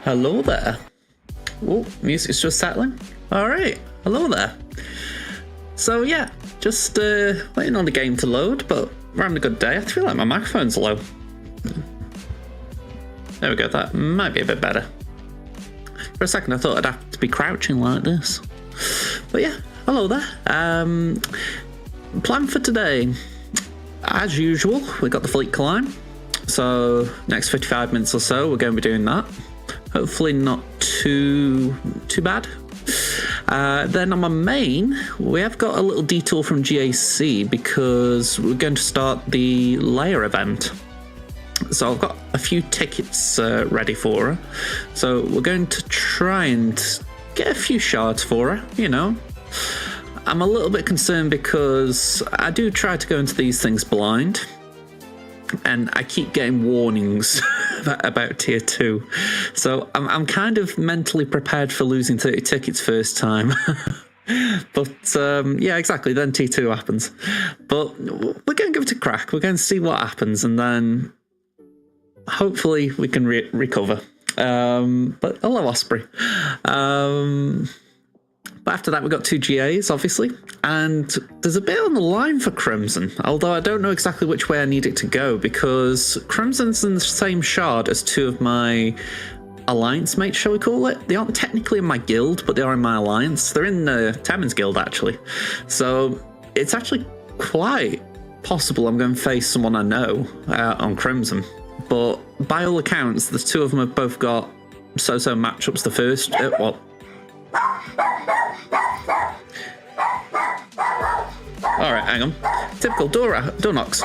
Hello there. Oh, music's just settling. Alright, hello there. So yeah, just waiting on the game to load, but we're having a good day. I feel like my microphone's low. There we go, that might be a bit better. For a second I thought I'd have to be crouching like this. But yeah, hello there. Plan for today. As usual, we got the fleet climb. So next 55 minutes or so we're going to be doing that. Hopefully not too bad. Then on my main, we have got a little detour from GAC because we're going to start the layer event. So I've got a few tickets ready for her. So we're going to try and get a few shards for her, you know. I'm a little bit concerned because I do try to go into these things blind, and I keep getting warnings about tier 2. So I'm kind of mentally prepared for losing 30 tickets first time. But yeah, exactly, then T2 happens. But we're going to give it a crack. We're going to see what happens, and then hopefully we can recover. But hello, Osprey. But after that, we've got 2 GAs, obviously. And there's a bit on the line for Crimson, although I don't know exactly which way I need it to go, because Crimson's in the same shard as 2 of my alliance mates, shall we call it? They aren't technically in my guild, but they are in my alliance. They're in the Tammins guild, actually. So it's actually quite possible I'm going to face someone I know on Crimson. But by all accounts, the 2 of them have both got so-so matchups. The first... well... Alright, hang on. Typical door knocks.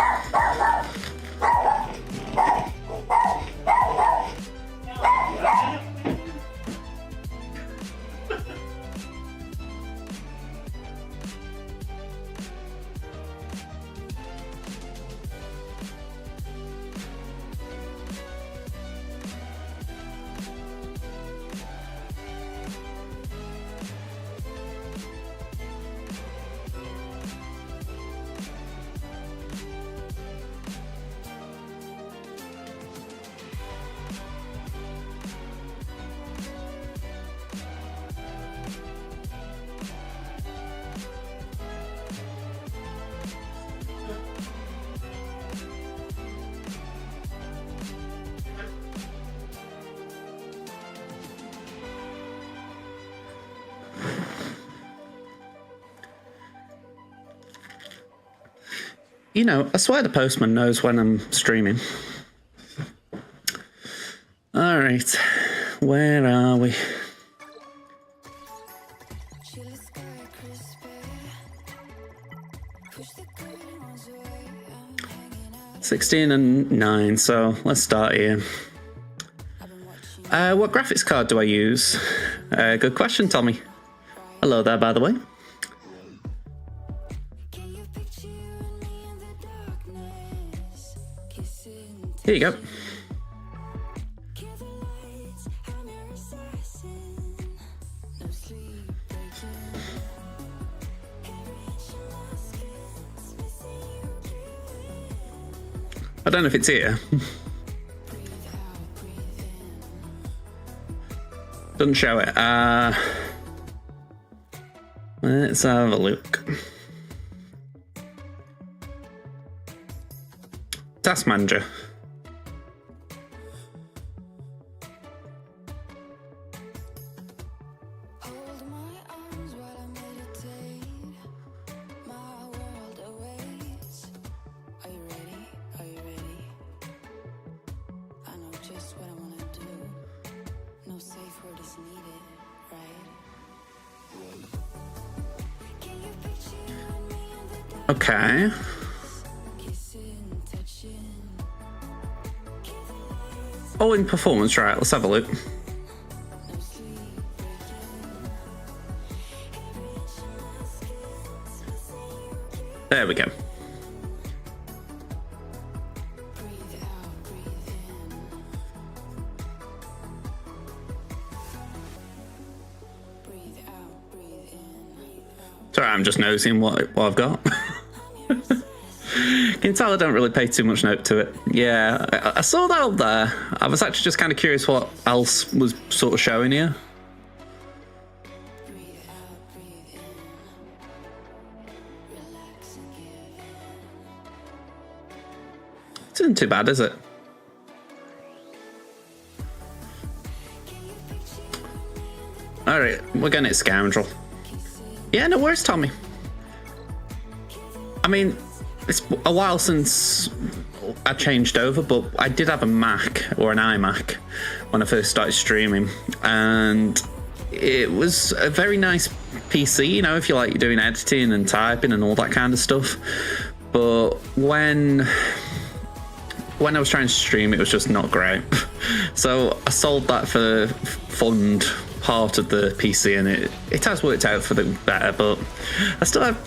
You know, I swear the postman knows when I'm streaming. Alright, where are we? $16 and $9, so let's start here. What graphics card do I use? Good question, Tommy. Hello there, by the way. Here you go. I don't know if it's here. Doesn't show it. Let's have a look. Task Manager. Okay. Oh, in performance, right, let's have a look. There we go. Sorry, I'm just noticing what I've got. Can you tell I don't really pay too much note to it? Yeah, I saw that up there. I was actually just kind of curious what else was sort of showing here. It isn't too bad, is it? Alright, we're going to Scoundrel. Yeah, no worries, Tommy. I mean, it's a while since I changed over, but I did have a Mac or an iMac when I first started streaming, and it was a very nice PC, you know, if you like you're doing editing and typing and all that kind of stuff. But when I was trying to stream, it was just not great. So I sold that for fund part of the PC, and it has worked out for the better, but I still have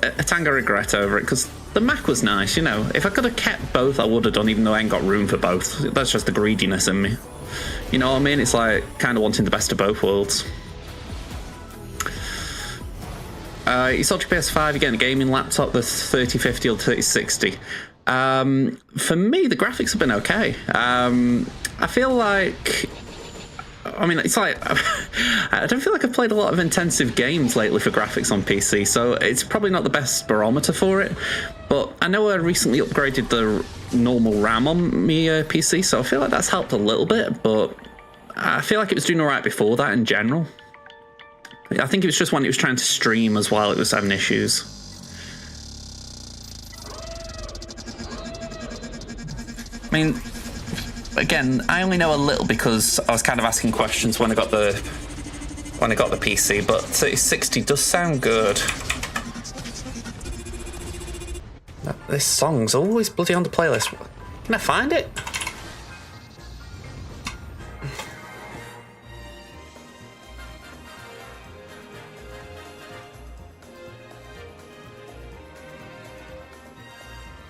a tang of regret over it, because the Mac was nice, you know. If I could have kept both, I would have done, even though I ain't got room for both. That's just the greediness in me. You know what I mean? It's like kind of wanting the best of both worlds. You sold your PS5, you're getting a gaming laptop, the 3050 or 3060. For me, the graphics have been okay. I feel like... I mean, it's like... I don't feel like I've played a lot of intensive games lately for graphics on PC, so it's probably not the best barometer for it. But I know I recently upgraded the normal RAM on my PC, so I feel like that's helped a little bit, but I feel like it was doing alright before that in general. I think it was just when it was trying to stream as well, it was having issues. I mean, again, I only know a little because I was kind of asking questions when I got the PC, but 3060 does sound good. This song's always bloody on the playlist. Can I find it?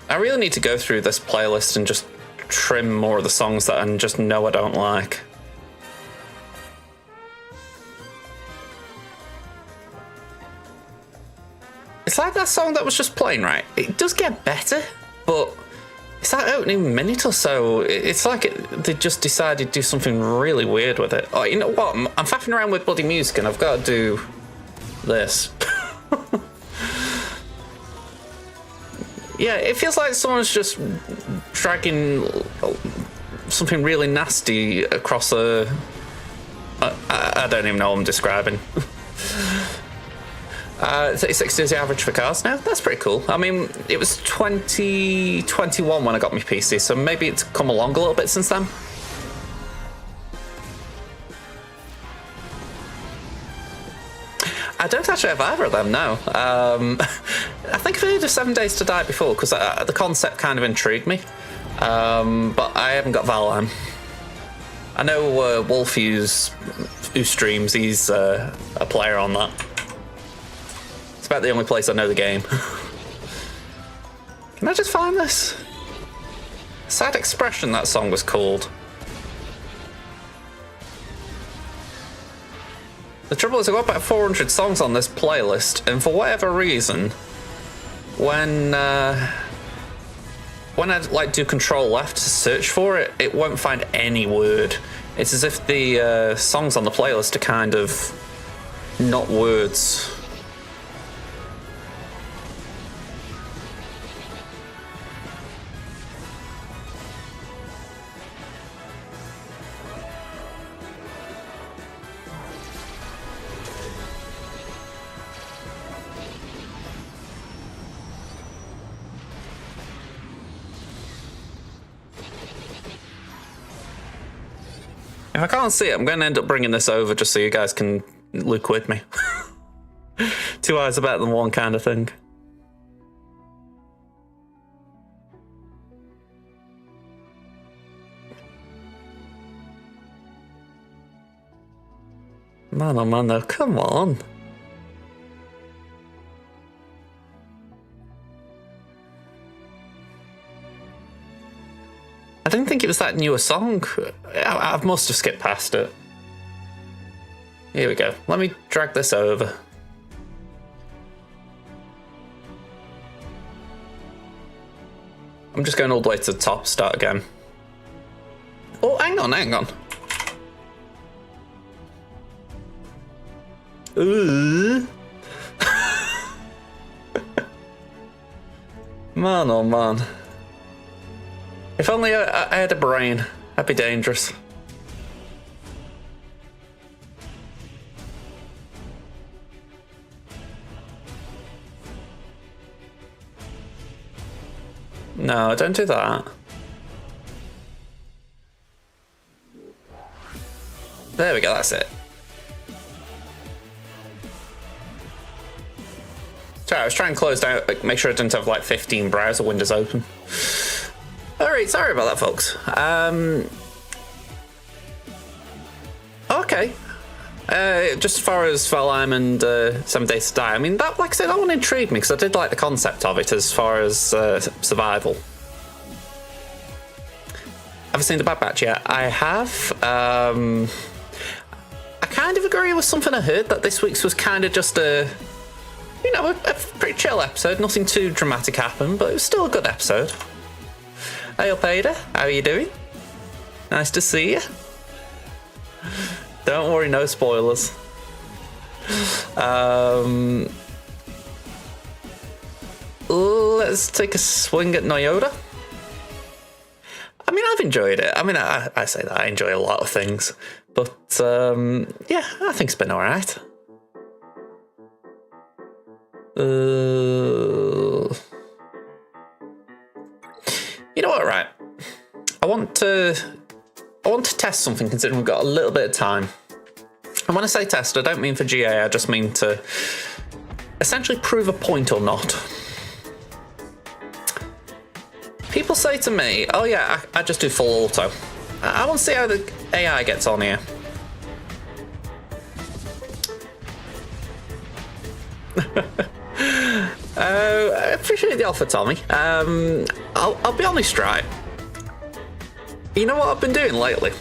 I really need to go through this playlist and just trim more of the songs that I just know I don't like. It's like that song that was just playing, right? It does get better, but it's that opening minute or so. It's like they just decided to do something really weird with it. Oh, you know what? I'm faffing around with bloody music and I've got to do this. Yeah, it feels like someone's just dragging something really nasty across a... I don't even know what I'm describing. 3060 is the average for cars now. That's pretty cool. I mean, it was 2021 when I got my PC, so maybe it's come along a little bit since then. I don't actually have either of them, no. I think I've heard of 7 Days to Die before, because the concept kind of intrigued me. But I haven't got Valheim. I know Wolf, who streams, he's a player on that. It's about the only place I know the game. Can I just find this? Sad Expression, that song was called. The trouble is, I've got about 400 songs on this playlist, and for whatever reason, when I like do Control F to search for it, it won't find any word. It's as if the songs on the playlist are kind of not words. If I can't see it, I'm going to end up bringing this over just so you guys can look with me. 2 eyes are better than one kind of thing. Man, oh man, though, come on. I didn't think it was that newer song. I must have skipped past it. Here we go. Let me drag this over. I'm just going all the way to the top, start again. Oh, hang on. Ooh. Man, oh man. If only I had a brain, that'd be dangerous. No, don't do that. There we go, that's it. Sorry, I was trying to close down, make sure I didn't have like 15 browser windows open. Alright, sorry about that, folks. Okay. Just as far as Valheim and 7 Days to Die, I mean, that, like I said, that one intrigued me because I did like the concept of it as far as survival. Have I seen the Bad Batch yet? I have. I kind of agree with something I heard that this week's was kind of just a pretty chill episode. Nothing too dramatic happened, but it was still a good episode. Hey up, Ada. How are you doing? Nice to see you. Don't worry, no spoilers. Let's take a swing at Nyota. I mean, I've enjoyed it. I mean, I say that I enjoy a lot of things, but yeah, I think it's been all right. You know what, right? I want to test something, considering we've got a little bit of time. And when I say test, I don't mean for GA, I just mean to essentially prove a point or not. People say to me, oh yeah, I just do full auto. I want to see how the AI gets on here. I appreciate the offer, Tommy. I'll be honest, right? You know what I've been doing lately?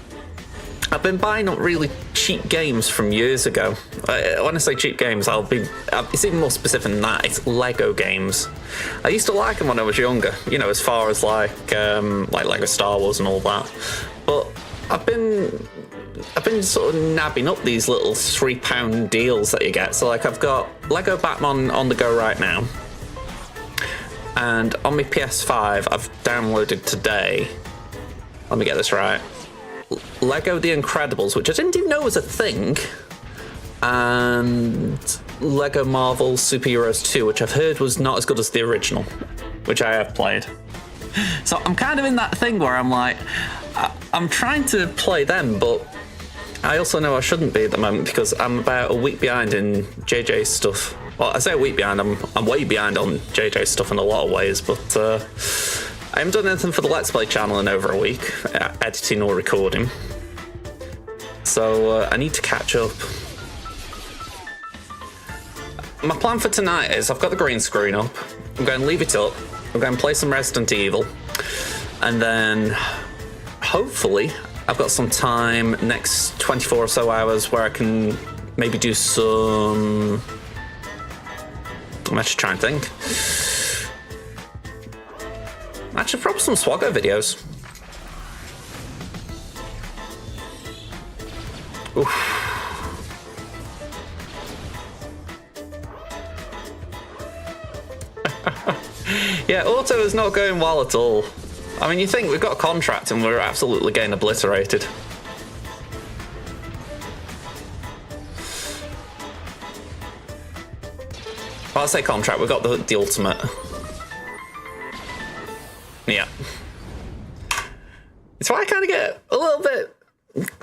I've been buying up really cheap games from years ago. When I say cheap games, it's even more specific than that. It's Lego games. I used to like them when I was younger, you know, as far as like Lego Star Wars and all that. But I've been sort of nabbing up these little £3 deals that you get. So like I've got Lego Batman on the go right now. And on my PS5, I've downloaded today. Let me get this right. Lego The Incredibles, which I didn't even know was a thing, and Lego Marvel Superheroes 2, which I've heard was not as good as the original, which I have played. So I'm kind of in that thing where I'm like, I'm trying to play them, but I also know I shouldn't be at the moment because I'm about a week behind in JJ's stuff. Well, I say a week behind, I'm way behind on JJ's stuff in a lot of ways, but I haven't done anything for the Let's Play channel in over a week, editing or recording. So I need to catch up. My plan for tonight is I've got the green screen up. I'm going to leave it up. I'm going to play some Resident Evil. And then hopefully I've got some time next 24 or so hours where I can maybe do some... I'm actually trying to think. Actually, probably some SWGOH videos. Oof. Yeah, auto is not going well at all. I mean, you think we've got a contract and we're absolutely getting obliterated. Well, I say contract, we've got the ultimate. Yeah. It's why I kind of get a little bit,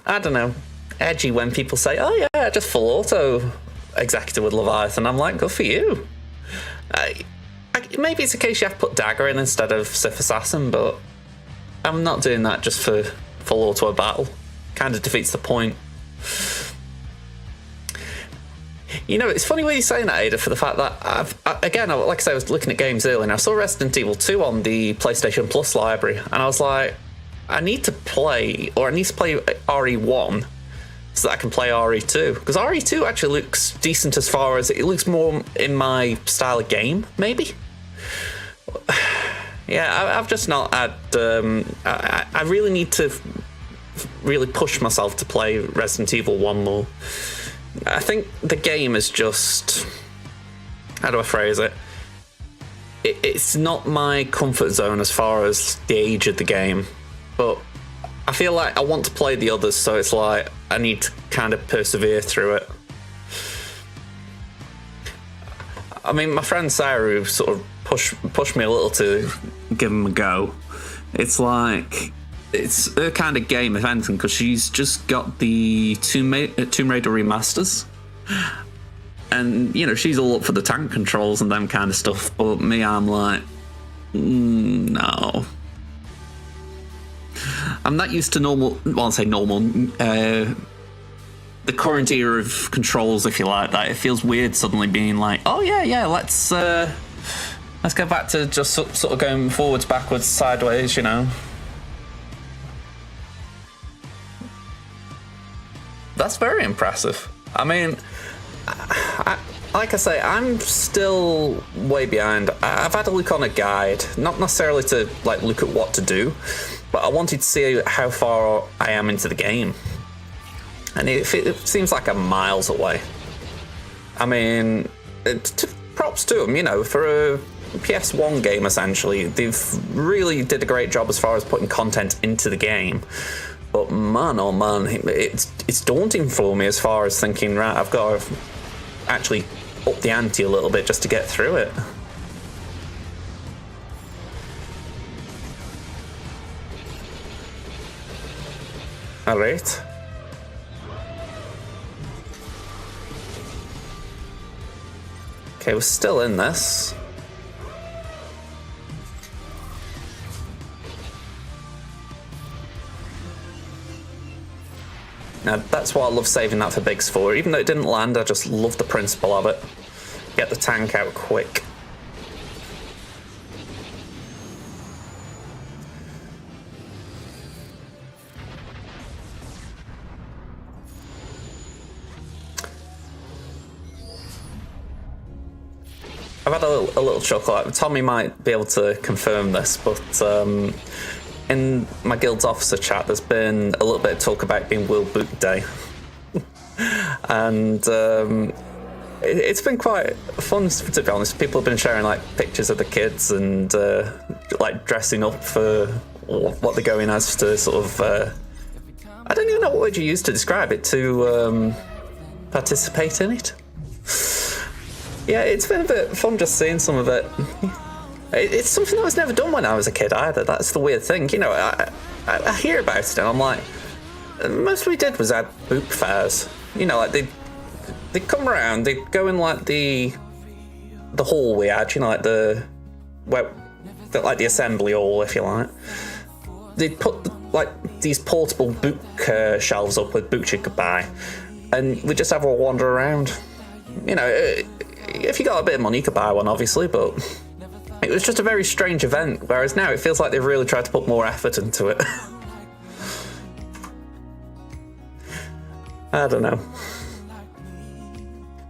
I don't know, edgy when people say, oh yeah, just full auto executive with Leviathan. I'm like, good for you. Maybe it's a case you have to put Dagger in instead of Sith Assassin, but I'm not doing that just for full auto battle. Kind of defeats the point. You know, it's funny when you're saying that, Ada, for the fact that like I said, I was looking at games earlier and I saw Resident Evil 2 on the PlayStation Plus library, and I was like, I need to play RE1 so that I can play RE2, because RE2 actually looks decent as far as it looks more in my style of game, maybe. Yeah, I've just not had. I really need to really push myself to play Resident Evil 1 more. I think the game is just, how do I phrase it? It's not my comfort zone as far as the age of the game, but I feel like I want to play the others, so it's like I need to kind of persevere through it. I mean, my friend Sarah, who sort of pushed me a little to give him a go, it's like, it's her kind of game, if anything, because she's just got the Tomb Raider remasters. And, you know, she's all up for the tank controls and them kind of stuff, but me, I'm like, no. I'm not used to normal, well, I'll say normal, the the current era of controls, if you like that. It feels weird suddenly being like, oh yeah, let's go back to just sort of going forwards, backwards, sideways, you know. That's very impressive. I mean, like I say, I'm still way behind. I've had a look on a guide, not necessarily to like look at what to do, but I wanted to see how far I am into the game. And it seems like I'm miles away. I mean, props to them, you know, for a PS1 game essentially. They've really did a great job as far as putting content into the game. But man, oh man, it's daunting for me as far as thinking, right, I've got to actually up the ante a little bit just to get through it. Alright. Okay, we're still in this. Now, that's what I love saving that for Bigs for. Even though it didn't land, I just love the principle of it. Get the tank out quick. I've had a little chuckle. Tommy might be able to confirm this, but in my guild's officer chat, there's been a little bit of talk about being World Boot Day. And it's been quite fun, to be honest. People have been sharing like pictures of the kids and like dressing up for what they're going as to sort of I don't even know what word you use to describe it, to participate in it. Yeah, it's been a bit fun just seeing some of it. It's something that was never done when I was a kid either. That's the weird thing. You know, I hear about it and I'm like, most we did was add boot fairs. You know, like they'd come around, they'd go in like the hall we had, you know, like like the assembly hall, if you like. They'd put like these portable boot shelves up with boots you could buy, and we'd just have a wander around. You know, if you got a bit of money, you could buy one, obviously, but it was just a very strange event, whereas now it feels like they've really tried to put more effort into it. I don't know.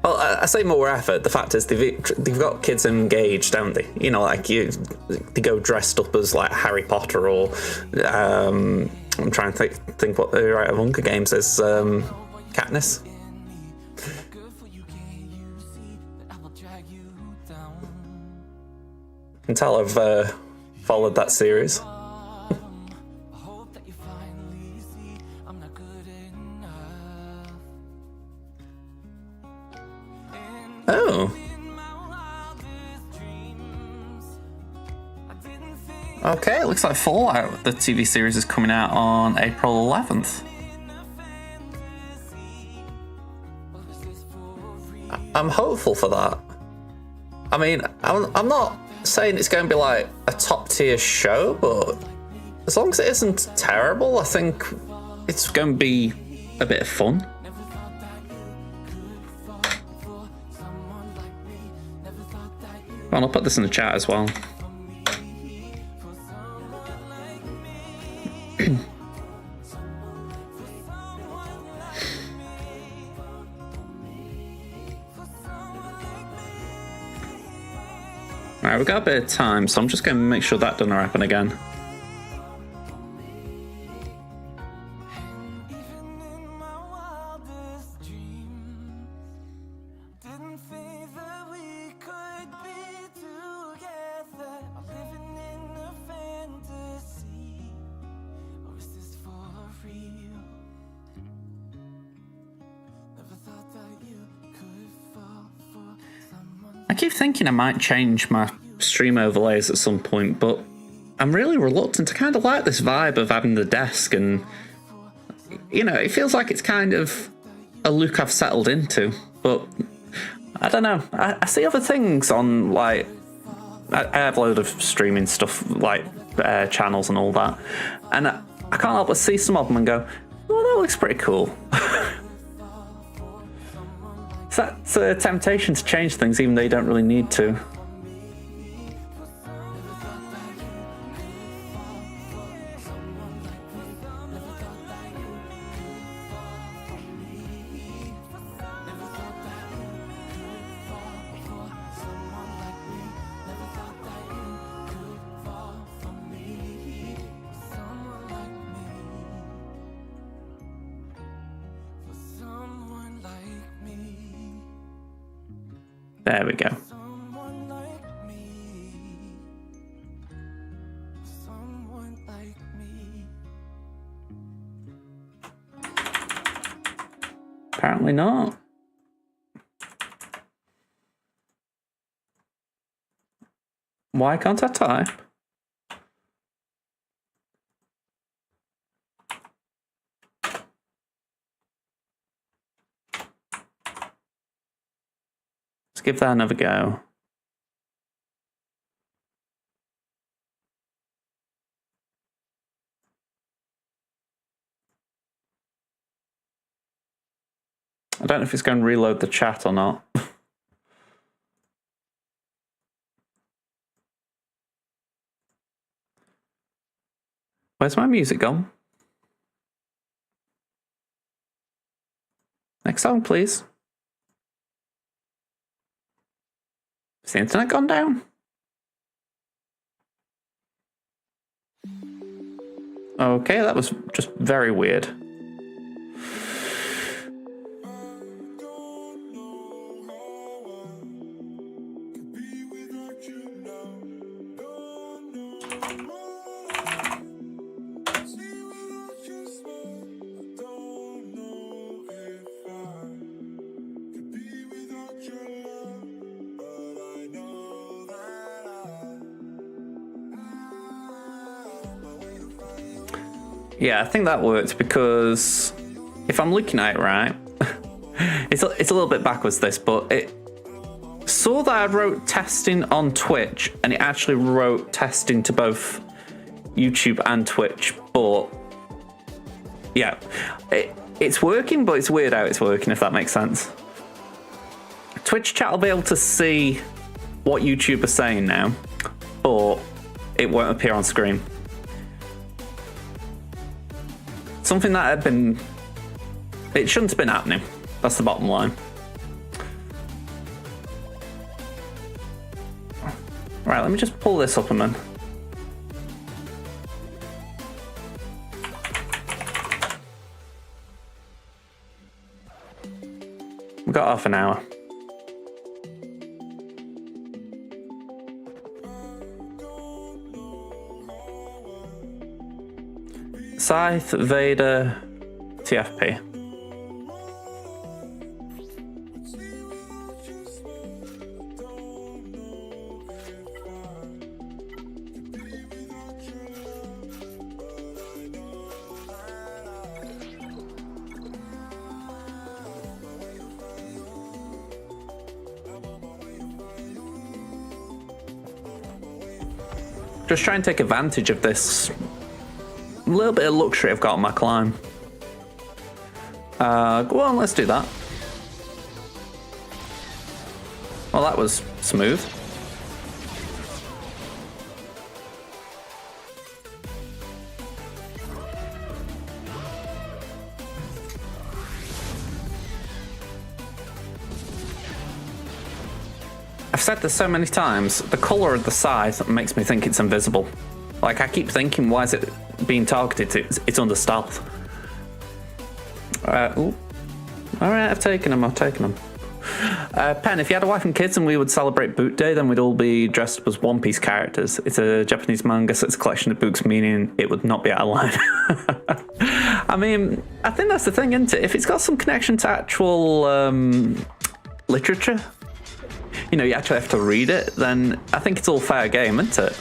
Well, I say more effort. The fact is, they've got kids engaged, haven't they? You know, like they go dressed up as like Harry Potter, or I'm trying to think what the right of Hunger Games is. Katniss. I can tell I've followed that series. Oh. Okay, it looks like Fallout, the TV series, is coming out on April 11th. I'm hopeful for that. I mean, I'm not saying it's going to be like a top tier show, but as long as it isn't terrible, I think it's going to be a bit of fun. Well, I'll put this in the chat as well. Alright, we've got a bit of time, so I'm just going to make sure that doesn't happen again. I keep thinking I might change my stream overlays at some point, but I'm really reluctant. To kind of like this vibe of having the desk, and you know, it feels like it's kind of a look I've settled into, but I don't know. I see other things on, like, I have a load of streaming stuff, like channels and all that, and I can't help but see some of them and go, oh, that looks pretty cool. So that's a temptation to change things even though you don't really need to. There we go. Apparently not. Why can't I type? Let's give that another go. I don't know if it's going to reload the chat or not. Where's my music gone? Next song, please. Has the internet gone down? Okay, that was just very weird. Yeah, I think that worked because if I'm looking at it right, it's a little bit backwards this, but it saw that I wrote testing on Twitch and it actually wrote testing to both YouTube and Twitch, but yeah, it's working, but it's weird how it's working, if that makes sense. Twitch chat will be able to see what YouTube is saying now, but it won't appear on screen. Something that had been... It shouldn't have been happening. That's the bottom line. Right, let me just pull this up a minute. We've got half an hour. Scythe, Vader, TFP. Just try and take advantage of this little bit of luxury I've got on my climb. Go on, let's do that. Well, that was smooth. I've said this so many times, the colour of the scythe makes me think it's invisible. Like, I keep thinking, why is it being targeted? It's under stealth. Ooh. Alright, I've taken them. Pen, if you had a wife and kids and we would celebrate Boot Day, then we'd all be dressed up as One Piece characters. It's a Japanese manga, so it's a collection of books, meaning it would not be out of line. I mean, I think that's the thing, isn't it? If it's got some connection to actual literature, you know, you actually have to read it, then I think it's all fair game, isn't it?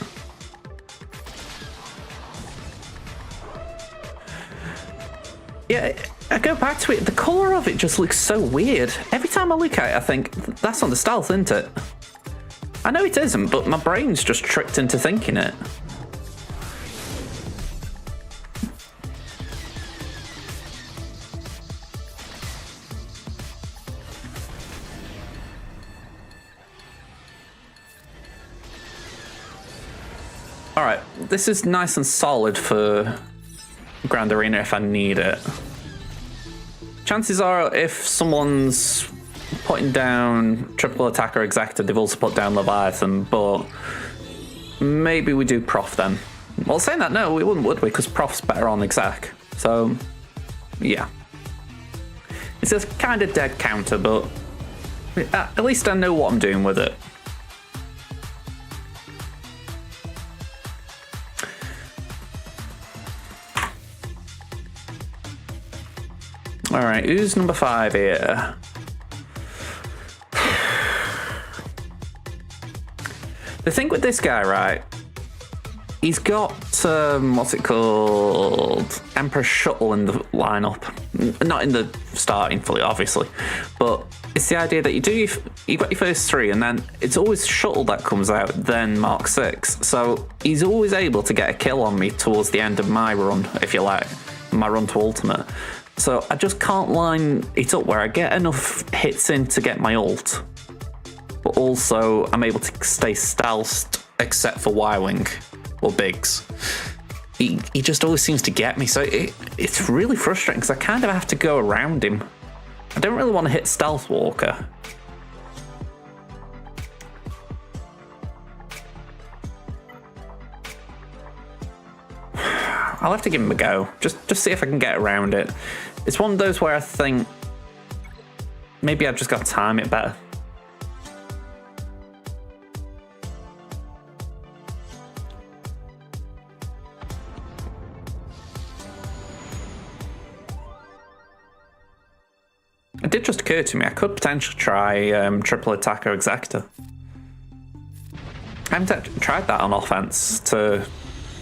Yeah, I go back to it, the colour of it just looks so weird. Every time I look at it, I think, that's on the stealth, isn't it? I know it isn't, but my brain's just tricked into thinking it. Alright, this is nice and solid for Grand Arena if I need it. Chances are if someone's putting down Triple Attack or Executor, they've also put down Leviathan, but maybe we do Prof then. Well, saying that, no, we wouldn't, would we? Because Prof's better on Exec. So, yeah. It's a kind of dead counter, but at least I know what I'm doing with it. Alright, who's number 5 here? The thing with this guy, right? He's got, what's it called? Emperor Shuttle in the lineup. Not in the starting fully, obviously. But it's the idea that you got your first 3, and then it's always Shuttle that comes out, then Mark 6. So he's always able to get a kill on me towards the end of my run, if you like. My run to Ultimate. So I just can't line it up where I get enough hits in to get my ult. But also I'm able to stay stealthed except for Y-Wing. Or Biggs. He just always seems to get me, so it's really frustrating because I kind of have to go around him. I don't really want to hit Stealth Walker. I'll have to give him a go, just see if I can get around it. It's one of those where I think maybe I've just got to time it better. It did just occur to me, I could potentially try Triple Attack or Executor. I haven't tried that on offense to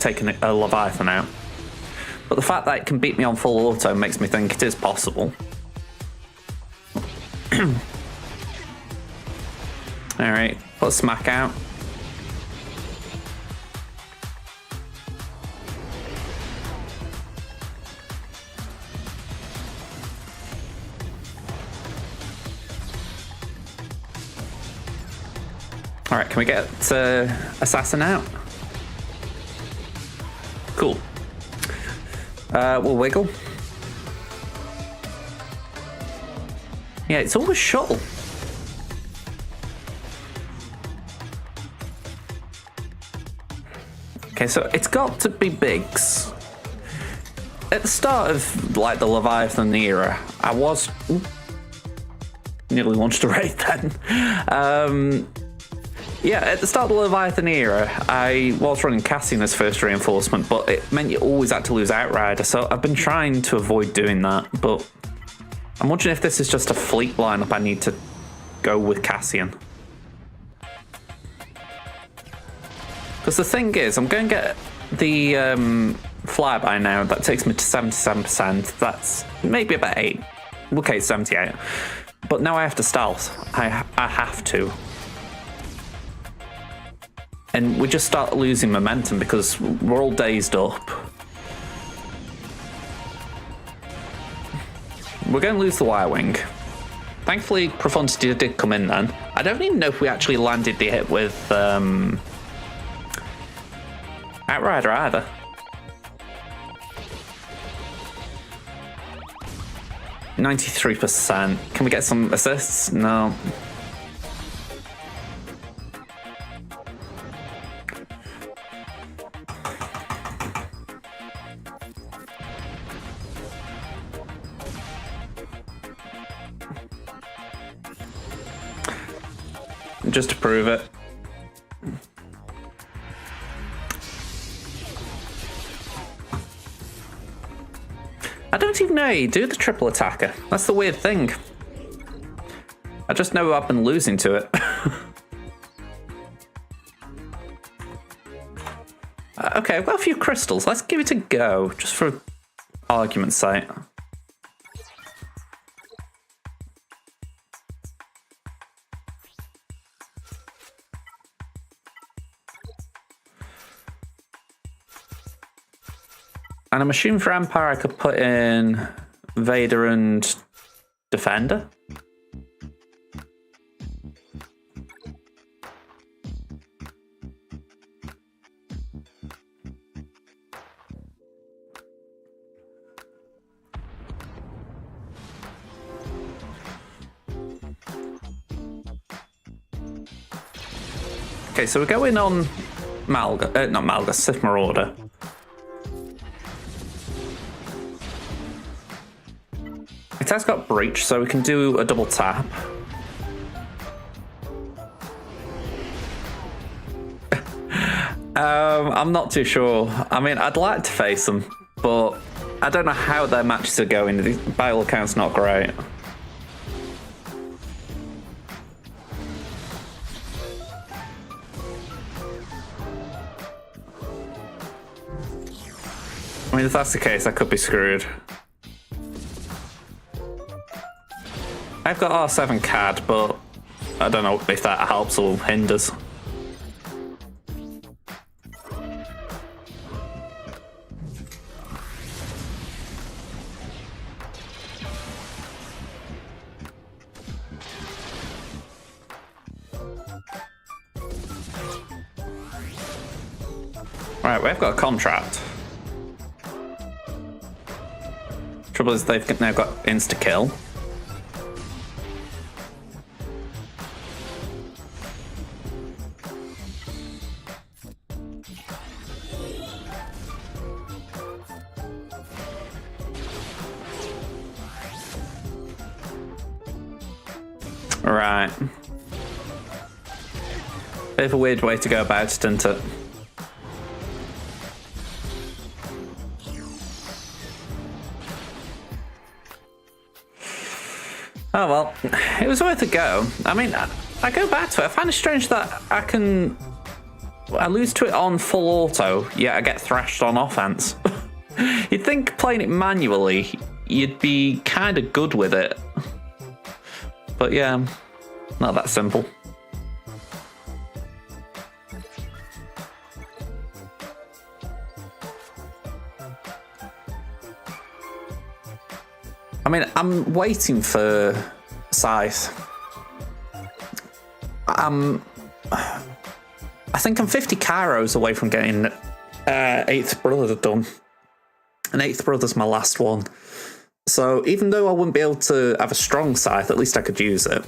take a Leviathan out. But the fact that it can beat me on full auto makes me think it is possible. Alright, put a smack out. Alright, can we get Assassin out? Cool. We'll wiggle. Yeah, it's always Shuttle. Okay, so it's got to be Biggs. At the start of like the Leviathan era, I was nearly launched a raid then. Yeah, at the start of the Leviathan era, I was running Cassian as first reinforcement, but it meant you always had to lose Outrider, so I've been trying to avoid doing that, but I'm wondering if this is just a fleet lineup I need to go with Cassian. Because the thing is, I'm going to get the flyby now, that takes me to 77%, that's maybe about 8, okay, 78, but now I have to stealth, I have to. And we just start losing momentum because we're all dazed up. We're going to lose the Y-Wing. Thankfully, Profundity did come in then. I don't even know if we actually landed the hit with Outrider either. %93%. Can we get some assists? No. Just to prove it. I don't even know how you do the triple attacker. That's the weird thing. I just know I've been losing to it. Okay, I've got a few crystals. Let's give it a go, just for argument's sake. And I'm assuming for Empire I could put in Vader and Defender. Okay, so we're going on not Malga, Sith Marauder. It has got breach, so we can do a double tap. I'm not too sure. I mean, I'd like to face them, but I don't know how their matches are going. The battle count's not great. I mean, if that's the case, I could be screwed. I've got R7 CAD, but I don't know if that helps or hinders. Right, we've got a contract. Trouble is they've now got insta-kill. Right. Bit of a weird way to go about it, isn't it? Oh well, it was worth a go. I mean, I go back to it. I find it strange that I lose to it on full auto, yet I get thrashed on offense. You'd think playing it manually, you'd be kind of good with it. But yeah, not that simple. I mean, I'm waiting for Scythe. I think I'm 50 Kairos away from getting 8th Brother done. And 8th Brother's my last one. So even though I wouldn't be able to have a strong Scythe, at least I could use it.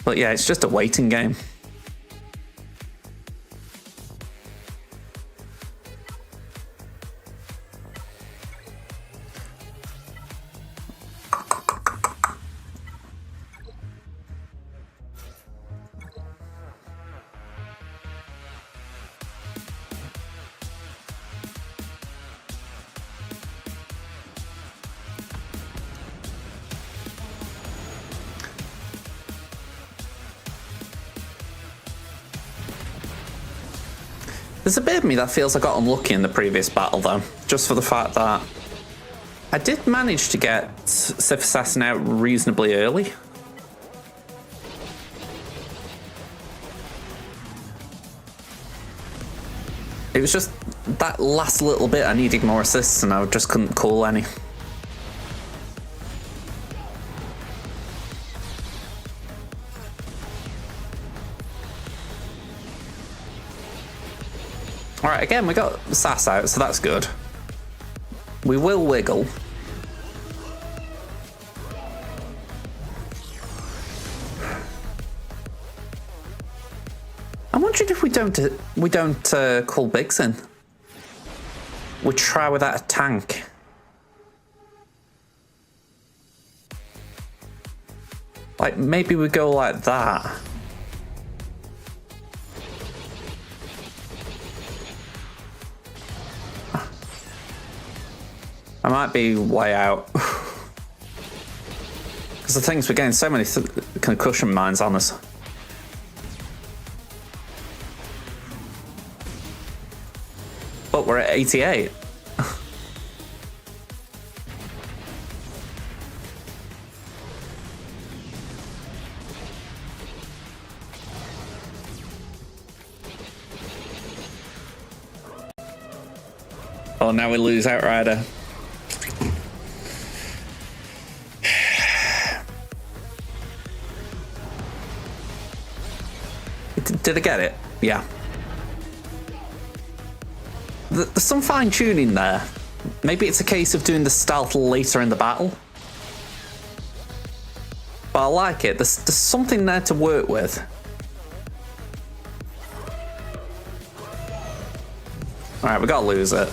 But yeah, it's just a waiting game. There's a bit of me that feels I got unlucky in the previous battle though, just for the fact that I did manage to get Sith Assassin out reasonably early. It was just that last little bit I needed more assists and I just couldn't call any. Alright, again, we got Sass out, so that's good. We will wiggle. I'm wondering if we don't call Biggs in. We try without a tank. Like, maybe we go like that. I might be way out. Because the things we're getting so many concussion mines on us. But we're at 88. Oh, now we lose Outrider. Did I get it? Yeah. There's some fine tuning there. Maybe it's a case of doing the stealth later in the battle. But I like it. There's something there to work with. Alright, we gotta lose it.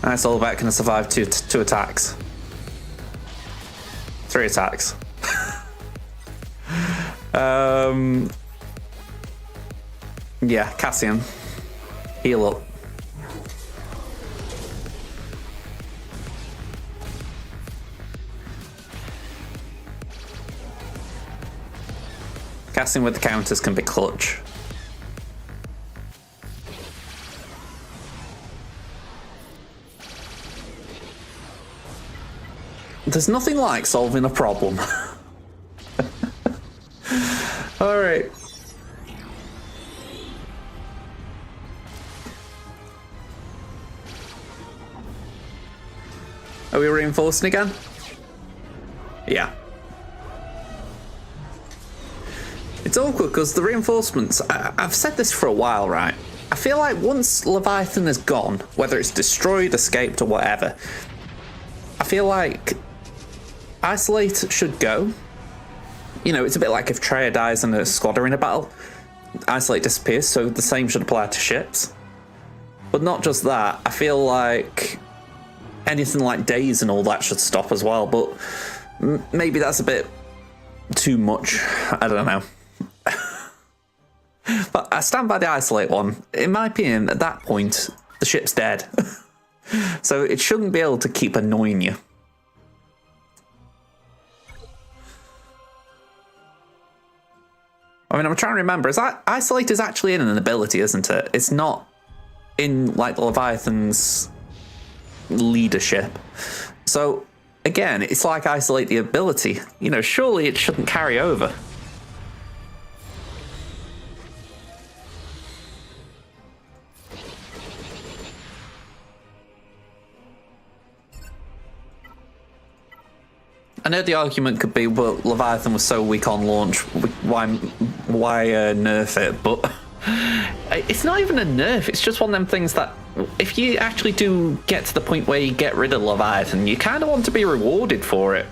Nice, all about can I survive two attacks? 3 attacks. Yeah, Cassian. Heal up. Cassian with the counters can be clutch. There's nothing like solving a problem. Alright. Are we reinforcing again? Yeah. It's awkward because the reinforcements, I've said this for a while, right? I feel like once Leviathan is gone, whether it's destroyed, escaped, or whatever, I feel like Isolate should go. You know, it's a bit like if Treya dies in a squad or in a battle, Isolate disappears, so the same should apply to ships. But not just that, I feel like anything like Days and all that should stop as well, but maybe that's a bit too much. I don't know. But I stand by the Isolate one. In my opinion, at that point, the ship's dead. So it shouldn't be able to keep annoying you. I mean, I'm trying to remember. Isolate is actually in an ability, isn't it? It's not in, like, Leviathan's leadership. So, again, it's like Isolate the ability. You know, surely it shouldn't carry over. I know the argument could be, well, Leviathan was so weak on launch, why nerf it? But it's not even a nerf, it's just one of them things that if you actually do get to the point where you get rid of Leviathan, you kind of want to be rewarded for it.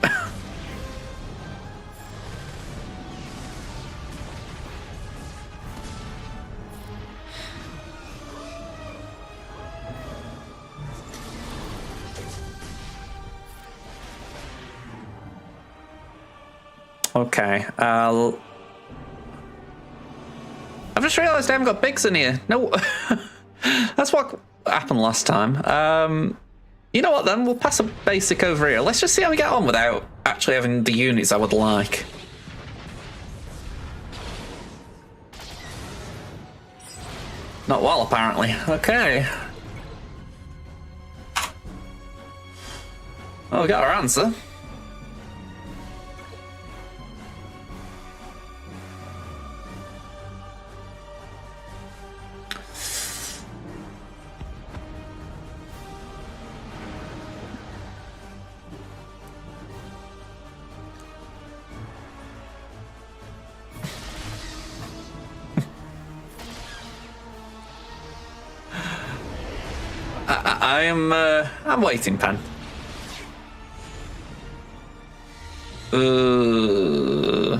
Okay, I've just realised I haven't got Biggs in here. No, that's what happened last time. You know what then, we'll pass a basic over here. Let's just see how we get on without actually having the units I would like. Not well, apparently. Okay. Well, we got our answer. I'm waiting, Pen. Oh,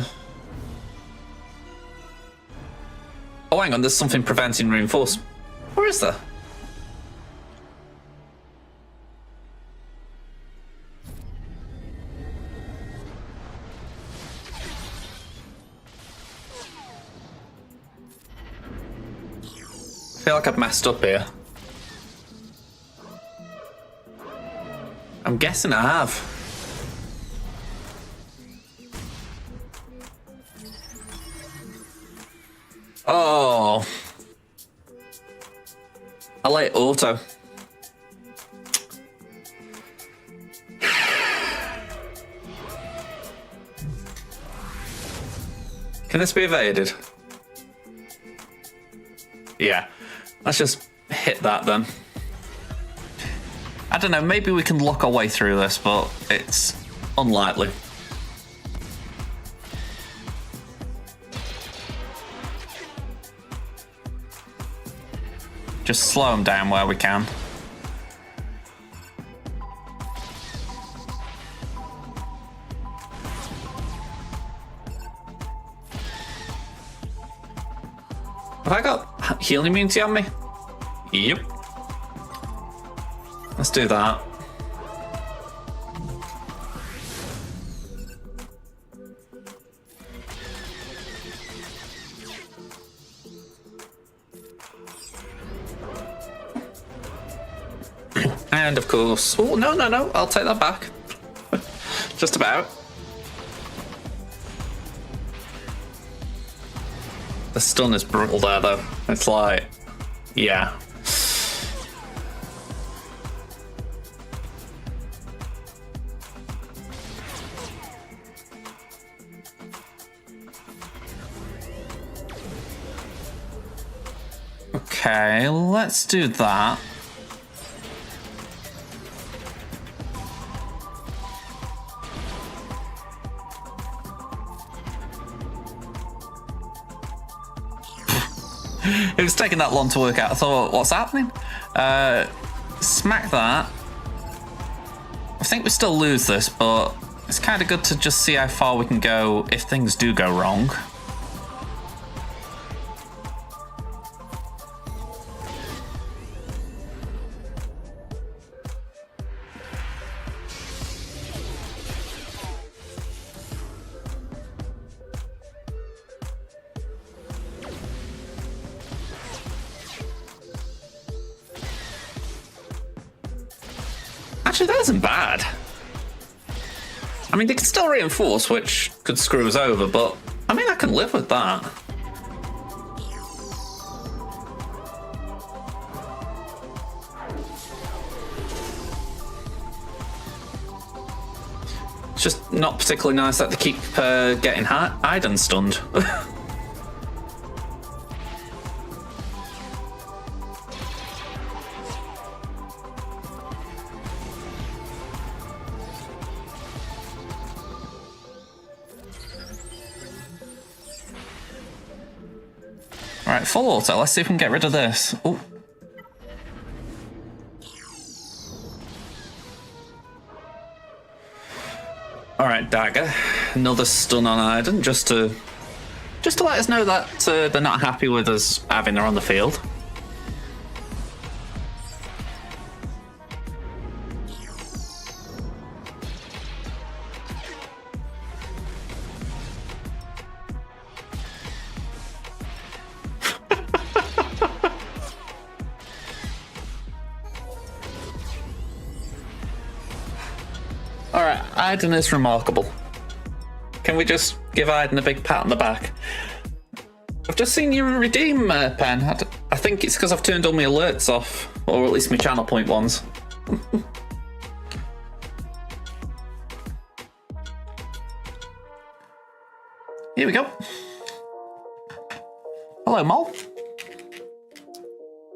hang on, there's something preventing reinforcement. Where is there? I feel like I've messed up here. I'm guessing I have. Oh. I like auto. Can this be evaded? Yeah. Let's just hit that then. I don't know, maybe we can lock our way through this, but it's unlikely. Just slow them down where we can. Have I got healing immunity on me? Yep. Let's do that. And of course, oh no, I'll take that back. Just about. The stun is brutal there though. It's like, yeah. Okay, let's do that. It was taking that long to work out. I thought, what's happening? Smack that. I think we still lose this, but it's kind of good to just see how far we can go if things do go wrong. Actually, that isn't bad. I mean, they can still reinforce, which could screw us over, but I mean, I can live with that. It's just not particularly nice that they keep getting Iden stunned. Alright, full auto. Let's see if we can get rid of this. Oh. Alright, Dagger. Another stun on Iden, just to let us know that they're not happy with us having her on the field. Alright, Iden is remarkable. Can we just give Iden a big pat on the back? I've just seen you redeem, Pen. I think it's because I've turned all my alerts off, or at least my channel point ones. Here we go. Hello, Mol.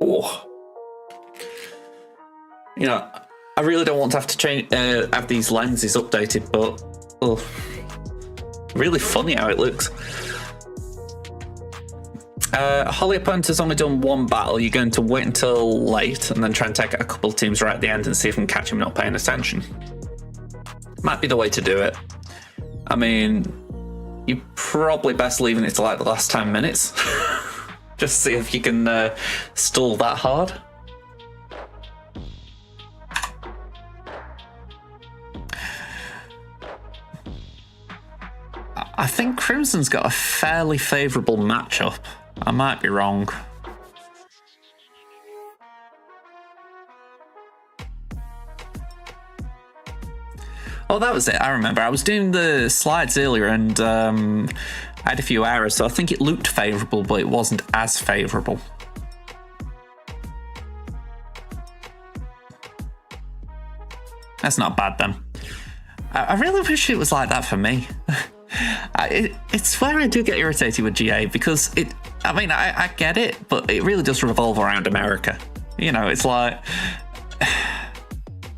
Oh. You know, I really don't want to have to change, have these lenses updated, but oh, really funny how it looks. Holly opponent has only done one battle. You're going to wait until late and then try and take out a couple of teams right at the end and see if we can catch him not paying attention. Might be the way to do it. I mean, you're probably best leaving it to like the last 10 minutes. Just see if you can stall that hard. I think Crimson's got a fairly favourable matchup. I might be wrong. Oh, that was it. I remember. I was doing the slides earlier and I had a few errors, so I think it looked favourable, but it wasn't as favourable. That's not bad then. I really wish it was like that for me. It's where I do get irritated with GA because I get it, but it really does revolve around America. You know, it's like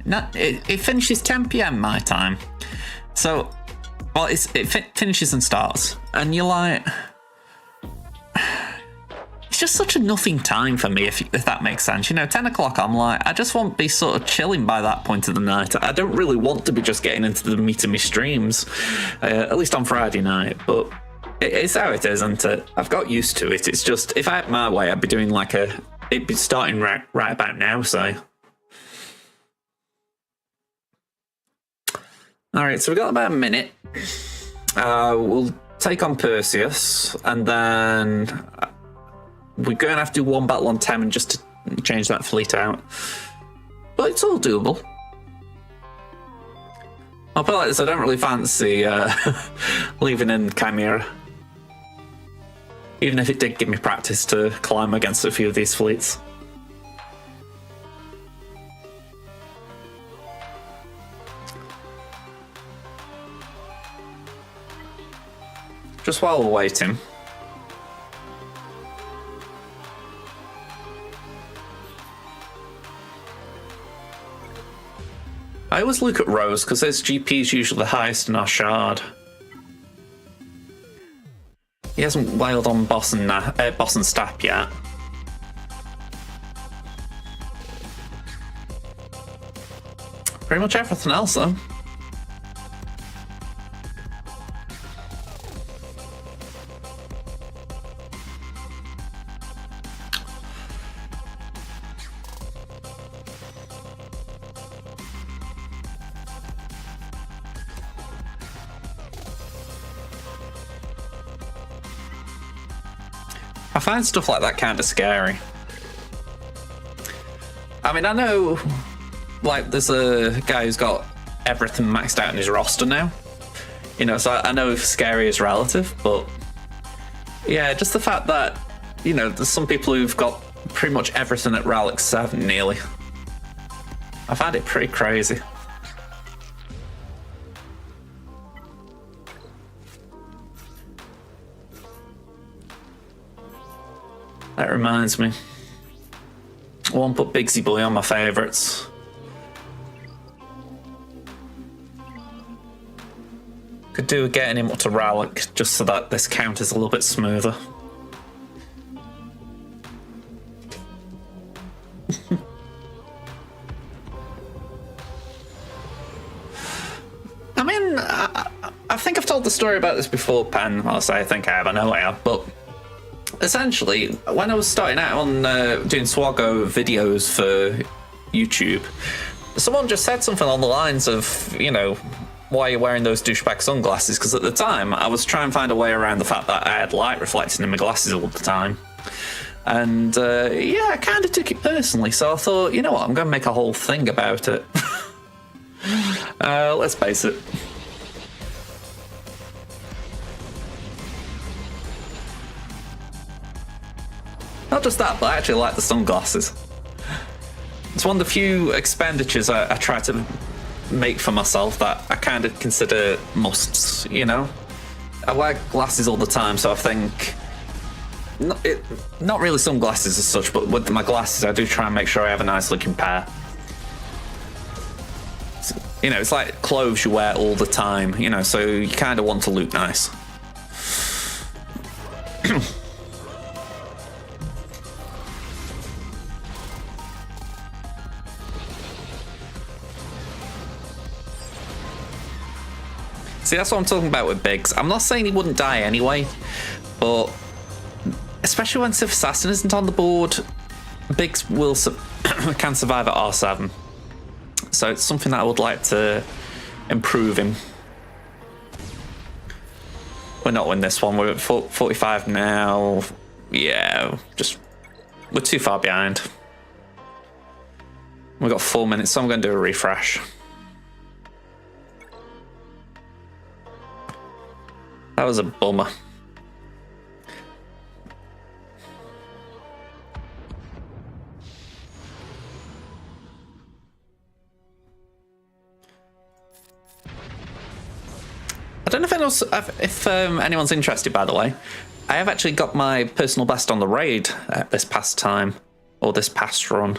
it finishes 10 PM my time, so well, it finishes and starts, and you're like, it's just such a nothing time for me, if that makes sense. You know, 10 o'clock, I'm like, I just want to be sort of chilling by that point of the night. I don't really want to be just getting into the meat of my streams, at least on Friday night, but It's how it is, isn't it? I've got used to it. It's just, if I had my way, I'd be doing like it'd be starting right about now, so. Alright, so we've got about a minute. We'll take on Perseus, and then we're going to have to do one battle on Temen just to change that fleet out. But it's all doable. I'll put it like this, I don't really fancy leaving in Chimera. Even if it did give me practice to climb against a few of these fleets. Just while we're waiting. I always look at Rose because his GP is usually the highest in our shard. He hasn't wailed on boss and Stap yet. Pretty much everything else though. I find stuff like that kind of scary. I mean, I know, like, there's a guy who's got everything maxed out in his roster now. You know, so I know if scary is relative, but yeah, just the fact that, you know, there's some people who've got pretty much everything at Relic 7 nearly. I find it pretty crazy. That reminds me. I won't put Bigsy Boy on my favourites. Could do with getting him up to Relic just so that this count is a little bit smoother. I mean, I think I've told the story about this before, Pen. I'll say I think I have, I know I have, but essentially, when I was starting out on doing SWGOH videos for YouTube, someone just said something on the lines of, you know, why are you wearing those douchebag sunglasses? Because at the time, I was trying to find a way around the fact that I had light reflecting in my glasses all the time. And yeah, I kind of took it personally, so I thought, you know what, I'm going to make a whole thing about it. Let's face it. Not just that, but I actually like the sunglasses. It's one of the few expenditures I try to make for myself that I kind of consider musts, you know? I wear glasses all the time, so I think... Not really sunglasses as such, but with my glasses I do try and make sure I have a nice looking pair. You know, it's like clothes you wear all the time, you know, so you kind of want to look nice. See, that's what I'm talking about with Biggs. I'm not saying he wouldn't die anyway, but especially when Sith Assassin isn't on the board, Biggs will can survive at R7. So it's something that I would like to improve him. We're not winning this one. We're at 45 now. Yeah, we're too far behind. We've got 4 minutes, so I'm going to do a refresh. That was a bummer. I don't know if anyone's interested, by the way. I have actually got my personal best on the raid this past time, or this past run.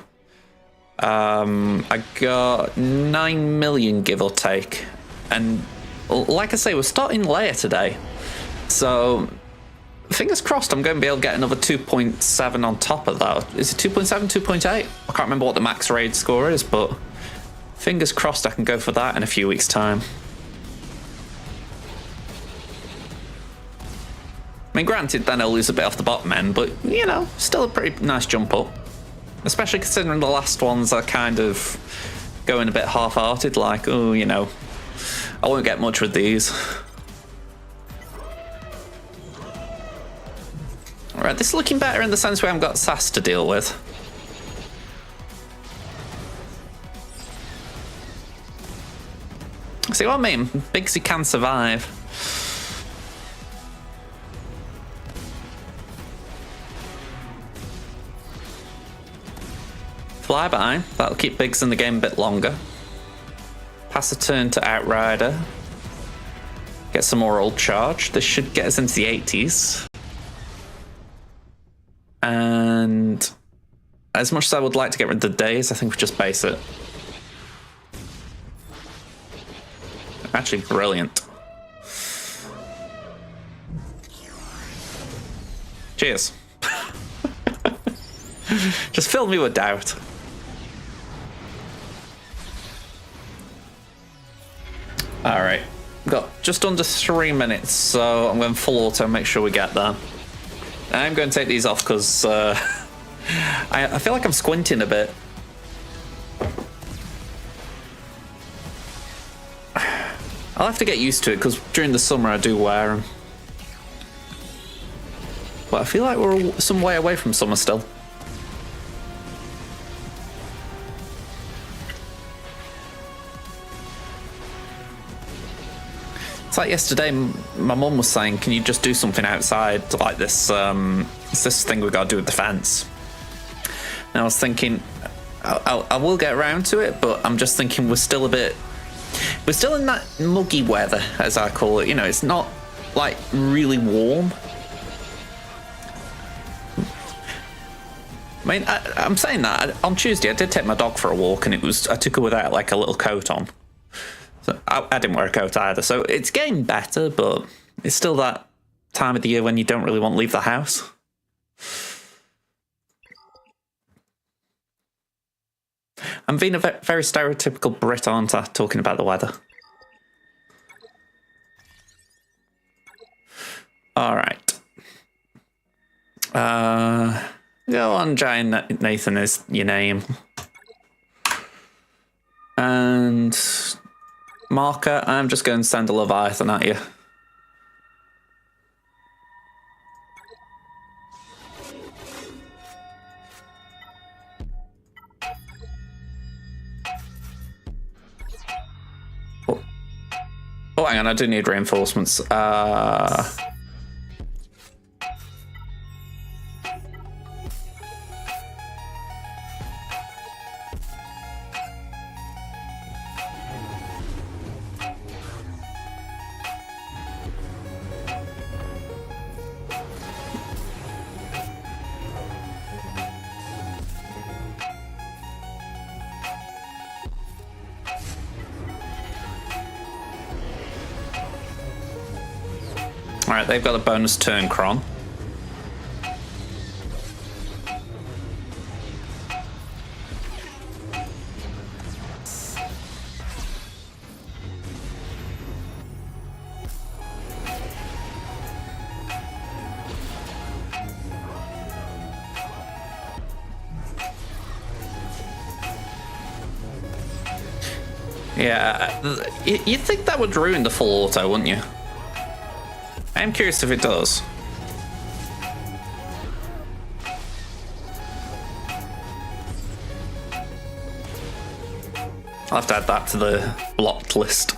I got 9 million, give or take. And like I say, we're starting later today. So, fingers crossed I'm going to be able to get another 2.7 on top of that. Is it 2.7, 2.8? I can't remember what the max raid score is, but fingers crossed I can go for that in a few weeks' time. I mean, granted, then I'll lose a bit off the bottom end, but, you know, still a pretty nice jump up. Especially considering the last ones are kind of going a bit half-hearted, like, oh, you know, I won't get much with these. Alright, this is looking better in the sense we haven't got SAS to deal with. See what I mean? Bigsy can survive. Flyby, that'll keep Biggs in the game a bit longer. Pass a turn to Outrider. Get some more old charge. This should get us into the 80s. And as much as I would like to get rid of the days, I think we just base it. Actually, brilliant. Cheers. Just fill me with doubt. Alright, got just under 3 minutes, so I'm going full auto, make sure we get there. I'm going to take these off because I feel like I'm squinting a bit. I'll have to get used to it because during the summer I do wear them. But I feel like we're some way away from summer still. It's like yesterday, my mum was saying, can you just do something outside like this, it's this thing we gotta do with the fence. And I was thinking, I will get around to it, but I'm just thinking we're still in that muggy weather, as I call it. You know, it's not like really warm. I mean, I'm saying that on Tuesday I did take my dog for a walk, and I took her without like a little coat on. So I didn't wear a coat either. So it's getting better, but it's still that time of the year when you don't really want to leave the house. I'm being a very stereotypical Brit, aren't I, talking about the weather? Alright. Go on, Giant Nathan is your name. And Marker, I'm just going to send a Leviathan at you. Oh, hang on, I do need reinforcements. Alright, they've got a bonus turn cron. Yeah, you'd think that would ruin the full auto, wouldn't you? I'm curious if it does. I'll have to add that to the blocked list.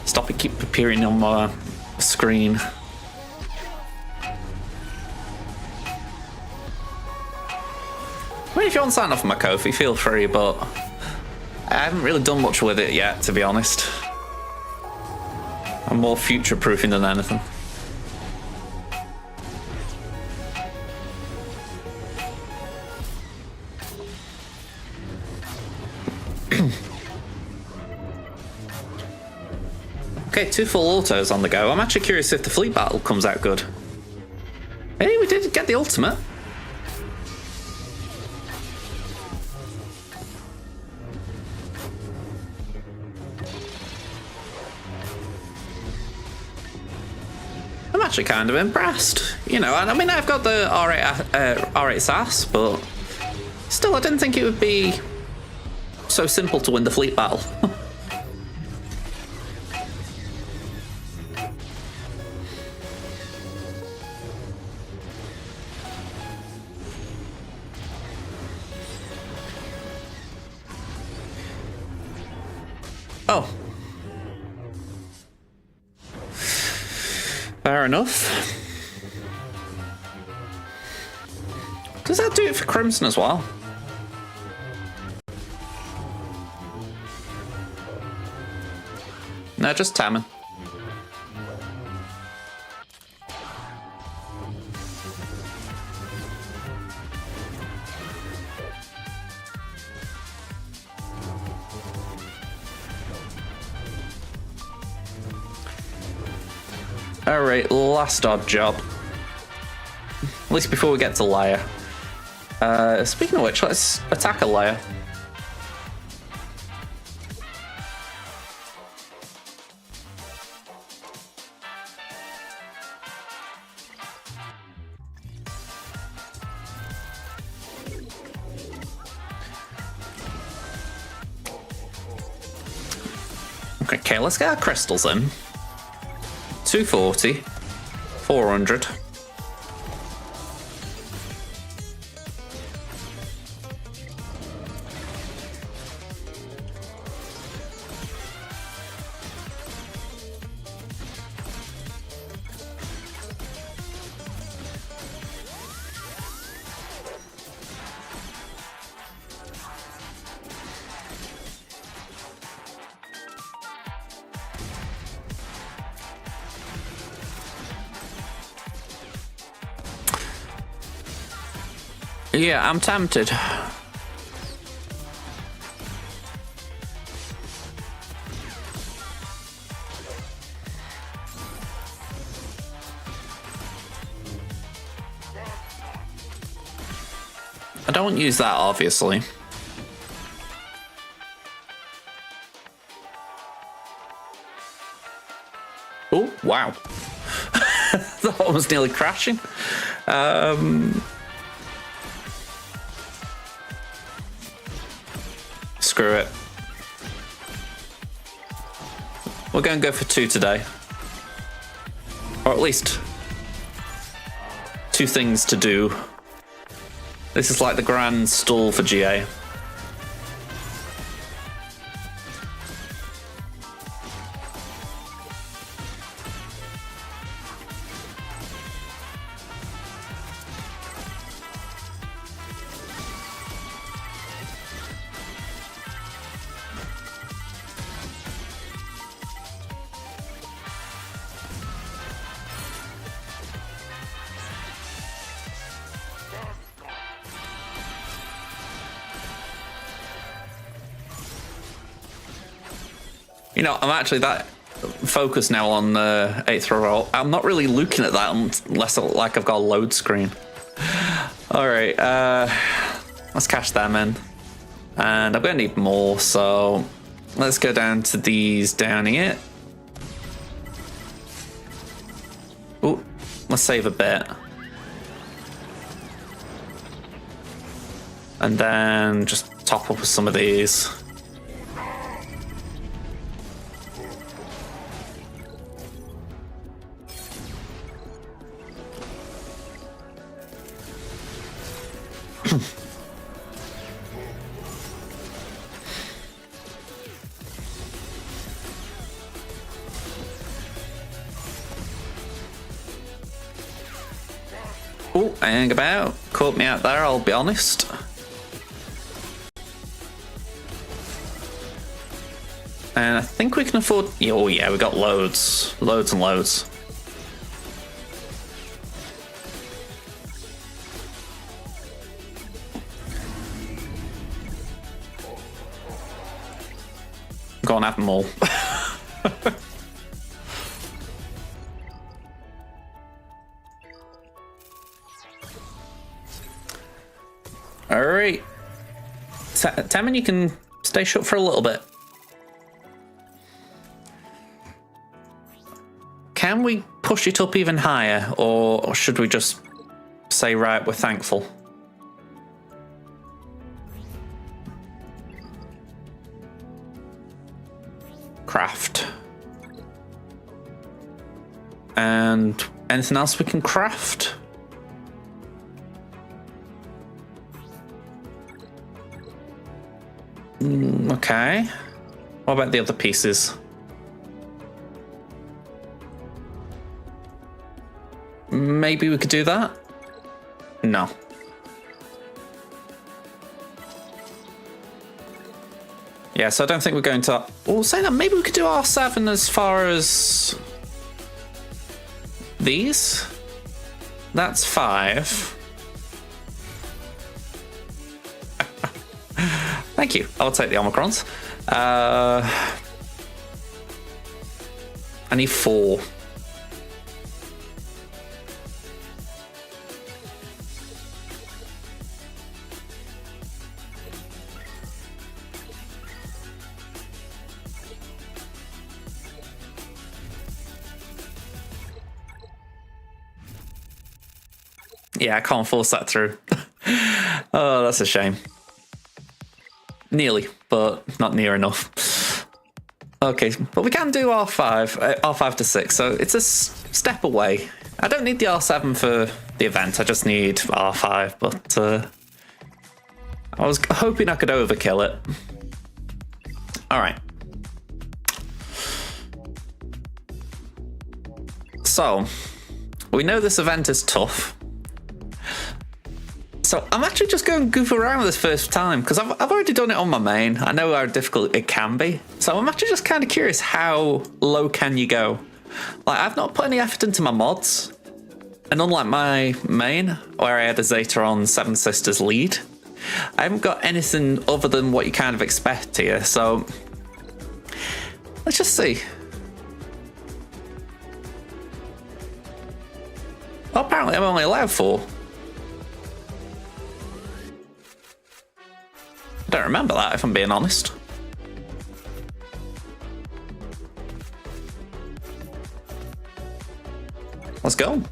Stop it keep appearing on my screen. I mean, if you want to sign off on my Ko-fi, feel free, but I haven't really done much with it yet, to be honest. I'm more future-proofing than anything. Okay, 2 full autos on the go. I'm actually curious if the fleet battle comes out good. Hey, we did get the ultimate. actually kind of impressed. You know, I mean, I've got the R8 SAS, but still, I didn't think it would be so simple to win the fleet battle. Oh. Fair enough. Does that do it for Crimson as well? No, just Tammin. Alright, last odd job. At least before we get to Lair. Speaking of which, let's attack a Lair. Okay, let's get our crystals in. 240, 400. Yeah, I'm tempted. I don't use that, obviously. Oh, wow. That one was nearly crashing. Screw it. We're going to go for 2 today. Or at least 2 things to do. This is like the grand stall for GA. You know, I'm actually that focused now on the 8th roll. I'm not really looking at that unless like I've got a load screen. Alright, let's cash them in. And I'm going to need more, so let's go down to these down here. Ooh, let's save a bit. And then just top up with some of these. Oh, hang about. Caught me out there, I'll be honest. And I think we can afford... Oh yeah, we got loads. Loads and loads. Go on, have them all. Alright. Tammin, you can stay shut for a little bit. Can we push it up even higher, or should we just say, right, we're thankful? Craft. And anything else we can craft? Okay. What about the other pieces? Maybe we could do that? No. Yeah, so I don't think we're going to... Well, say that maybe we could do R7 as far as... these? That's 5. Thank you. I'll take the Omicrons. I need 4. Yeah, I can't force that through. Oh, that's a shame. Nearly, but not near enough. Okay, but we can do R5, R5 to 6, so it's a step away. I don't need the R7 for the event, I just need R5, but I was hoping I could overkill it. Alright. So, we know this event is tough. So I'm actually just going to goof around this first time because I've already done it on my main. I know how difficult it can be. So I'm actually just kind of curious, how low can you go? Like, I've not put any effort into my mods. And unlike my main, where I had a Zeta on Seven Sisters lead, I haven't got anything other than what you kind of expect here. So let's just see. Well, apparently I'm only allowed 4. I don't remember that, if I'm being honest. Let's go.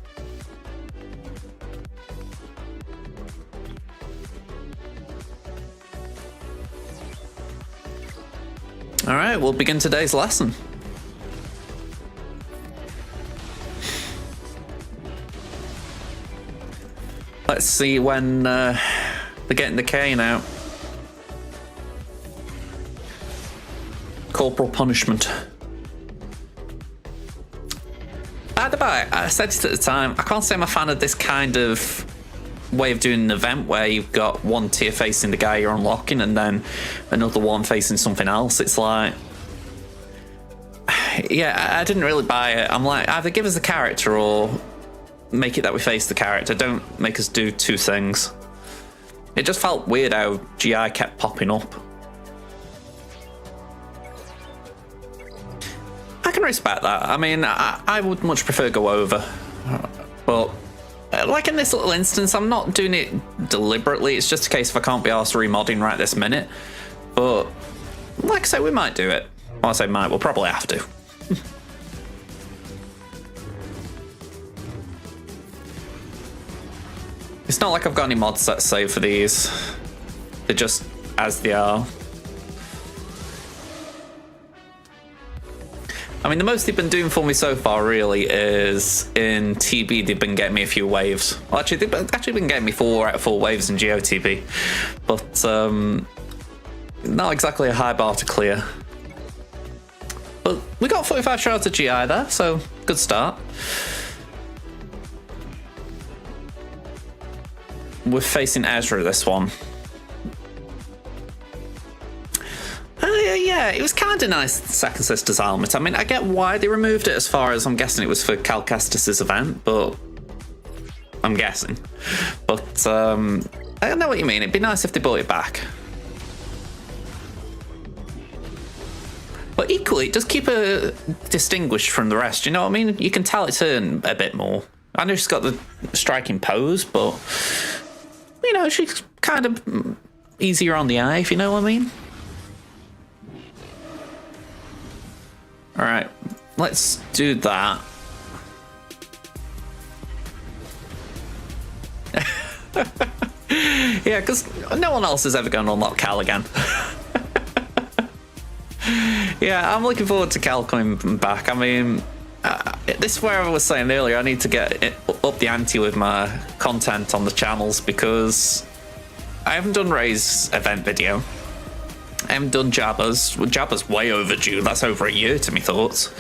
All right, we'll begin today's lesson. Let's see when they're getting the cane out. Corporal punishment. By the by, I said it at the time, I can't say I'm a fan of this kind of way of doing an event where you've got one tier facing the guy you're unlocking and then another one facing something else. It's like, yeah, I didn't really buy it. I'm like, either give us the character or make it that we face the character. Don't make us do 2 things. It just felt weird how GI kept popping up. I can respect that. I mean, I would much prefer go over. But like in this little instance, I'm not doing it deliberately. It's just a case if I can't be arsed remodding right this minute. But like I say, we might do it. Well, I say might, we'll probably have to. It's not like I've got any mod sets saved for these. They're just as they are. I mean, the most they've been doing for me so far, really, is in TB, they've been getting me a few waves. Well, actually, they've actually been getting me 4 out of 4 waves in GOTB. But, not exactly a high bar to clear. But we got 45 shards of GI there, so good start. We're facing Ezra this one. Yeah, it was kind of nice, the Second Sister's helmet. I mean, I get why they removed it as far as I'm guessing it was for Cal Kestis' event, but I'm guessing. But I know what you mean. It'd be nice if they brought it back. But equally, it does keep her distinguished from the rest. You know what I mean? You can tell it's her a bit more. I know she's got the striking pose, but you know, she's kind of easier on the eye, if you know what I mean. All right, let's do that. Yeah, because no one else is ever going to unlock Cal again. Yeah, I'm looking forward to Cal coming back. I mean, this is where I was saying earlier, I need to get up the ante with my content on the channels, because I haven't done Ray's event video. I haven't done Jabba's. Well, Jabba's way overdue. That's over a year to me thoughts.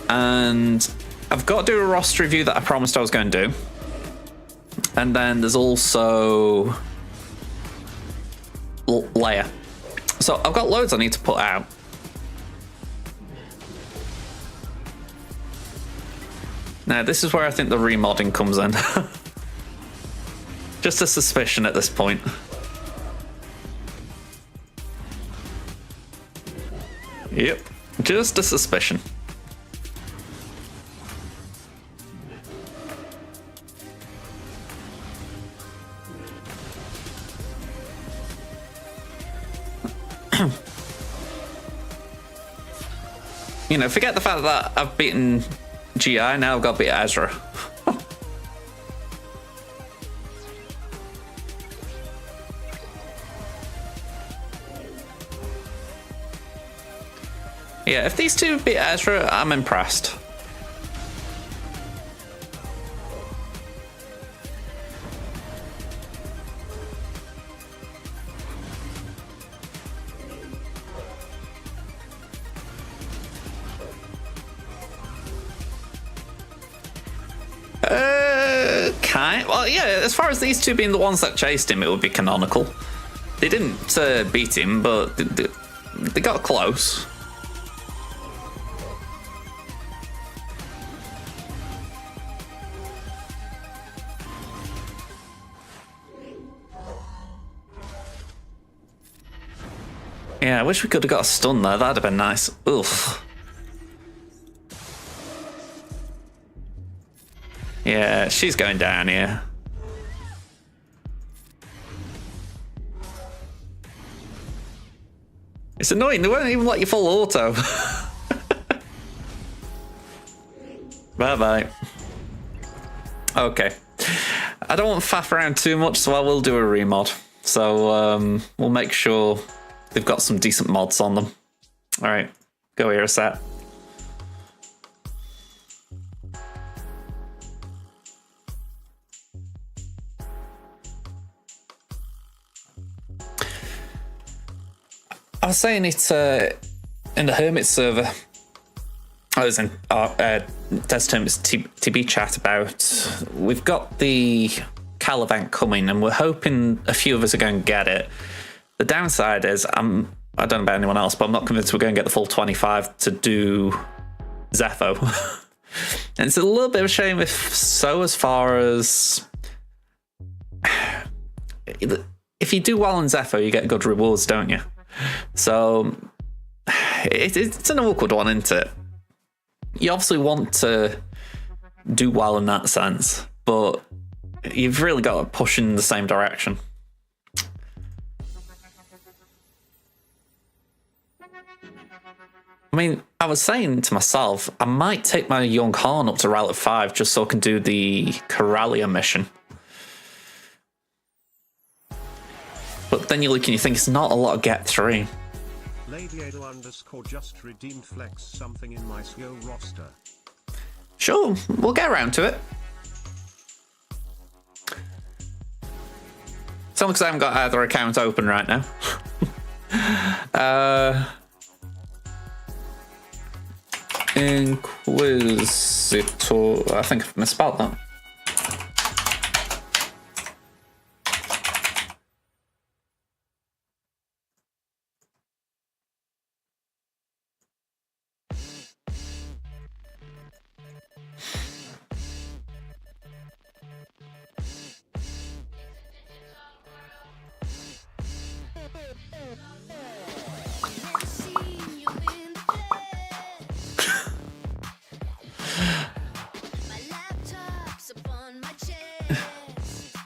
And I've got to do a roster review that I promised I was going to do. And then there's also Leia. So I've got loads I need to put out. Now, this is where I think the remodding comes in. Just a suspicion at this point. Yep, just a suspicion. You know, forget the fact that I've beaten GI, now I've got to beat Ezra. Yeah, if these two beat Ezra, I'm impressed. Well, yeah, as far as these two being the ones that chased him, it would be canonical. They didn't beat him, but they got close. Yeah, I wish we could have got a stun there. That'd have been nice. Oof. Yeah, she's going down here. It's annoying, they won't even let you full auto. Bye-bye. Okay. I don't want to faff around too much, so I will do a remod. So we'll make sure they've got some decent mods on them. Alright, go here a sec. I was saying it in the Hermit server. I was in Des Hermit's TB chat about, we've got the Cal event coming and we're hoping a few of us are going to get it. The downside is, I don't know about anyone else, but I'm not convinced we're going to get the full 25 to do Zepho. And it's a little bit of a shame if so, as far as if you do well in Zepho, you get good rewards, don't you? So it's an awkward one, isn't it? You obviously want to do well in that sense, but you've really got to push in the same direction. I mean, I was saying to myself, I might take my young Han up to Relic 5 just so I can do the Coralia mission. But then you look and you think it's not a lot of get through. Lady Ado _ just redeemed flex something in my SWGOH roster. Sure, we'll get around to it. It's only because I haven't got either account open right now. Inquisitor, I think I've misspelled that.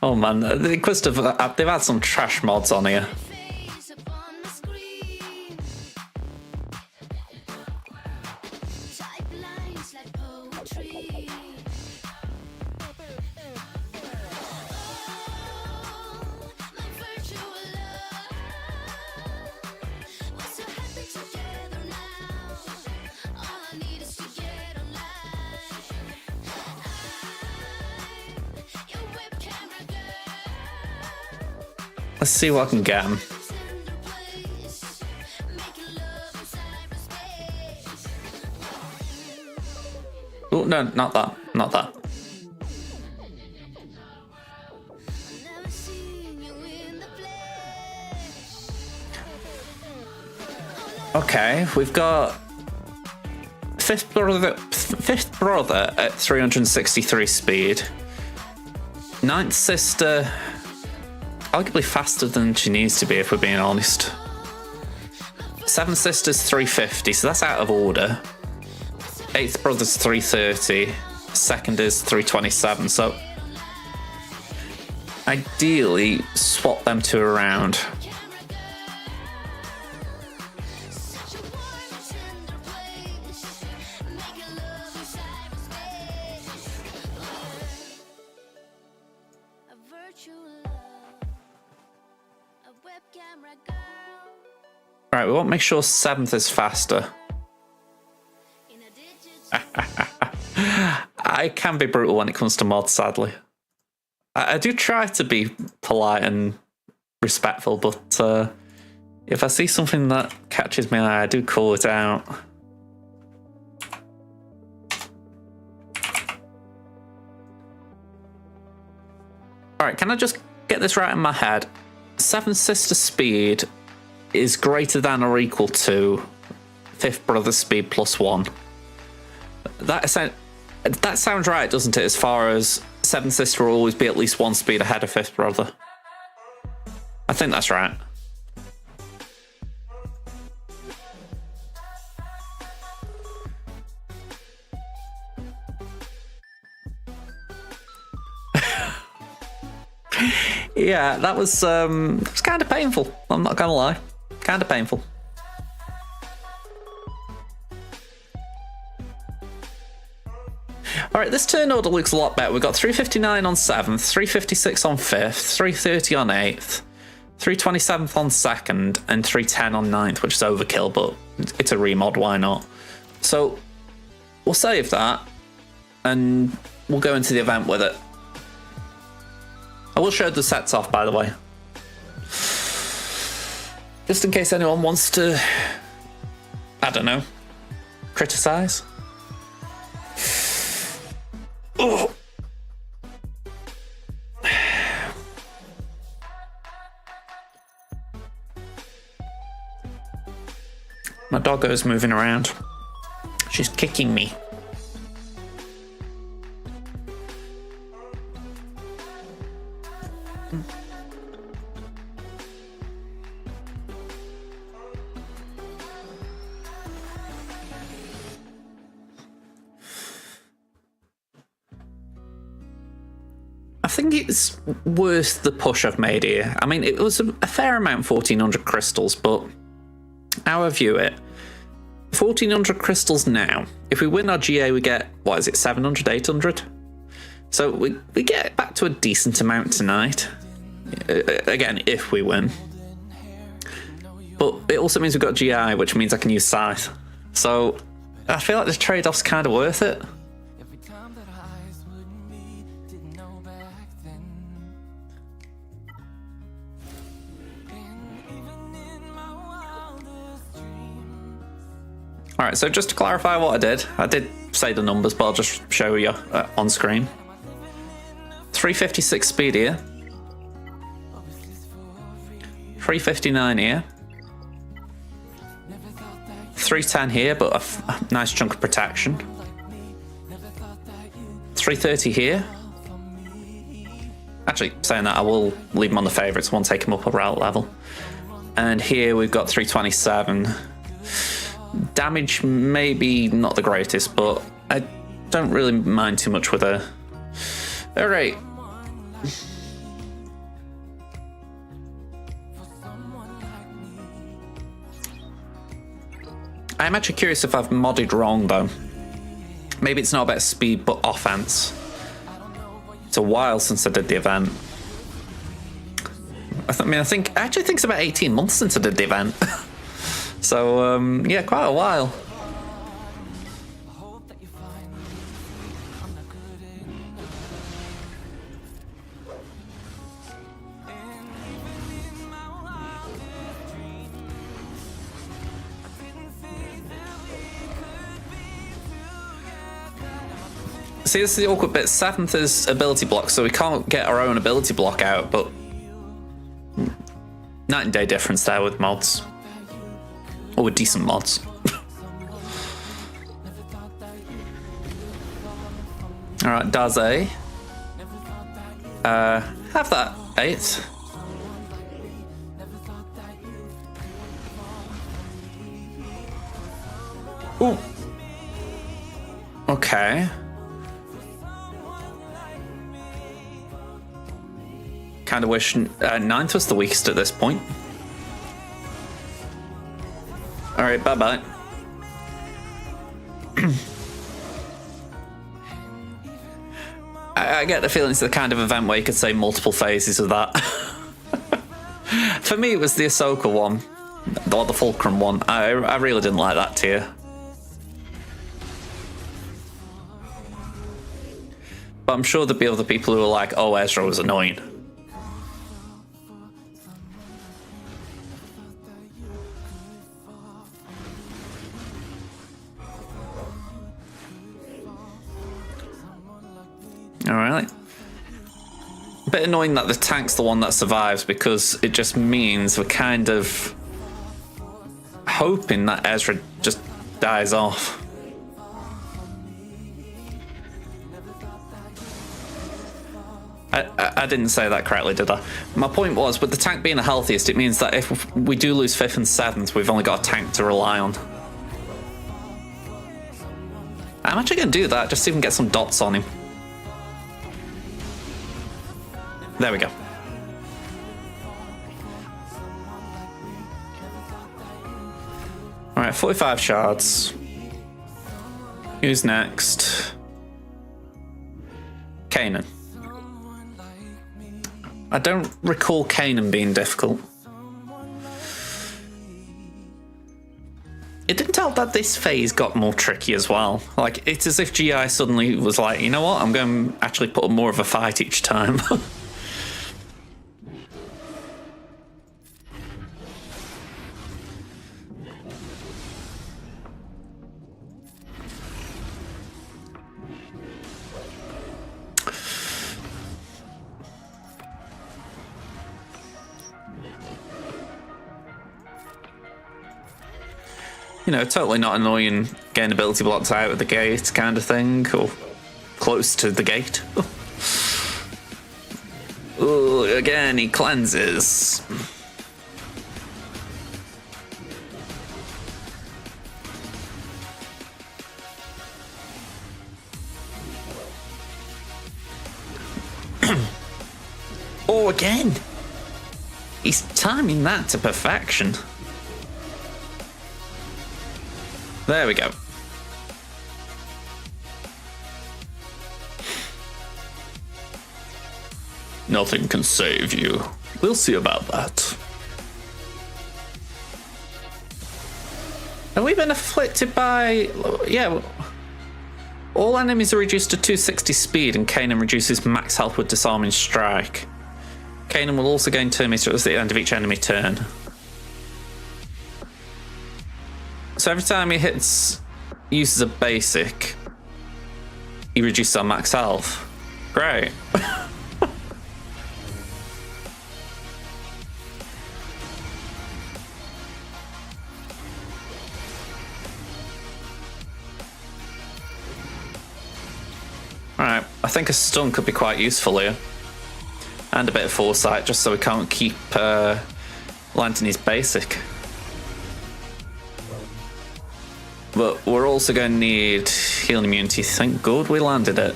Oh man, the Inquisitive, they've had some trash mods on here. Let's see what I can get him. Oh, no, not that. Not that. Okay, we've got fifth brother at 363 speed. Ninth sister, arguably faster than she needs to be, if we're being honest. Seventh sister's 350, so that's out of order. Eighth brother's 330. Second is 327. So ideally, swap them two around. Right, we want to make sure seventh is faster. I can be brutal when it comes to mods, sadly. I do try to be polite and respectful, but if I see something that catches my eye, I do call it out. Alright, can I just get this right in my head? Seventh sister speed is greater than or equal to fifth brother speed +1. That sounds right, doesn't it? As far as seventh sister will always be at least one speed ahead of fifth brother. I think that's right. Yeah, that was kind of painful. I'm not gonna lie, kind of painful. All right, this turn order looks a lot better. We've got 359 on 7th, 356 on 5th, 330 on 8th, 327th on 2nd, and 310 on 9th, which is overkill, but it's a remod, why not? So we'll save that, and we'll go into the event with it. I will show the sets off, by the way. Just in case anyone wants to, I don't know, criticize. Oh. My doggo's moving around. She's kicking me. I think it's worth the push I've made here. I mean, it was a fair amount, 1400 crystals, but how I view it, 1400 crystals now. If we win our GA, we get, what is it, 700, 800? So we get back to a decent amount tonight. Again, if we win. But it also means we've got GI, which means I can use Scythe. So I feel like this trade-off's kind of worth it. Alright, so just to clarify what I did say the numbers, but I'll just show you on screen. 356 speed here. 359 here. 310 here, but a nice chunk of protection. 330 here. Actually, saying that, I will leave him on the favourites, won't take him up a route level. And here we've got 327. Damage maybe not the greatest, but I don't really mind too much with her. Alright. I'm actually curious if I've modded wrong though. Maybe it's not about speed but offense. It's a while since I did the event. I actually think it's about 18 months since I did the event. So, yeah, quite a while. See, this is the awkward bit. 7th is ability block, so we can't get our own ability block out, but night and day difference there with mods. Or with decent mods. Alright, Daze. Have that 8. Ooh. Okay. Kind of wish 9th was the weakest at this point. Alright, bye-bye. I get the feeling it's the kind of event where you could say multiple phases of that. For me, it was the Ahsoka one, or the Fulcrum one. I really didn't like that tier. But I'm sure there'd be other people who are like, oh, Ezra was annoying. Alright. A bit annoying that the tank's the one that survives, because it just means we're kind of hoping that Ezra just dies off. I didn't say that correctly, did I? My point was, with the tank being the healthiest, it means that if we do lose 5th and 7th, we've only got a tank to rely on. I'm actually going to do that, just so we can get some dots on him. There we go. Alright, 45 shards. Who's next? Kanan. I don't recall Kanan being difficult. It didn't help that this phase got more tricky as well. Like, it's as if GI suddenly was like, you know what, I'm going to actually put up more of a fight each time. You know, totally not annoying getting ability blocks out of the gate kind of thing, or close to the gate. Ooh, again, he cleanses. Oh, again. He's timing that to perfection. There we go. Nothing can save you. We'll see about that. Have we been afflicted by... Yeah. All enemies are reduced to 260 speed, and Kanan reduces max health with disarming strike. Kanan will also gain turn meter at the end of each enemy turn. So every time he uses a basic, he reduces our max health. Great. Alright, I think a stun could be quite useful here. And a bit of foresight, just so we can't keep landing his basic. But we're also going to need healing immunity. Thank God we landed it.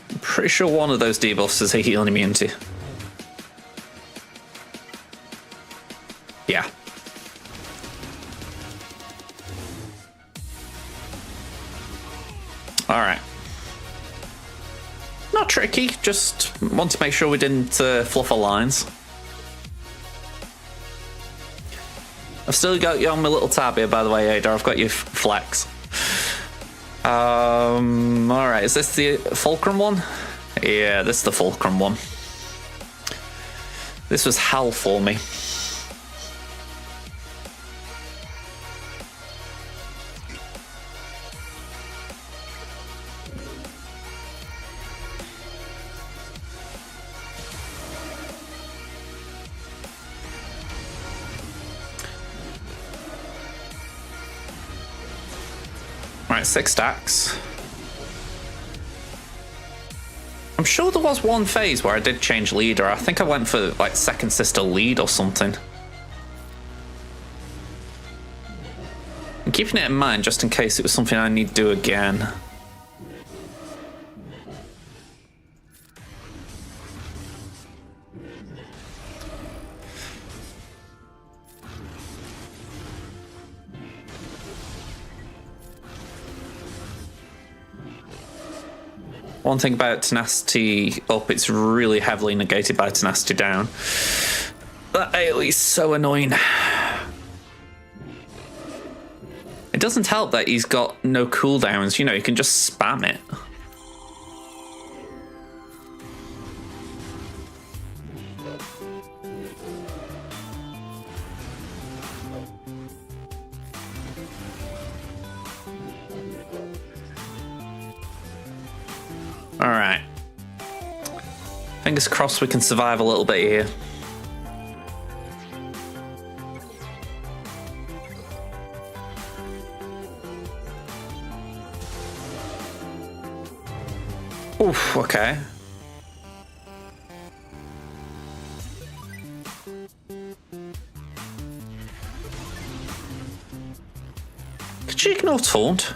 I'm pretty sure one of those debuffs is a healing immunity. Yeah. Alright. Not tricky, just want to make sure we didn't fluff our lines. I've still got you on my little tab here, by the way, Ada. I've got you flex. Alright, is this the Fulcrum one? Yeah, this is the Fulcrum one. This was hell for me. Alright, 6 stacks. I'm sure there was one phase where I did change leader. I think I went for like second sister lead or something. I'm keeping it in mind just in case it was something I need to do again. One thing about tenacity up, it's really heavily negated by tenacity down. That AoE is so annoying. It doesn't help that he's got no cooldowns, you know, you can just spam it. Alright. Fingers crossed we can survive a little bit here. Oof, okay. Could she ignore taunt?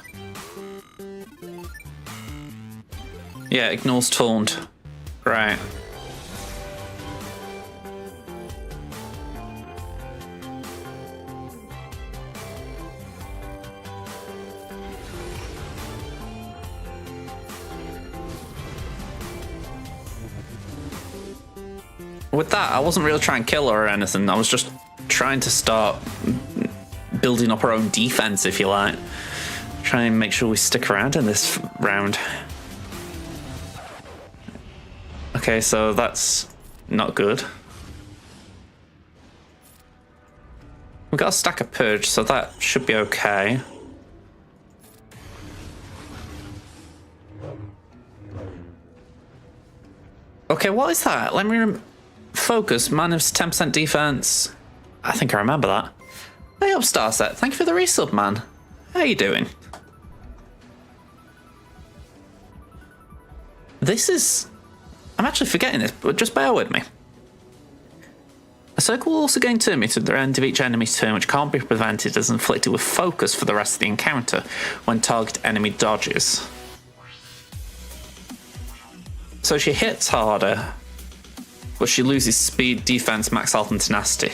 Yeah, ignores taunt. Right. With that, I wasn't really trying to kill her or anything. I was just trying to start building up our own defense, if you like. Try and make sure we stick around in this round. Okay, so that's not good. We got a stack of purge, so that should be okay. Okay, what is that? Let me focus. Minus 10% defense. I think I remember that. Hey up, Starset. Thank you for the resub, man. How you doing? This is... I'm actually forgetting this, but just bear with me. A circle will also gain turn meter at the end of each enemy's turn, which can't be prevented as inflicted with focus for the rest of the encounter when target enemy dodges. So she hits harder, but she loses speed, defense, max health, and tenacity.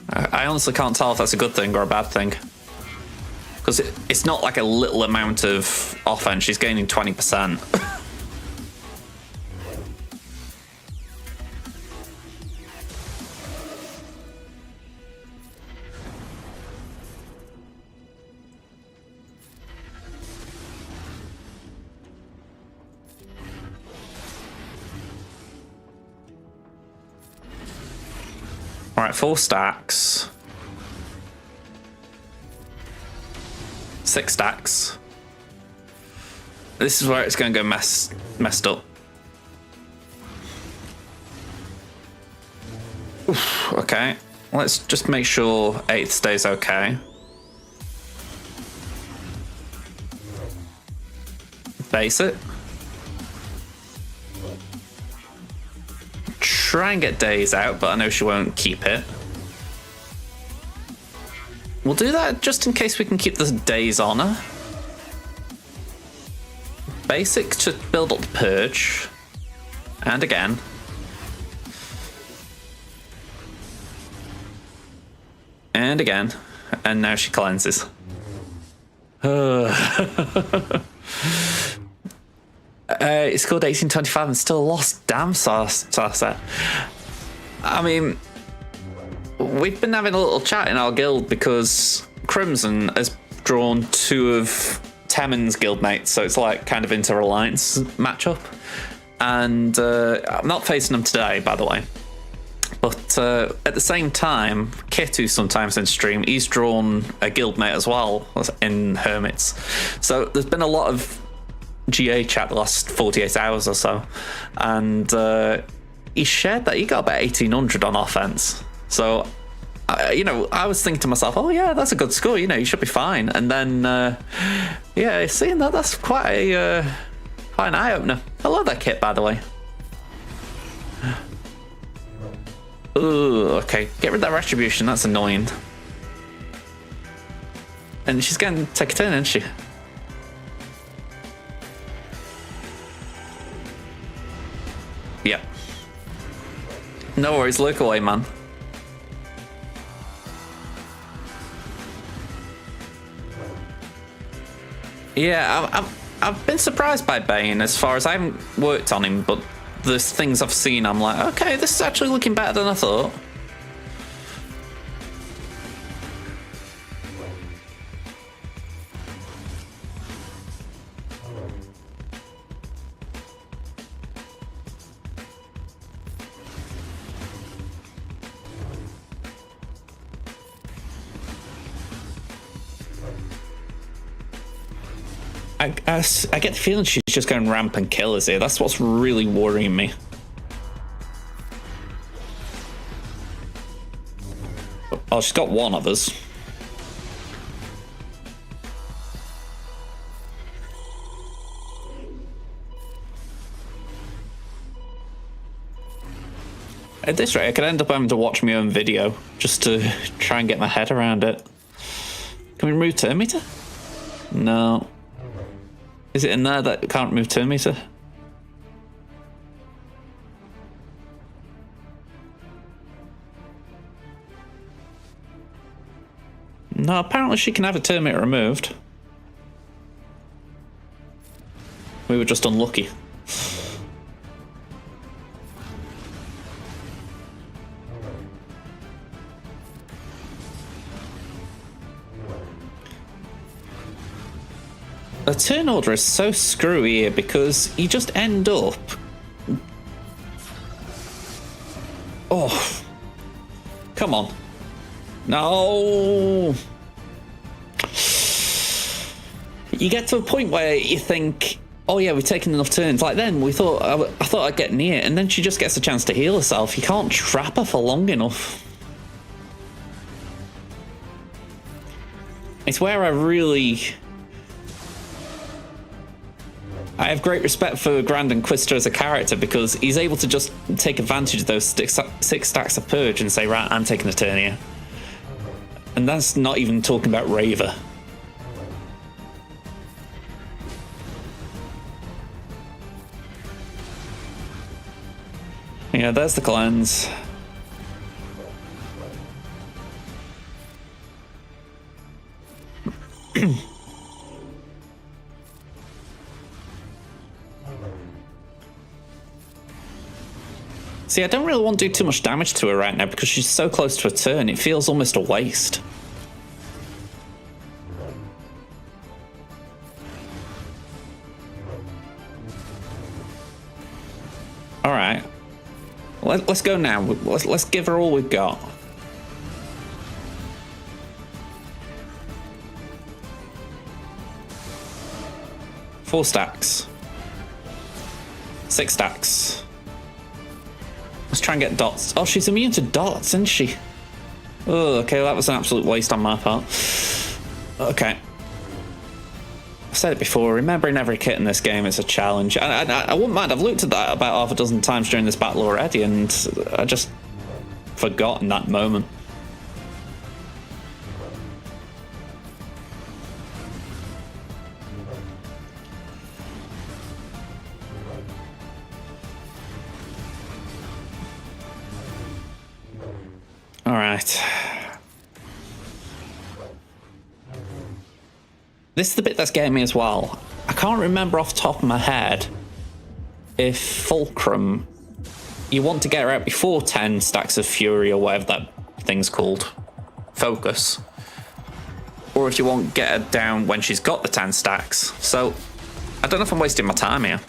I honestly can't tell if that's a good thing or a bad thing. Because it's not like a little amount of offense, she's gaining 20%. Alright, 4 stacks. 6 stacks. This is where it's going to go messed up. Oof, okay, let's just make sure 8th stays okay. Base it. Try and get days out, but I know she won't keep it. We'll do that just in case we can keep the days on her. Basic to build up the purge. And again. And again. And now she cleanses. It scored 1825 and still lost. Damn, Sarset. I mean, we've been having a little chat in our guild because Crimson has drawn 2 of Temen's guildmates, so it's like kind of inter-alliance matchup. And I'm not facing them today, by the way. But at the same time, Kit, who sometimes in stream, he's drawn a guildmate as well in Hermits. So there's been a lot of GA chat the last 48 hours or so, and he shared that he got about 1800 on offense. So you know, I was thinking to myself, oh yeah, that's a good score. You know, you should be fine. And then, yeah, seeing that's quite an eye opener. I love that kit, by the way. Ooh, okay. Get rid of that retribution. That's annoying. And she's going to take a turn, isn't she? Yep. No worries. Look away, man. Yeah, I've been surprised by Bane as far as I haven't worked on him, but there's things I've seen, I'm like, okay, this is actually looking better than I thought. I get the feeling she's just going ramp and kill us here. That's what's really worrying me. Oh, she's got one of us. At this rate, I could end up having to watch my own video just to try and get my head around it. Can we remove turn meter? No. Is it in there that can't remove turn meter? No, apparently she can have a turn meter removed. We were just unlucky. The turn order is so screwy here because you just end up... Oh. Come on. No. You get to a point where you think, oh yeah, we've taken enough turns. Like then we thought, I thought I'd get near, and then she just gets a chance to heal herself. You can't trap her for long enough. It's where I have great respect for Grand Inquisitor as a character because he's able to just take advantage of those six stacks of Purge and say, right, I'm taking a turn here. And that's not even talking about Raver. Yeah, there's the cleanse. See, I don't really want to do too much damage to her right now because she's so close to a turn, it feels almost a waste. Alright. Let's go now. Let's give her all we've got. Four stacks. 6 stacks. Let's try and get dots. Oh, she's immune to dots, isn't she? Oh, okay, that was an absolute waste on my part. Okay. I've said it before, remembering every kit in this game is a challenge. I wouldn't mind, I've looked at that about half a dozen times during this battle already, and I just forgot in that moment. Alright. This is the bit that's getting me as well. I can't remember off the top of my head if Fulcrum, you want to get her out before 10 stacks of Fury or whatever that thing's called. Focus. Or if you want to get her down when she's got the 10 stacks. So, I don't know if I'm wasting my time here.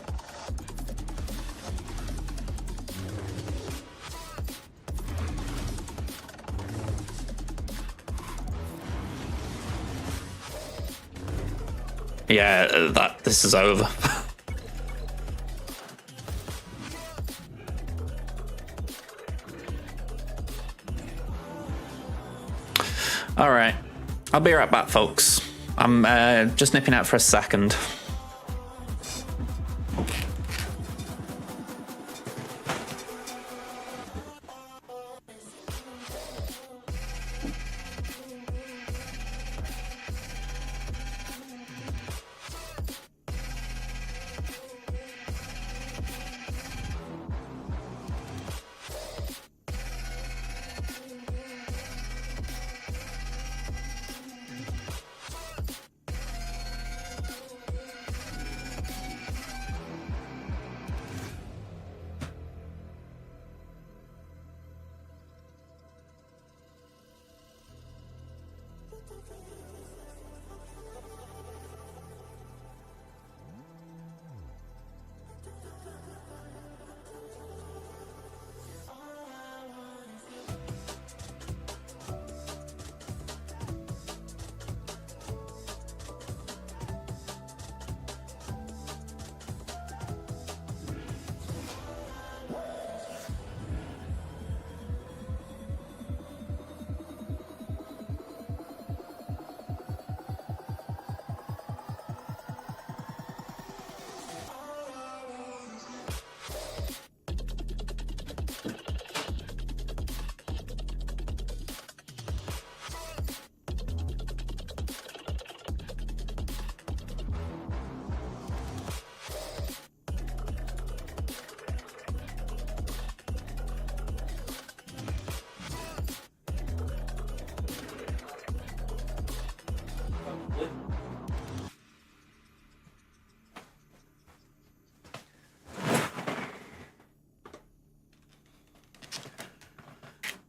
Yeah, this is over. All right, I'll be right back, folks. I'm just nipping out for a second.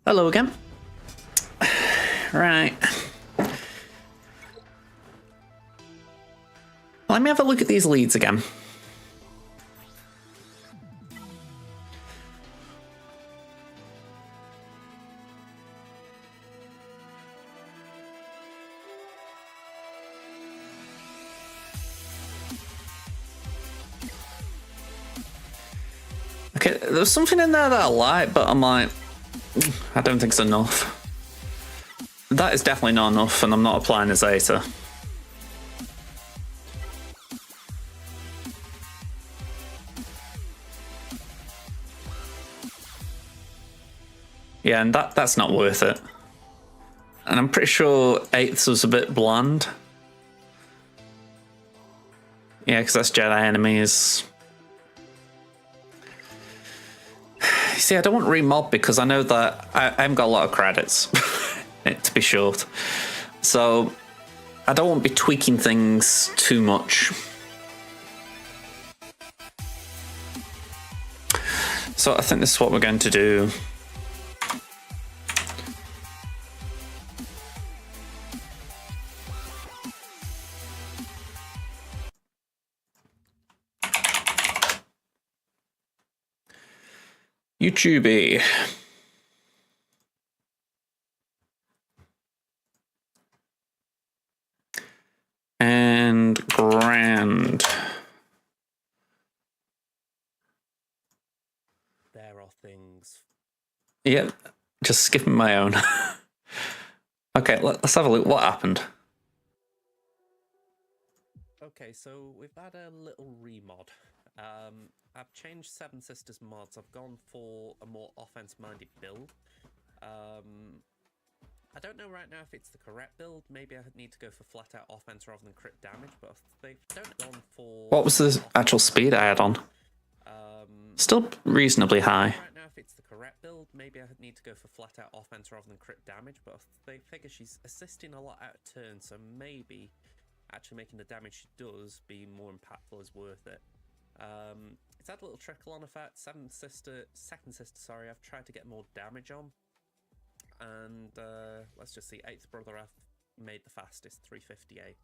Hello again. Right. Let me have a look at these leads again. Okay, there's something in there that I like, but I'm like, I don't think it's enough. That is definitely not enough, and I'm not applying a Zeta. Yeah, and that's not worth it. And I'm pretty sure eighths was a bit bland. Yeah, because that's Jedi enemies. See, I don't want remob because I know that I haven't got a lot of credits, to be short. So I don't want to be tweaking things too much. So I think this is what we're going to do. YouTube. And grand. There are things. Yep, just skipping my own. Okay, let's have a look. What happened? Okay, so we've had a little remod. I've changed Seven Sisters mods. I've gone for a more offense-minded build. I don't know right now if it's the correct build. Maybe I need to go for flat-out offense rather than crit damage, but they've gone for... What was the actual speed I had on? Still reasonably high. Right now, if it's the correct build, maybe I need to go for flat-out offense rather than crit damage, but they figure she's assisting a lot out of turn, so maybe actually making the damage she does be more impactful is worth it. It's had a little trickle-on effect. Second sister, sorry, I've tried to get more damage on. And let's just see, 8th brother I've made the fastest, 358.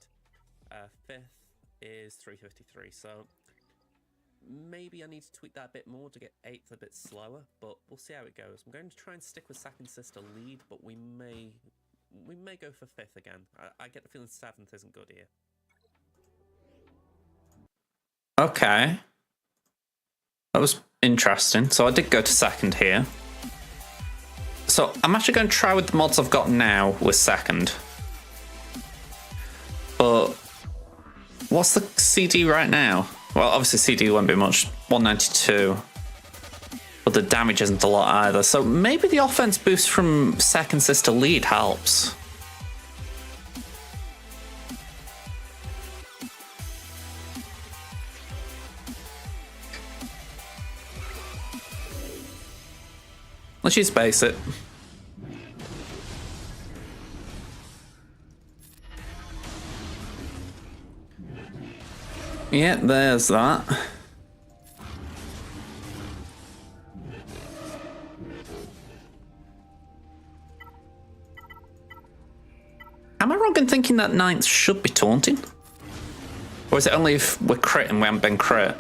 5th is 353, so maybe I need to tweak that a bit more to get 8th a bit slower, but we'll see how it goes. I'm going to try and stick with second sister lead, but we may go for 5th again. I get the feeling 7th isn't good here. Okay. That was interesting. So I did go to second here. So I'm actually going to try with the mods I've got now with second. But what's the CD right now? Well, obviously CD won't be much, 192. But the damage isn't a lot either. So maybe the offense boost from second assist to lead helps. Let's use basic. Yeah, there's that. Am I wrong in thinking that ninth should be taunting? Or is it only if we're crit and we haven't been crit?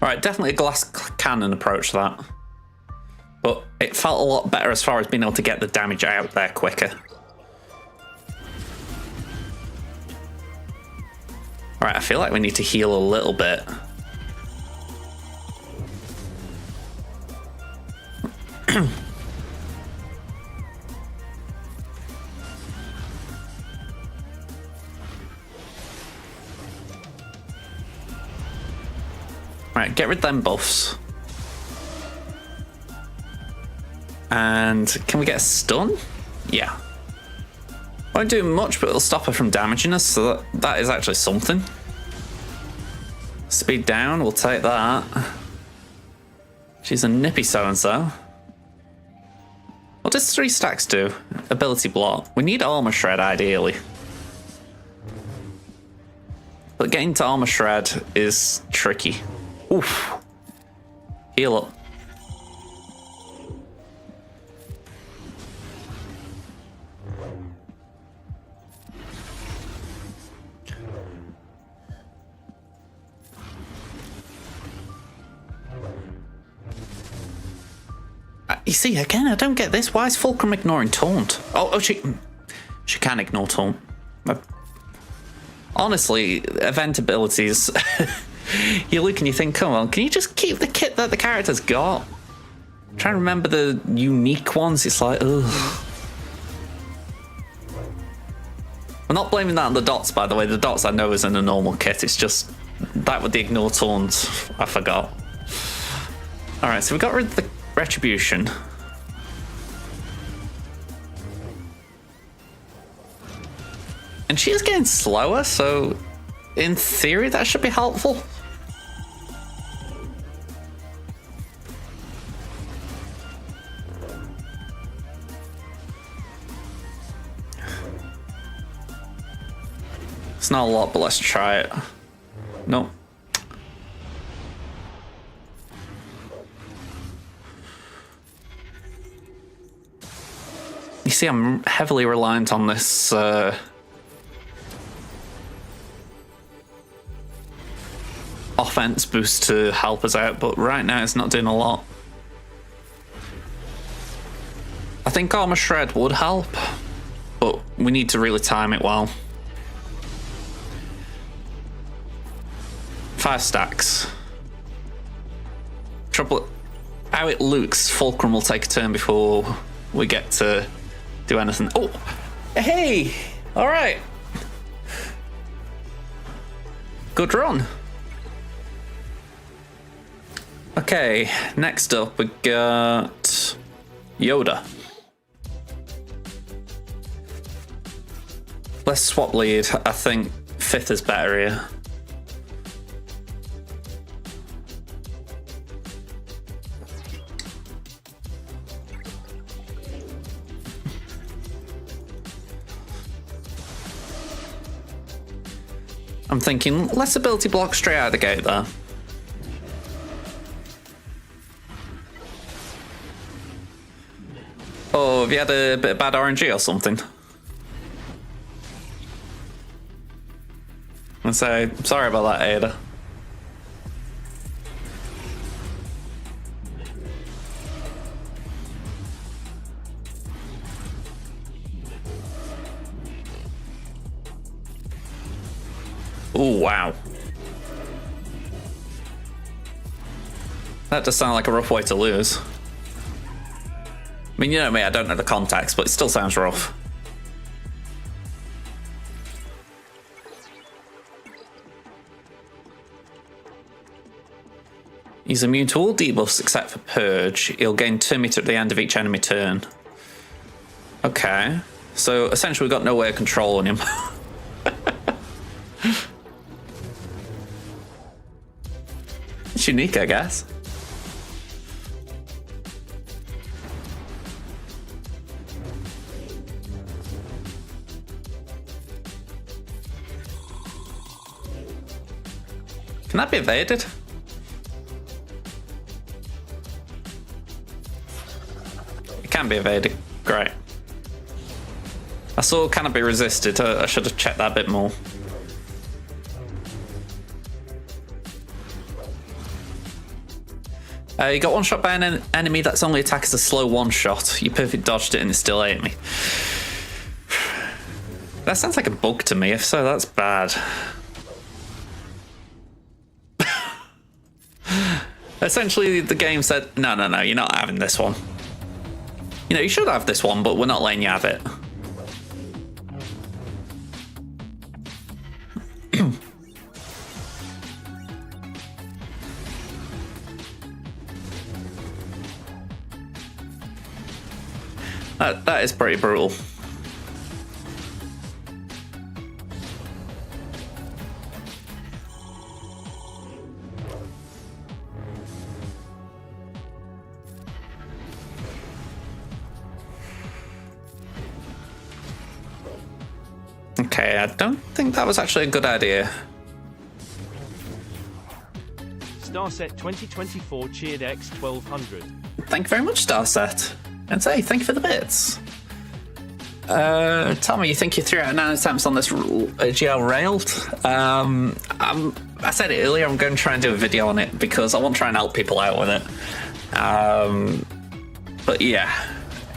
Alright, definitely a glass cannon approach that. But it felt a lot better as far as being able to get the damage out there quicker. Alright, I feel like we need to heal a little bit. Right, get rid of them buffs. And can we get a stun? Yeah. Won't do much, but it'll stop her from damaging us, so that is actually something. Speed down, we'll take that. She's a nippy so-and-so. What does 3 stacks do? Ability block. We need armor shred, ideally. But getting to armor shred is tricky. Oof. Heal up. You see, again, I don't get this. Why is Fulcrum ignoring taunt? Oh, she can ignore taunt. Honestly, event abilities. You look and you think, come on, can you just keep the kit that the character's got? I'm trying to remember the unique ones. It's like, ugh. I'm not blaming that on the dots, by the way. The dots I know isn't a normal kit. It's just that with the ignore taunt, I forgot. Alright, so we got rid of the retribution. And she is getting slower, so in theory that should be helpful. It's not a lot, but let's try it. Nope. You see, I'm heavily reliant on this offense boost to help us out, but right now it's not doing a lot. I think armor shred would help, but we need to really time it well. 5 stacks. Trouble, how it looks, Fulcrum will take a turn before we get to do anything. Oh, hey, all right. Good run. Okay, next up we got Yoda. Let's swap lead. I think 5th is better here. I'm thinking less ability block straight out of the gate there. Oh, have you had a bit of bad RNG or something? I'm sorry about that, Ada. Oh, wow. That does sound like a rough way to lose. I mean, you know me, I don't know the context, but it still sounds rough. He's immune to all debuffs except for Purge. He'll gain 2 meter at the end of each enemy turn. Okay. So essentially we've got no way of controlling him. It's unique, I guess. Can that be evaded? It can be evaded. Great. I saw can it be resisted. I should have checked that a bit more. You got one shot by an enemy that's only attack as a slow one shot. You perfect dodged it and it still ate me. That sounds like a bug to me. If so, that's bad. Essentially, the game said, no, you're not having this one. You know, you should have this one, but we're not letting you have it. That is pretty brutal. Okay, I don't think that was actually a good idea. Starset 2024 cheered X 1200. Thank you very much, Starset. And say, thank you for the bits. Tell me, you think you 3 out of 9 attempts on this GL railed? I said it earlier, I'm going to try and do a video on it because I want to try and help people out with it. But yeah,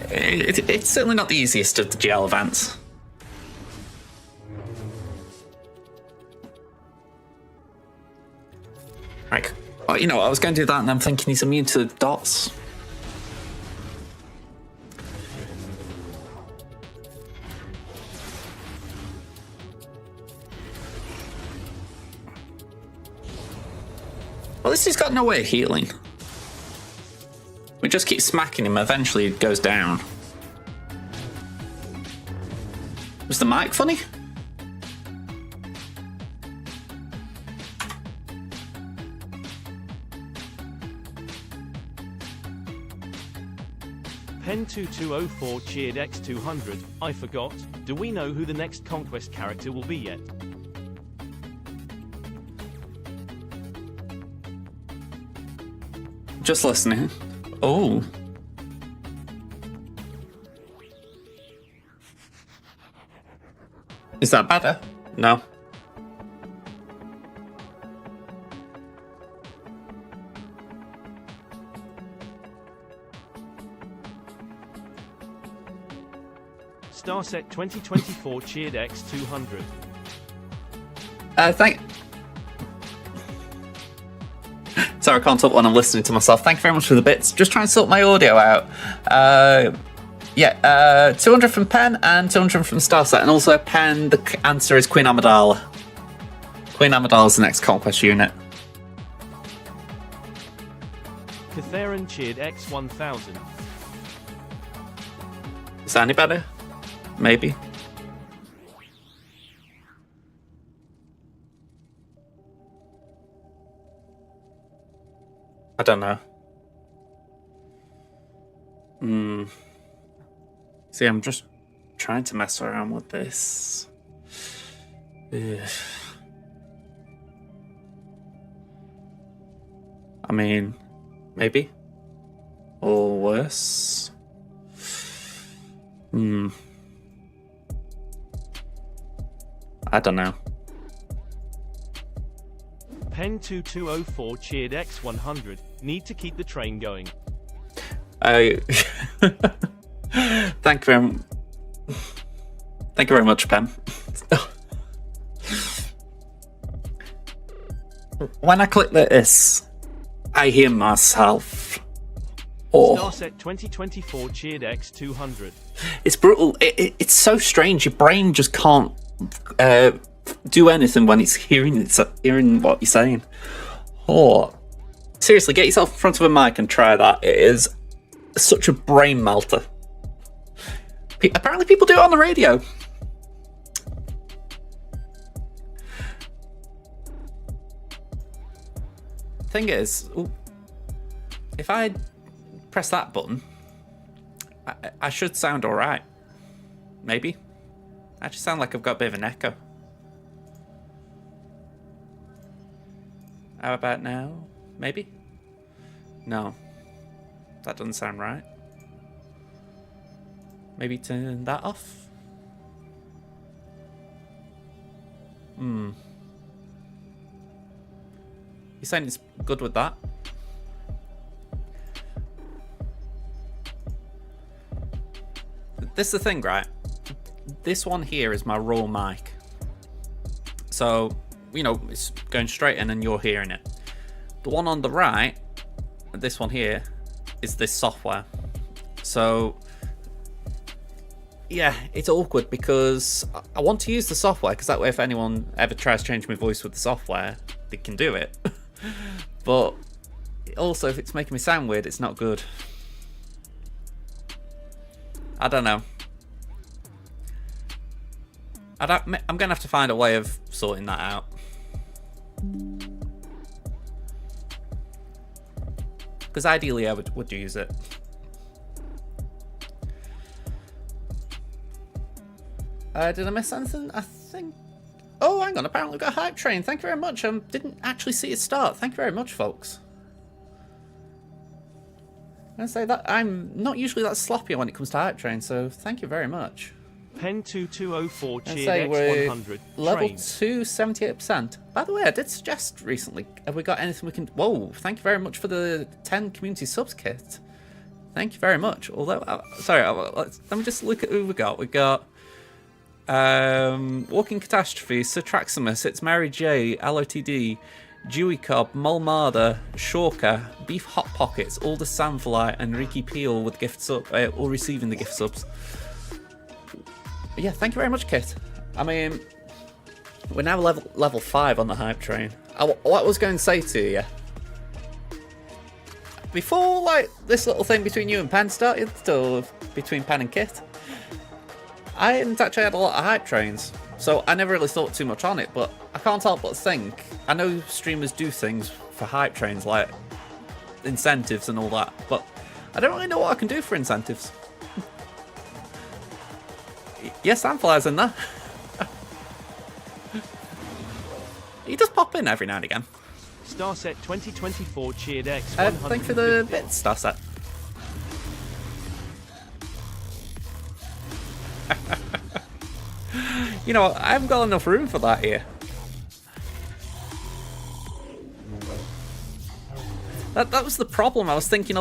it's certainly not the easiest of the GL events. Like, oh, you know, I was going to do that and I'm thinking he's immune to dots. Well, this has got no way of healing. We just keep smacking him, eventually it goes down. Was the mic funny? Pen2204 cheered X200. I forgot. Do we know who the next Conquest character will be yet? Just listening. Oh. Is that better? No. Starset 2024 cheered X200. Sorry, I can't talk when I'm listening to myself. Thank you very much for the bits. Just trying to sort my audio out. 200 from Pen and 200 from Starset. And also Pen, the answer is Queen Amidala. Queen Amidala is the next Conquest unit. Catharin cheered X1000. Is that any better? Maybe. I don't know. See, I'm just trying to mess around with this. Ugh. I mean, maybe. Or worse. I don't know. Pen2204 cheered X100. Need to keep the train going. Thank you very much, Pen. when I click this, I hear myself. Oh, Starset 2024 cheered X200. it's brutal. It's so strange. Your brain just can't do anything when it's hearing what you're saying. Oh, seriously, get yourself in front of a mic and try that. It is such a brain melter. Apparently, people do it on the radio. Thing is, if I press that button, I should sound alright. Maybe. I actually sound like I've got a bit of an echo. How about now? Maybe? No. That doesn't sound right. Maybe turn that off? You're saying it's good with that? This is the thing, right? This one here is my raw mic. So, you know, it's going straight in and you're hearing it. The one on the right, this one here, is this software. So, yeah, it's awkward because I want to use the software because that way if anyone ever tries to change my voice with the software, they can do it. But also, if it's making me sound weird, it's not good. I don't know. I'm going to have to find a way of sorting that out. Because ideally I would use it. Did I miss anything? I think... Oh, hang on. Apparently we've got a hype train. Thank you very much. Didn't actually see it start. Thank you very much, folks. I'm going to say that I'm not usually that sloppy when it comes to hype train, so thank you very much. Pen 2204 cheered Say X100. level Train. 2, 78%. By the way, I did suggest recently, have we got anything we can... Whoa, thank you very much for the 10 community subs kit. Thank you very much. Although, let me just look at who we got. We got Walking Catastrophe, Sir Traximus, It's Mary J, LOTD, Dewey Cobb, Mulmarder, Shorker, Beef Hot Pockets, Aldous Sandfly, and Ricky Peel with gift sub, all receiving the gift subs. Yeah, thank you very much, Kit. I mean, we're now level 5 on the hype train. What I was going to say to you, before like this little thing between you and Pen started, still between Pen and Kit, I hadn't actually had a lot of hype trains, so I never really thought too much on it, but I can't help but think, I know streamers do things for hype trains, like incentives and all that, but I don't really know what I can do for incentives. Yes, Sandfly's in there. He does pop in every now and again. Starset 2024 cheered X100. Thank you for the bits, Starset. You know, I haven't got enough room for that here. That was the problem. I was thinking,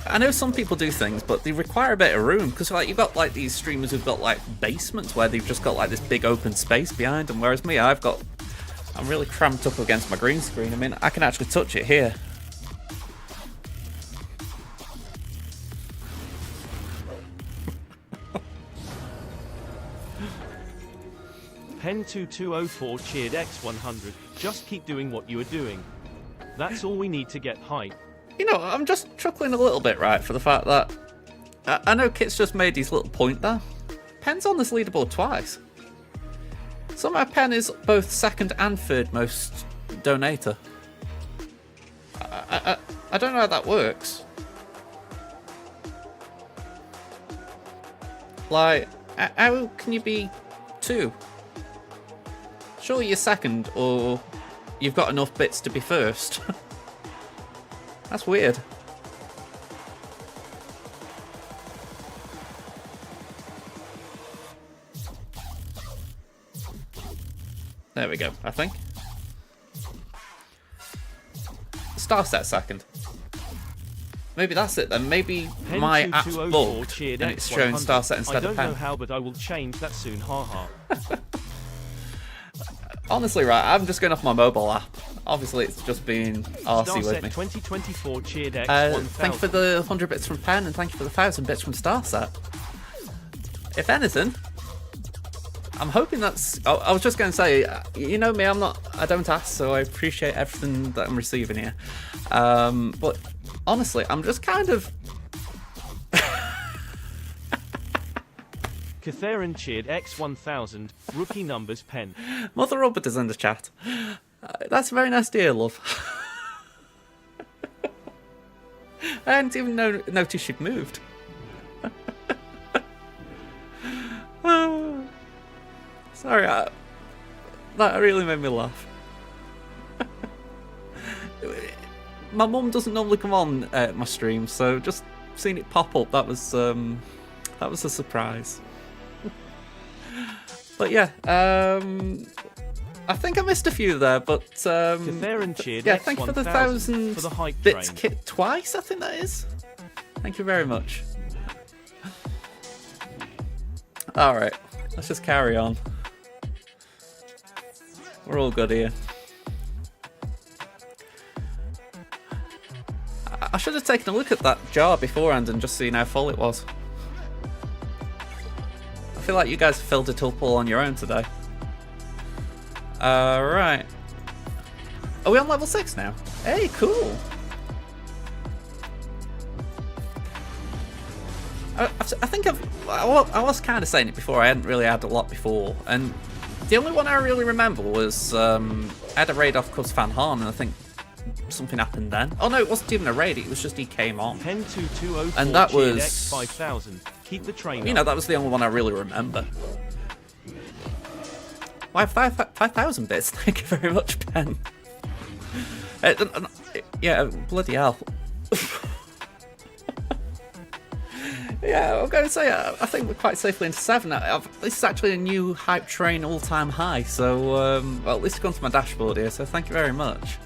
I know some people do things, but they require a bit of room because, like, you've got like these streamers who've got like basements where they've just got like this big open space behind them, whereas me, I'm really cramped up against my green screen. I mean, I can actually touch it here. Pen 2204 cheered X100. Just keep doing what you are doing. That's all we need to get hype. You know, I'm just chuckling a little bit, right, for the fact that I know Kit's just made his little point there. Pen's on this leaderboard twice. Somehow Pen is both second and third most donator. I don't know how that works. Like, how can you be 2? Surely you're second, or you've got enough bits to be first. That's weird. There we go, I think. Starset second. Maybe that's it then. Maybe Pen my app's 2204 bugged cheered and it's showing X100. Starset instead I of don't Pen. know how, but I will change that soon. Haha. Honestly, right, I'm just going off my mobile app. Obviously, it's just been RC with me. 2024 cheered X Thank you for the 100 bits from Pen, and thank you for the 1,000 bits from Starset. If anything, I'm hoping that's... Oh, I was just going to say, you know me, I don't ask, so I appreciate everything that I'm receiving here. But honestly, I'm just kind of... Catharin cheered X1000, rookie numbers Pen. Mother Robert is in the chat. That's a very nice dear, love. I hadn't even noticed she'd moved. Sorry, that really made me laugh. My mum doesn't normally come on my stream, so just seeing it pop up, that was a surprise. But yeah, I think I missed a few there, but yeah, thank you for the 1,000 for the hype bits train. kit twice, I think that is. Thank you very much. Alright, let's just carry on. We're all good here. I should have taken a look at that jar beforehand and just seen how full it was. I feel like you guys filled it up all on your own today. Right. Are we on level 6 now? Hey, cool. I think I was kind of saying it before, I hadn't really had a lot before, and the only one I really remember was I had a raid off Cubs Fan Han, and I think something happened then. Oh no, it wasn't even a raid, it was just he came on. 102204 and that was X5000. Keep the train you up. know, that was the only one I really remember. Why 5,000 bits? Thank you very much, Ben. Yeah, bloody hell. Yeah, I'm going to say, I think we're quite safely into 7. This is actually a new hype train all-time high, so well, at least it's gone to my dashboard here, so thank you very much.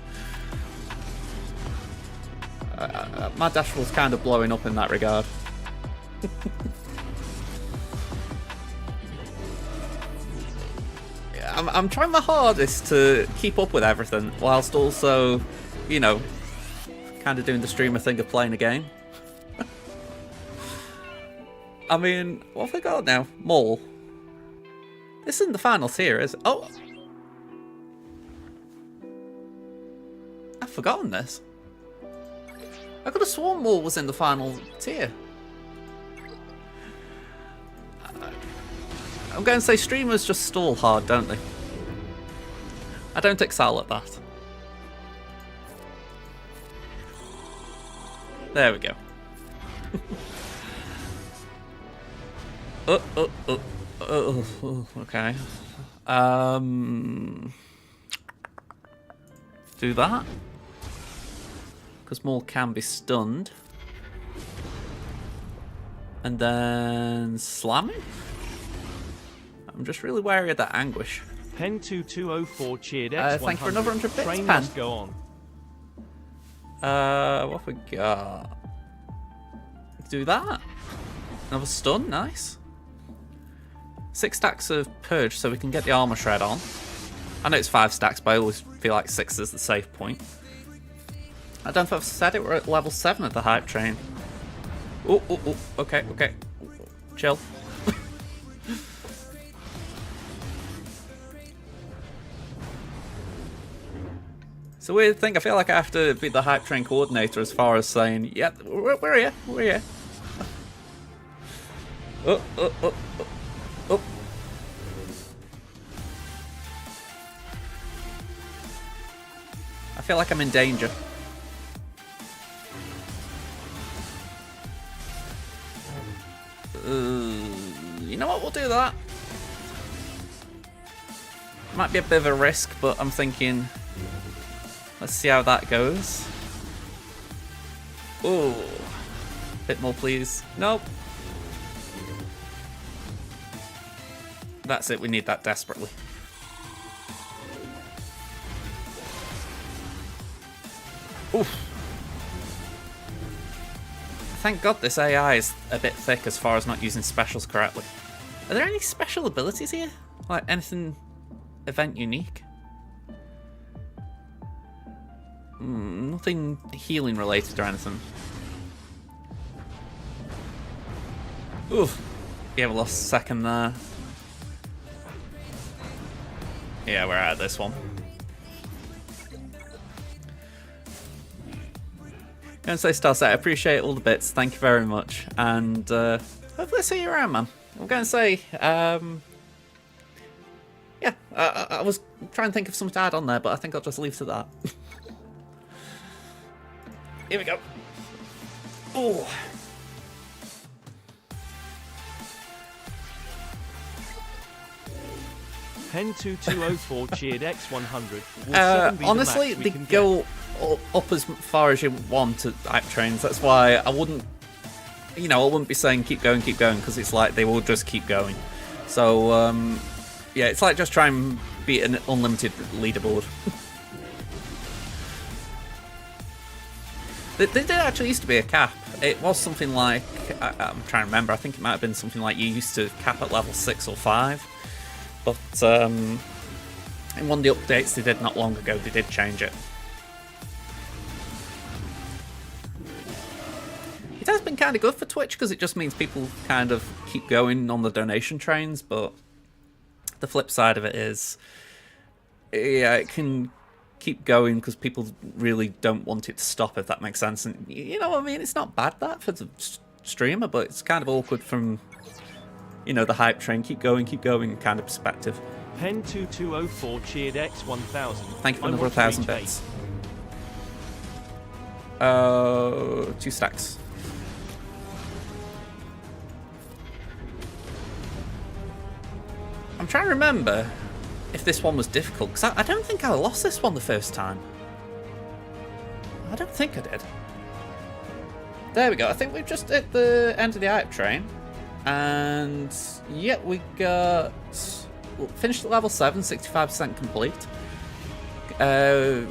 My dashboard's kind of blowing up in that regard. I'm trying my hardest to keep up with everything, whilst also, you know, kind of doing the streamer thing of playing a game. I mean, what have they got now? Mall. This isn't the final tier, is it? Oh! I've forgotten this. I could have sworn Mall was in the final tier. I'm going to say streamers just stall hard, don't they? I don't excel at that. There we go. Okay. Do that. Because Maul can be stunned. And then slamming? I'm just really wary of that anguish. Pen2204 cheered X100. Thank you for another 100 bits, Train Pen. must go on. What have we got? Do that. Another stun, nice. 6 stacks of purge so we can get the armor shred on. I know it's 5 stacks, but I always feel like 6 is the safe point. I don't know if I've said it, we're at level 7 of the hype train. Oh, okay. Chill. It's a weird thing, I feel like I have to be the hype train coordinator as far as saying, yeah, we're here. Oh. I feel like I'm in danger. You know what, we'll do that. Might be a bit of a risk, but I'm thinking, let's see how that goes. Oh, bit more please. Nope. That's it, we need that desperately. Oof. Thank God this AI is a bit thick as far as not using specials correctly. Are there any special abilities here? Like anything event unique? Nothing healing related or anything. Oof. Yeah, we lost a second there. Yeah, we're out of this one. Gonna say Starset, I appreciate all the bits. Thank you very much. And hopefully I see you around, man. I'm gonna say, yeah, I was trying to think of something to add on there, but I think I'll just leave it at that. Here we go. Oh. Pen2204 cheered X100. Will 7 be honestly, the they max we can go up as far as you want at hype trains. That's why I wouldn't, you know, I wouldn't be saying keep going, because it's like they will just keep going. So, yeah, it's like just try and beat an unlimited leaderboard. There did actually used to be a cap. It was something like, I'm trying to remember, I think it might have been something like you used to cap at level 6 or 5. But in one of the updates they did not long ago, they did change it. It has been kind of good for Twitch because it just means people kind of keep going on the donation trains, but the flip side of it is, yeah, it can keep going because people really don't want it to stop, if that makes sense. And you know what I mean? It's not bad that for the streamer, but it's kind of awkward from, you know, the hype train, keep going kind of perspective. Pen2204 cheered X1000. Thank you for another 1,000 bits. 2 stacks. I'm trying to remember if this one was difficult, because I don't think I lost this one the first time. I don't think I did. There we go. I think we've just hit the end of the hype train. And yeah, we finished at level 7, 65% complete.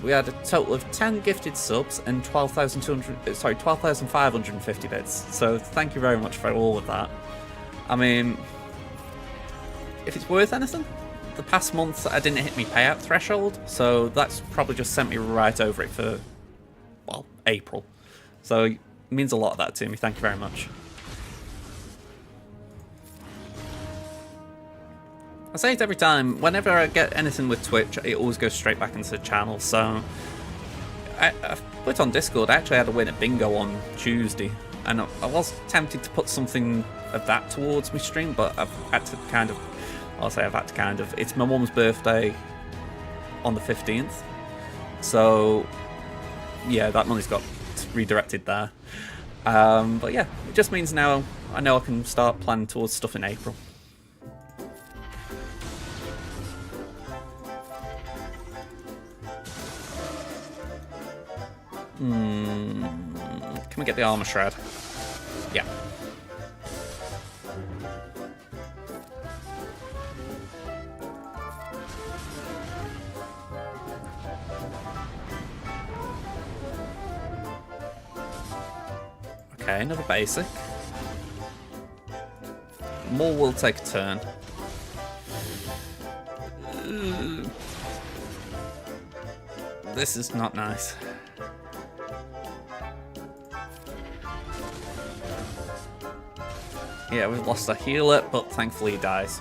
We had a total of 10 gifted subs and 12,550 bits. So thank you very much for all of that. I mean, if it's worth anything, the past month I didn't hit my payout threshold, so that's probably just sent me right over it for, well, April. So it means a lot of that to me. Thank you very much. I say it every time, whenever I get anything with Twitch, it always goes straight back into the channel, so I've put on Discord, I actually had a win at bingo on Tuesday, and I was tempted to put something of that towards my stream, but I've had to kind of, it's my mum's birthday on the 15th, so yeah, that money's got redirected there. But yeah, it just means now I know I can start planning towards stuff in April. Can we get the armor shroud? Yeah. Okay, another basic. More will take a turn. This is not nice. Yeah, we've lost a healer, but thankfully he dies.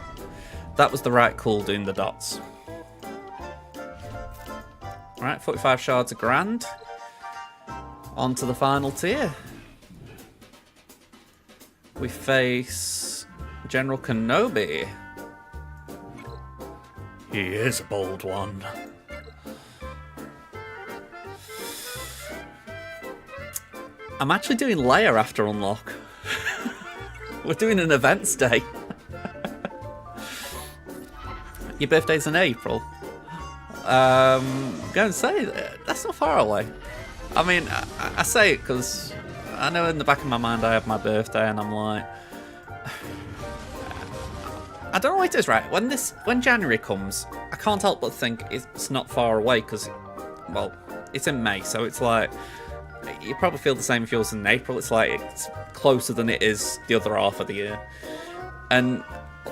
That was the right call, doing the dots. Right, 45 shards a grand. On to the final tier. We face General Kenobi. He is a bold one. I'm actually doing Leia after unlock. We're doing an events day. Your birthday's in April. I'm going to say, that's not far away. I mean, I say it because I know in the back of my mind I have my birthday and I'm like, I don't know what it is, right? When January comes, I can't help but think it's not far away because, well, it's in May, so it's like, you probably feel the same if yours in April. It's like it's closer than it is the other half of the year. And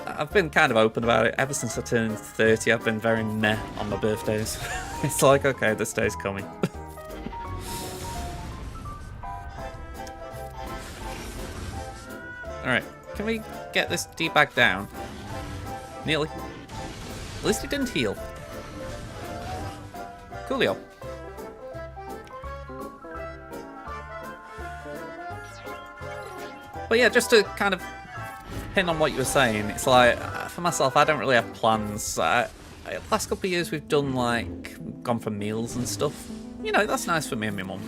I've been kind of open about it. Ever since I turned 30, I've been very meh on my birthdays. It's like, okay, this day's coming. Alright, can we get this D-bag down? Nearly. At least it didn't heal. Coolio. But yeah, just to kind of pin on what you were saying, it's like, for myself, I don't really have plans. The last couple of years we've done like, gone for meals and stuff. You know, that's nice for me and my mum.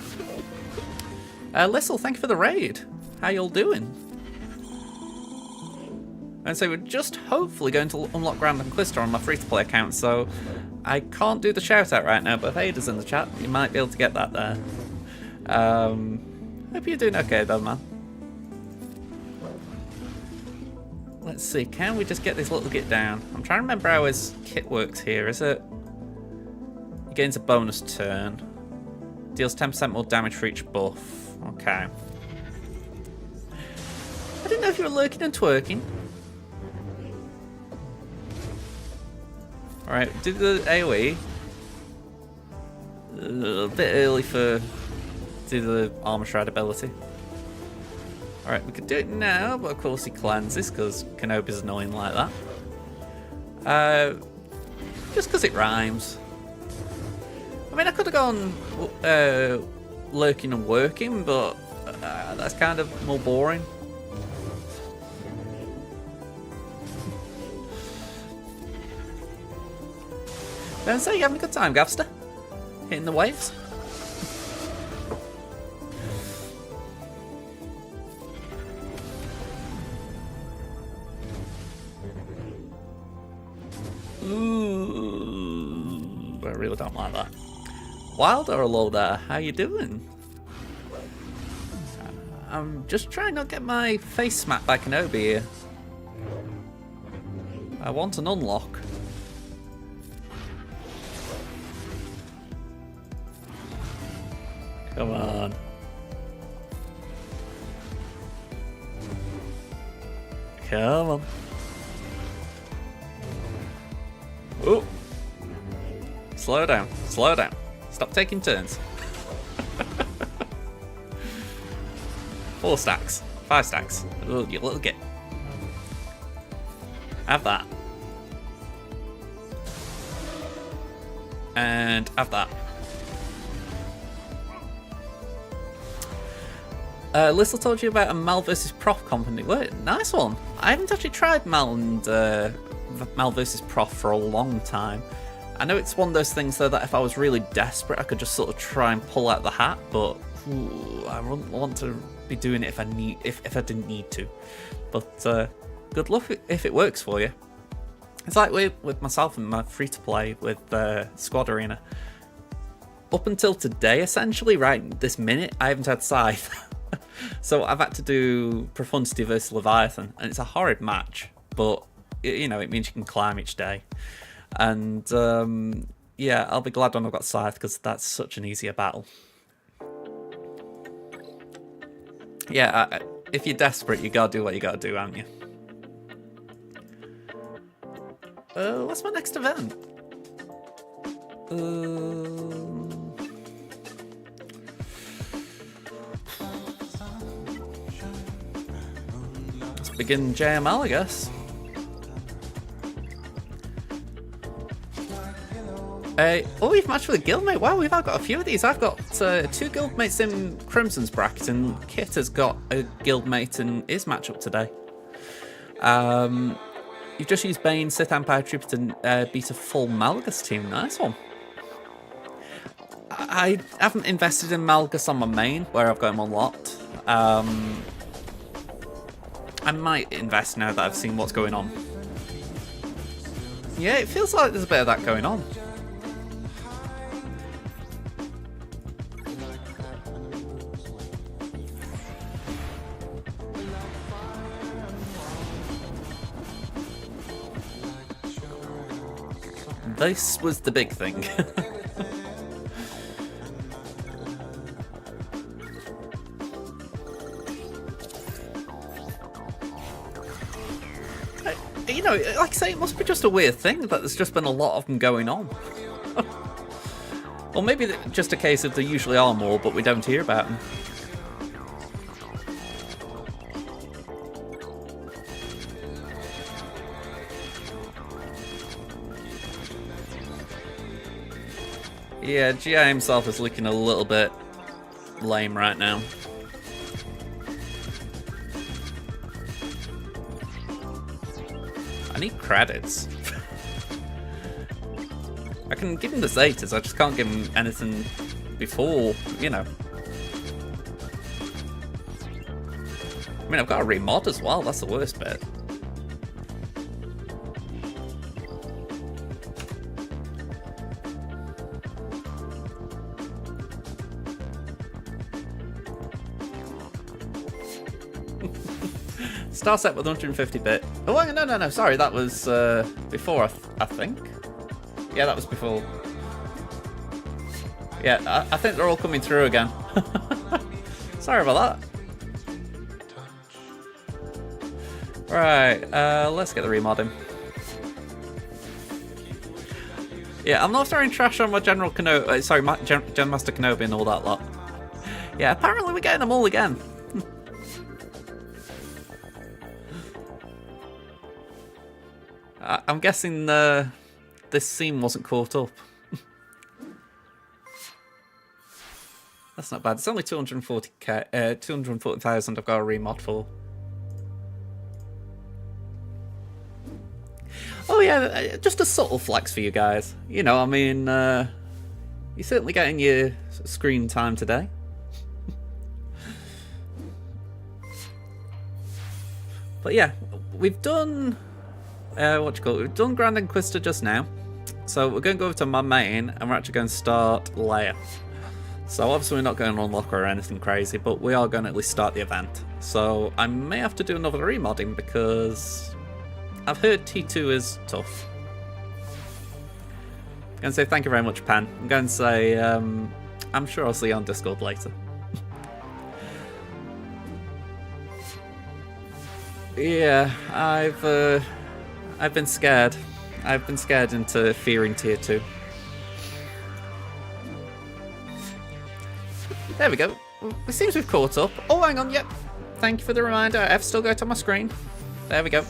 Lissel, thank you for the raid. How y'all doing? And so we're just hopefully going to unlock Grand Conquistor on my free-to-play account, so I can't do the shout-out right now, but if Ada's in the chat, you might be able to get that there. Hope you're doing okay though, man. Let's see, can we just get this little git down? I'm trying to remember how his kit works here. Is it... He gains a bonus turn. Deals 10% more damage for each buff. Okay. I didn't know if you were lurking and twerking. Alright, do the AoE. A bit early for... do the armor shroud ability. Alright, we could do it now, but of course he cleanses because Kenobi's annoying like that. Just because it rhymes. I mean, I could have gone lurking and working, but that's kind of more boring. So you having a good time, Gavster? Hitting the waves? Ooh, I really don't like that. Wilder, hello there. How you doing? I'm just trying not to get my face smacked by Kenobi here. I want an unlock. Come on. Come on. Oh. Slow down. Slow down. Stop taking turns. 4 stacks. 5 stacks. Oh, you little git. Have that. And have that. Lissel told you about a Mal vs Prof company. Wait, nice one. I haven't actually tried Mal and Mal vs Prof for a long time. I know it's one of those things though that if I was really desperate, I could just sort of try and pull out the hat, but I wouldn't want to be doing it if I didn't need to. But good luck if it works for you. It's like with myself and my free-to-play with Squad Arena. Up until today, essentially, right this minute, I haven't had Scythe. So I've had to do Profundity versus Leviathan, and it's a horrid match, but you know, it means you can climb each day. And yeah, I'll be glad when I've got Scythe, because that's such an easier battle. Yeah, if you're desperate, you gotta do what you gotta do, haven't you? What's my next event? Let's begin JML, I guess. Oh, we've matched with a guildmate. Wow, we've got a few of these. I've got 2 guildmates in Crimson's bracket, and Kit has got a guildmate in his matchup today. You've just used Bane, Sith Empire Trooper to beat a full Malgus team. Nice one. I haven't invested in Malgus on my main, where I've got him unlocked. I might invest now that I've seen what's going on. Yeah, it feels like there's a bit of that going on. This was the big thing. You know, like I say, it must be just a weird thing that there's just been a lot of them going on. Or maybe just a case of there usually are more, but we don't hear about them. Yeah, GI himself is looking a little bit lame right now. I need credits. I can give him the Zetas, I just can't give him anything before, you know. I mean, I've got a remod as well, that's the worst bit. Star set with 150-bit. Oh, no, sorry, that was before, I think. Yeah, that was before. Yeah, I think they're all coming through again. Sorry about that. Right, let's get the remodding. Yeah, I'm not throwing trash on my General Kenobi, sorry, my Gen Master Kenobi and all that lot. Yeah, apparently we're getting them all again. I'm guessing this scene wasn't caught up. That's not bad. It's only 240k, 240,000 I've got a remod for. Oh yeah, just a subtle flex for you guys. You know, I mean, you're certainly getting your screen time today. But yeah, we've done, we've done Grand Inquisitor just now. So we're going to go over to my main, and we're actually going to start Leia. So obviously we're not going to unlock her or anything crazy, but we are going to at least start the event. So I may have to do another remodding because I've heard T2 is tough. I'm going to say thank you very much, Pan. I'm going to say I'm sure I'll see you on Discord later. Yeah, I've been scared. I've been scared into fearing tier 2. There we go. It seems we've caught up. Oh, hang on, yep. Thank you for the reminder. SWGOH on my screen. There we go.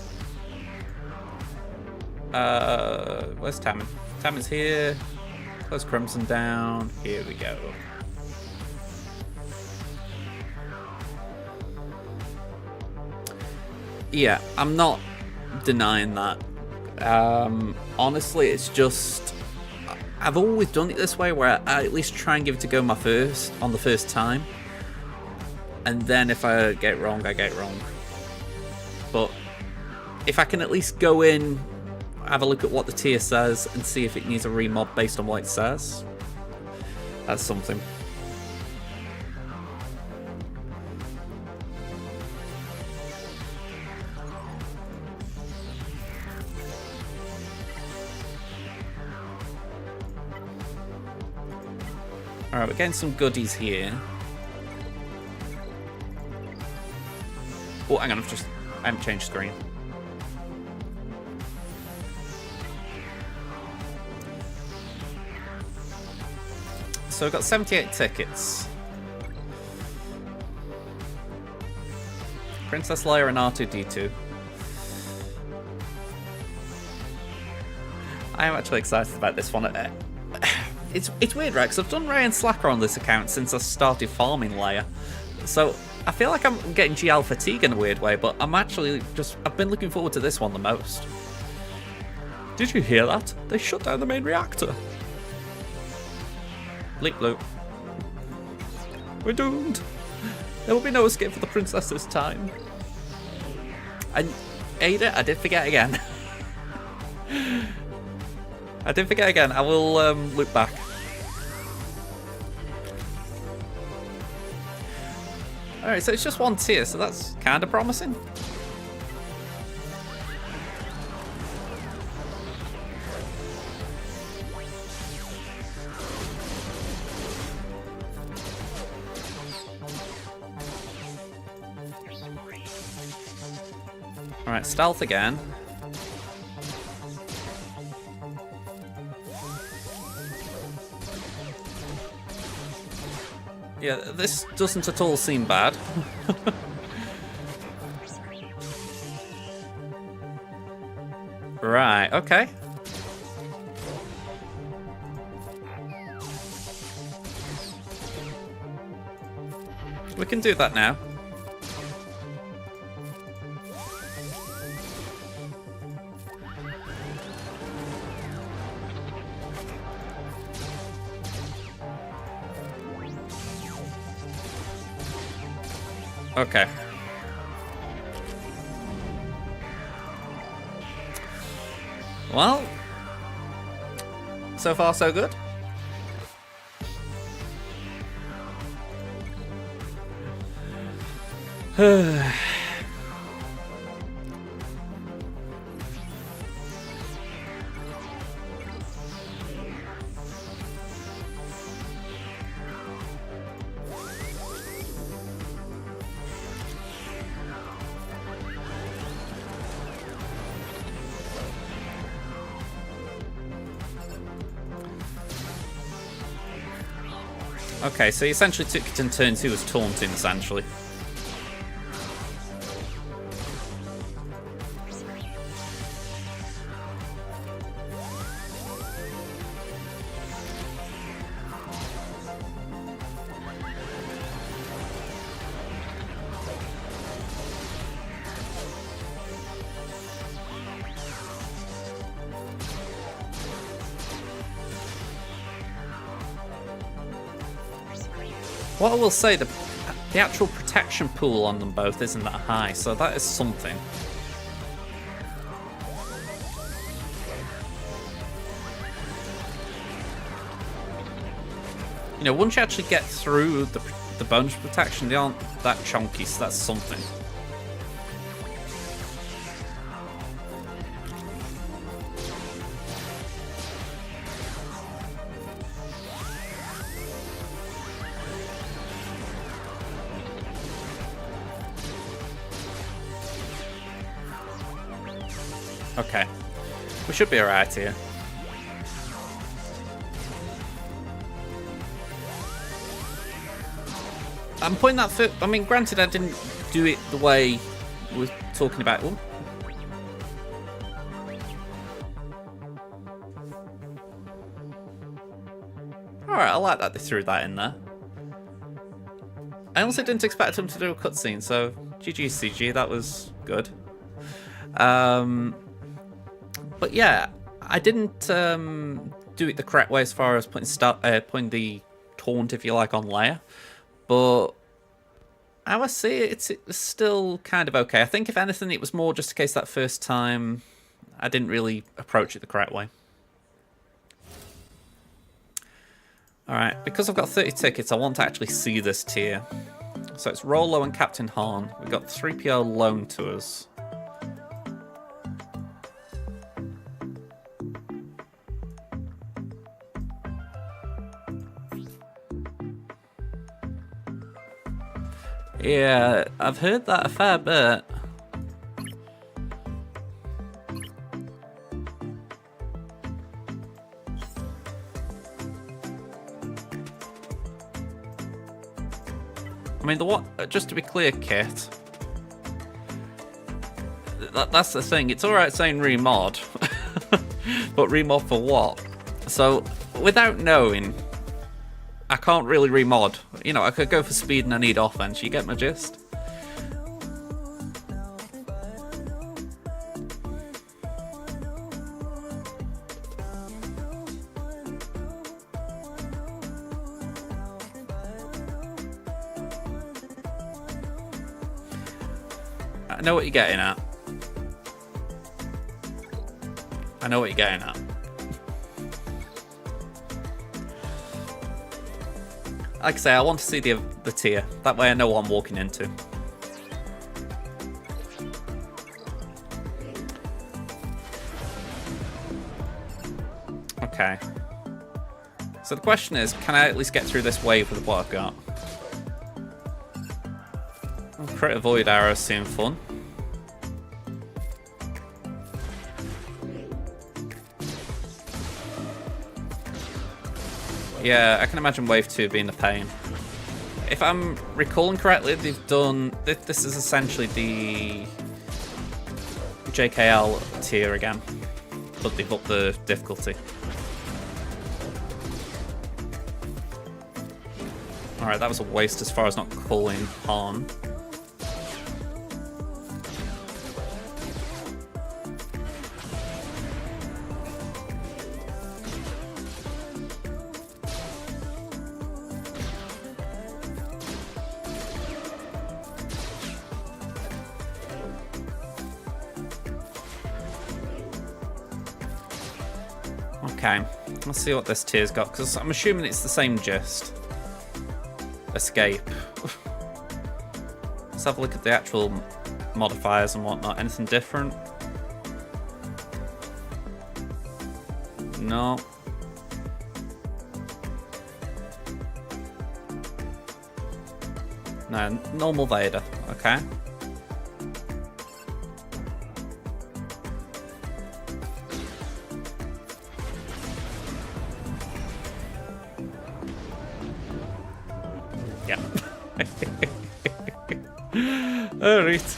Where's Tammin? Tammin's here. Close Crimson down. Here we go. Yeah, I'm not denying that. Honestly, it's just I've always done it this way, where I at least try and give it a go on the first time, and then if I get it wrong, I get it wrong. But if I can at least go in, have a look at what the tier says, and see if it needs a remod based on what it says, that's something. Alright, we're getting some goodies here. Oh, hang on, I haven't changed screen. So we've got 78 tickets. Princess Leia and R2-D2. I am actually excited about this one. It's weird, right? Because I've done Rey and Slacker on this account since I started farming Leia. So I feel like I'm getting GL fatigue in a weird way, but I'm actually I've been looking forward to this one the most. Did you hear that? They shut down the main reactor. Bleep bloop. We're doomed. There will be no escape for the princess this time. And Ada, I did forget again. I did forget again. I will look back. Alright, so it's just one tier, so that's kind of promising. Alright, stealth again. Yeah, this doesn't at all seem bad. Right, okay. we can do that now. Okay. Well, so far so good. Okay, so he essentially took it in turns. He was taunting, essentially. What I will say, the actual protection pool on them both isn't that high, so that is something. You know, once you actually get through the bonus protection, they aren't that chunky, so that's something. Okay, we should be alright here. I'm putting that foot. I mean, granted, I didn't do it the way we were talking about. Ooh. Alright, I like that they threw that in there. I also didn't expect him to do a cutscene, so GG CG, that was good. But yeah, I didn't do it the correct way as far as putting the taunt, if you like, on Leia. But how I see it, it's still kind of okay. I think if anything, it was more just a case that first time I didn't really approach it the correct way. Alright, because I've got 30 tickets, I want to actually see this tier. So it's Rolo and Captain Han. We've got 3PO loan to us. Yeah, I've heard that a fair bit. I mean, just to be clear, Kit, that's the thing. It's alright saying remod, but remod for what? So, without knowing, I can't really remod. You know, I could go for speed and I need offense. You get my gist? I know what you're getting at. I know what you're getting at. Like I say, I want to see the tier. That way I know what I'm walking into. Okay. So the question is, can I at least get through this wave with what I've got? Crit avoid arrows seem fun. Yeah, I can imagine Wave 2 being a pain. If I'm recalling correctly, they've done... This is essentially the JKL tier again, but they've upped the difficulty. Alright, that was a waste as far as not calling Han. Okay, let's see what this tier's got, because I'm assuming it's the same gist. Escape. Let's have a look at the actual modifiers and whatnot. Anything different? No. No, normal Vader. Okay. Yeah. Alright.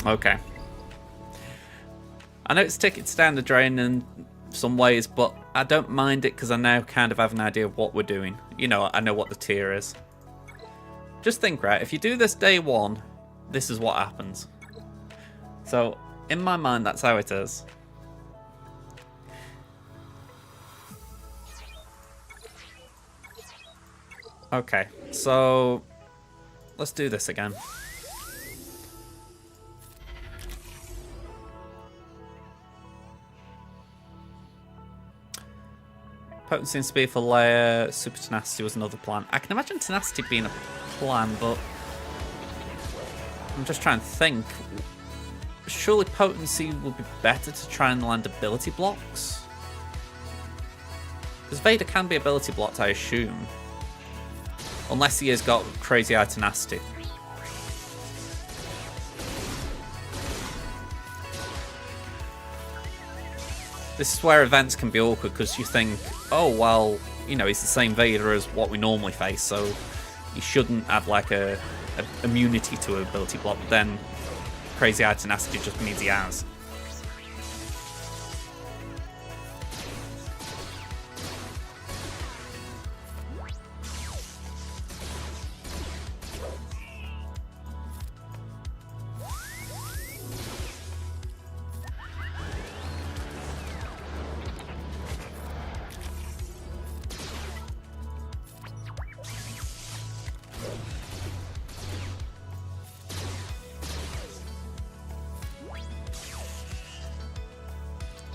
Okay. I know it's tickets down the drain in some ways, but I don't mind it because I now kind of have an idea of what we're doing. You know, I know what the tier is. Just think, right, if you do this day one, this is what happens. So, in my mind, that's how it is. Okay, so let's do this again. Potency and speed for Leia, super tenacity was another plan. I can imagine tenacity being a plan, but I'm just trying to think. Surely potency would be better to try and land ability blocks? Because Vader can be ability blocked, I assume. Unless he has got crazy high tenacity. This is where events can be awkward, because you think, oh, well, you know, he's the same Vader as what we normally face, so he shouldn't have, like, a immunity to an ability block, but then crazy high tenacity just means he has.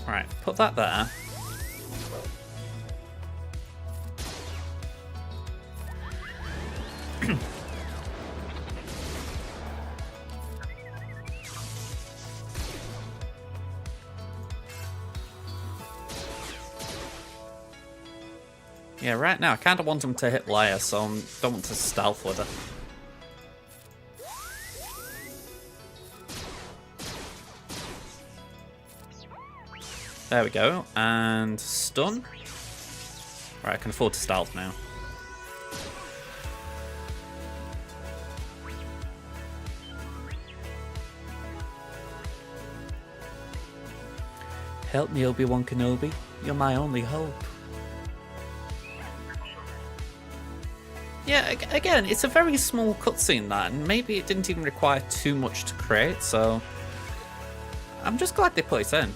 Right, put that there. Yeah, right now I kind of want him to hit Leia, so I don't want to stealth with her. There we go, and stun. Right, I can afford to stealth now. Help me, Obi-Wan Kenobi. You're my only hope. Yeah, again, it's a very small cutscene, that, and maybe it didn't even require too much to create, so I'm just glad they put it in.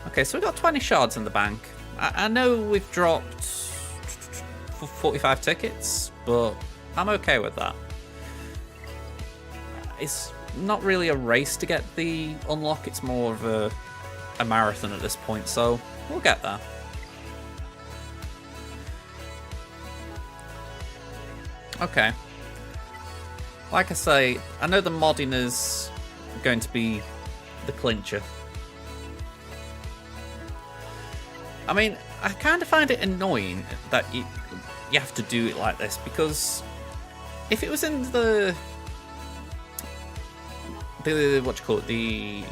Okay, so we've got 20 shards in the bank. I know we've dropped 45 tickets, but I'm okay with that. It's not really a race to get the unlock, it's more of a marathon at this point, so we'll get there. Okay. Like I say, I know the modding is going to be the clincher. I mean, I kind of find it annoying that you have to do it like this, because if it was in the what do you call it, the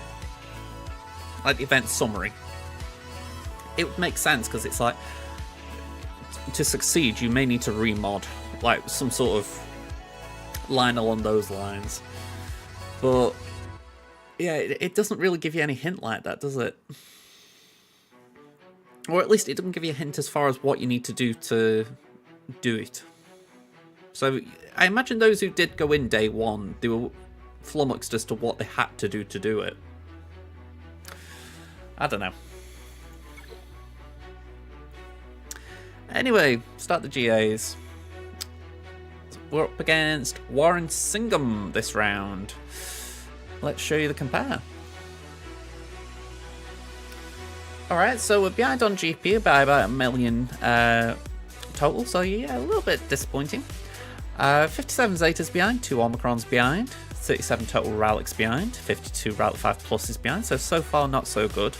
event summary, it would make sense, because it's like, to succeed you may need to remod, like some sort of line along those lines. But yeah, it doesn't really give you any hint like that, does it? Or at least it doesn't give you a hint as far as what you need to do it. So I imagine those who did go in day one, they were flummoxed as to what they had to do it. I don't know. Anyway, start the GAs. We're up against Warren Singham this round. Let's show you the compare. Alright, so we're behind on GP by about 1 million total, so yeah, a little bit disappointing. 57 Zetas behind, 2 Omicrons behind, 37 total Rallics behind, 52 Rally 5 Pluses behind, so far not so good.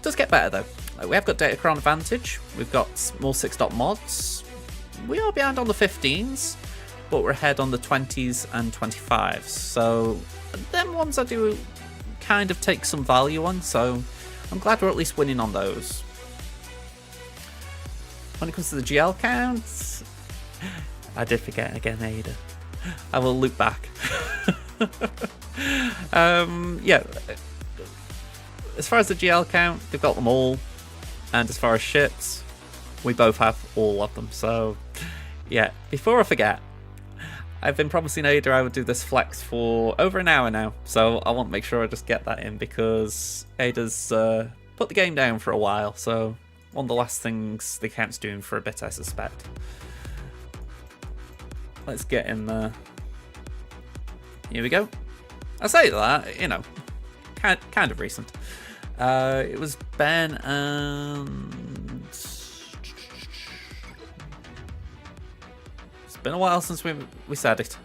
Does get better though. We have got Datacron advantage, we've got more 6-dot mods, we are behind on the 15s, but we're ahead on the 20s and 25s, so them ones I do kind of take some value on, so I'm glad we're at least winning on those. When it comes to the GL counts, I did forget again, Ada. I will loop back. Yeah, as far as the GL count, they've got them all, and as far as ships, we both have all of them. So yeah, before I forget, I've been promising Ada I would do this flex for over an hour now, so I want to make sure I just get that in, because Ada's put the game down for a while, so one of the last things the account's doing for a bit, I suspect. Let's get in there. Here we go. I say that, you know, kind of recent. It was Ben and... It's been a while since we said it.